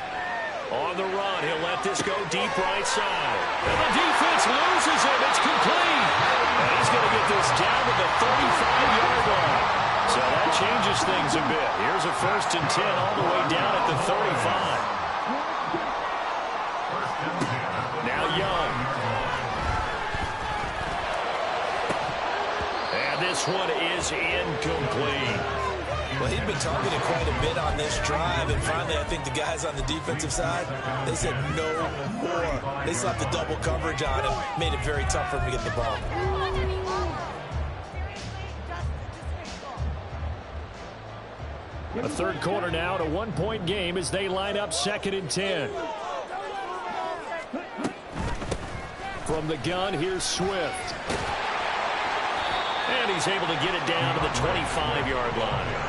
On the run, he'll let this go deep right side. And the defense loses it. It's complete. And he's going to get this down to the 35-yard line. So that changes things a bit. Here's a 1st and 10 all the way down at the 35. Now Young. And this one is incomplete. Well, he'd been targeted quite a bit on this drive, and finally I think the guys on the defensive side, they said no more. They slapped the double coverage on him, made it very tough for him to get the ball. A third quarter now, and a one-point game as they line up 2nd and 10. From the gun, here's Swift. And he's able to get it down to the 25-yard line.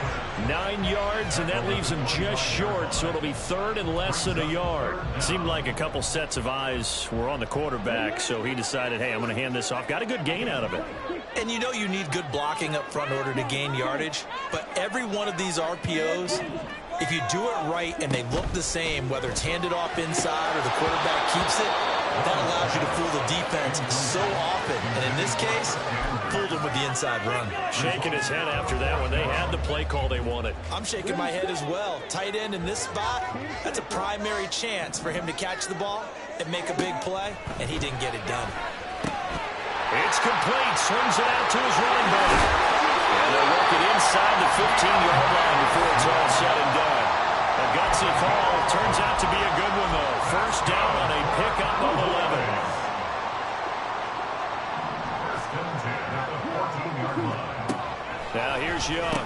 9 yards, and that leaves him just short, so it'll be 3rd and less than a yard. Seemed like a couple sets of eyes were on the quarterback, so he decided, hey, I'm going to hand this off. Got a good gain out of it. And you know you need good blocking up front in order to gain yardage, but every one of these RPOs, if you do it right and they look the same, whether it's handed off inside or the quarterback keeps it, that allows you to fool the defense so often. And in this case, fooled him with the inside run. Shaking his head after that when they had the play call they wanted. I'm shaking my head as well. Tight end in this spot, that's a primary chance for him to catch the ball and make a big play, and he didn't get it done. It's complete. Swings it out to his running back. And they're working inside the 15-yard line before it's all said and done. A gutsy call. Turns out to be a good one, though. First down on a pickup of 11. First and 10 at the 14-yard line. Now here's Young.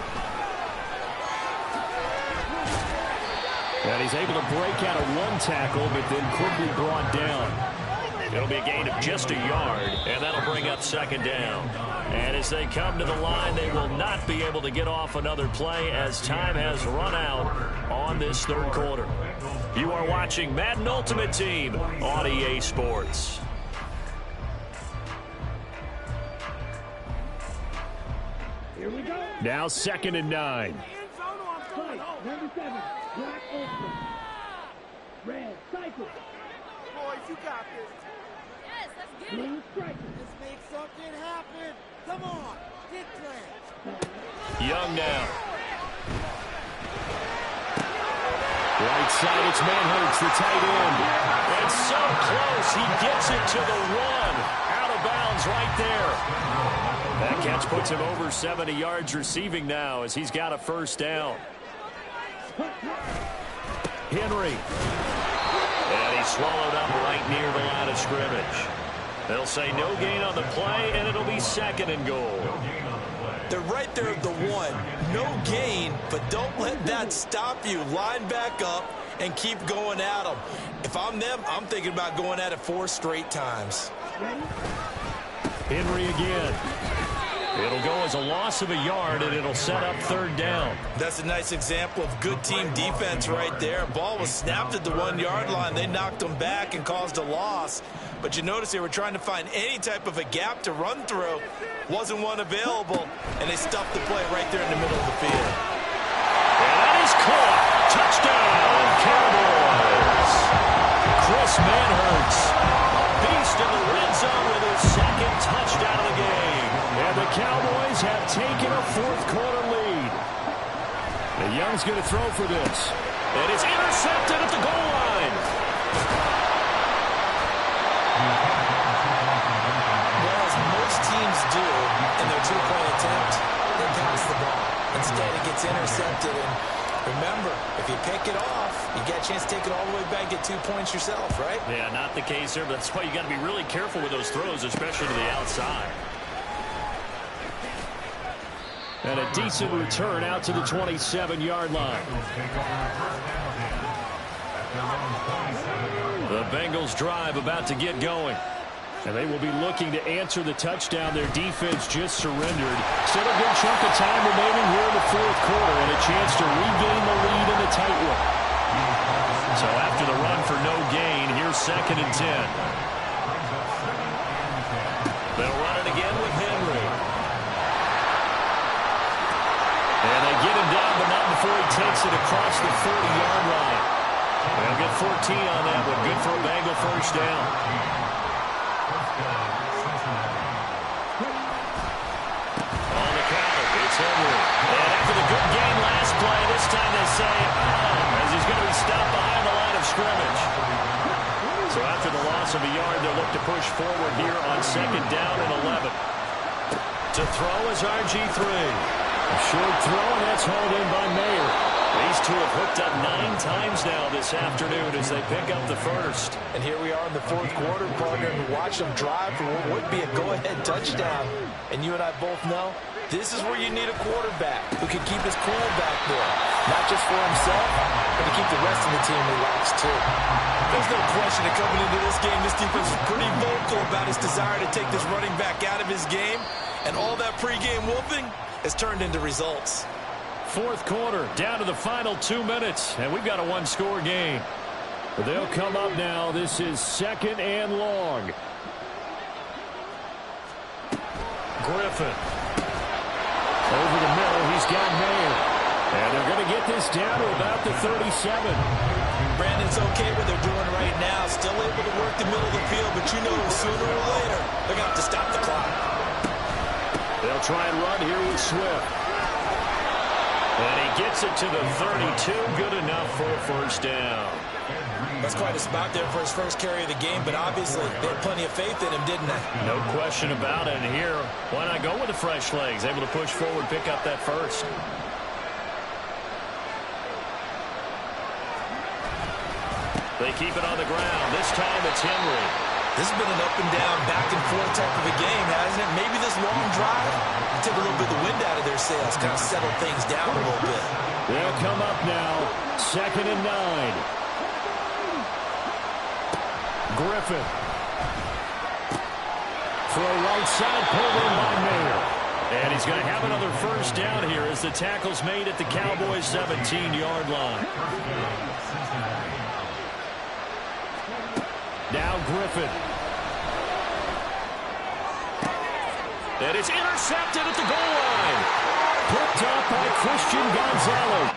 And he's able to break out of one tackle, but then quickly brought down. It'll be a gain of just a yard, and that'll bring up 2nd down. And as they come to the line, they will not be able to get off another play as time has run out on this 3rd quarter. You are watching Madden Ultimate Team on EA Sports. Here we go. Now 2nd and 9. Fight, number 7, Black Ulster. Red, cycle. Boys, you got this. Yes, let's get it. Blue, striker. Let's make something happen. Come on, get clear. Young now. Right side, it's Manhurts, the tight end. And so close, he gets it to the 1. Out of bounds right there. That catch puts him over 70 yards receiving now as he's got a first down. Henry. And he's swallowed up right near the line of scrimmage. They'll say no gain on the play, and it'll be 2nd and goal. They're right there at the 1. No gain, but don't let that stop you. Line back up and keep going at them. If I'm them, I'm thinking about going at it 4 straight times. Henry again. It'll go as a loss of a yard, and it'll set up 3rd down. That's a nice example of good team defense right there. Ball was snapped at the 1-yard line. They knocked them back and caused a loss. But you notice they were trying to find any type of a gap to run through. Wasn't one available, and they stuffed the play right there in the middle of the field. And that is caught. Touchdown, Cowboys. Chris Manhurts, a beast in the red zone with his 2nd touchdown of the game. And the Cowboys have taken a 4th quarter lead. And Young's going to throw for this. And it's intercepted at the goal line. Well, as most teams do in their 2-point attempt, they pass the ball. Instead, it gets intercepted. And remember, if you pick it off, you get a chance to take it all the way back, get 2 points yourself, right? Yeah, not the case there, but that's why you got to be really careful with those throws, especially to the outside. And a decent return out to the 27-yard line. The Bengals drive about to get going. And they will be looking to answer the touchdown their defense just surrendered. Still a good chunk of time remaining here in the 4th quarter and a chance to regain the lead in the tight one. So after the run for no gain, here's 2nd and 10. They'll run it again with Henry. And they get him down, but not before he takes it across the 40-yard line. They'll get 14 on that one. Good for a Bengal first down. On the counter, it's Henry. And after the good game last play, this time they say, as he's going to be stopped behind the line of scrimmage. So after the loss of a yard, they'll look to push forward here on 2nd down and 11. To throw is RG3. A short throw, and that's hauled in by Mayer. These two have hooked up 9 times now this afternoon as they pick up the first. And here we are in the 4th quarter, partner, and watch them drive for what would be a go-ahead touchdown. And you and I both know this is where you need a quarterback who can keep his cool back there. Not just for himself, but to keep the rest of the team relaxed, too. There's no question that coming into this game, this defense was pretty vocal about his desire to take this running back out of his game, and all that pregame whooping has turned into results. Fourth quarter, down to the final 2 minutes, and we've got a one-score game. They'll come up now. This is 2nd and long. Griffin. Over the middle, he's got Mayer. And they're going to get this down to about the 37. Brandon's okay what they're doing right now. Still able to work the middle of the field, but you know sooner or later they're going to have to stop the clock. They'll try and run here with Swift. And he gets it to the 32. Good enough for a first down. That's quite a spot there for his first carry of the game, but obviously they had plenty of faith in him, didn't they? No question about it. And here, why not go with the fresh legs? Able to push forward, pick up that first. They keep it on the ground. This time it's Henry. This has been an up and down, back and forth type of a game, hasn't it? Maybe this long drive took a little bit of the wind out of their sails, kind of settled things down a little bit. They'll come up now, 2nd and 9. Griffin. For a right side, pulled in by Mayer. And he's going to have another first down here as the tackle's made at the Cowboys' 17-yard line. Now Griffin. And it's intercepted at the goal line. Picked up by Christian Gonzalez.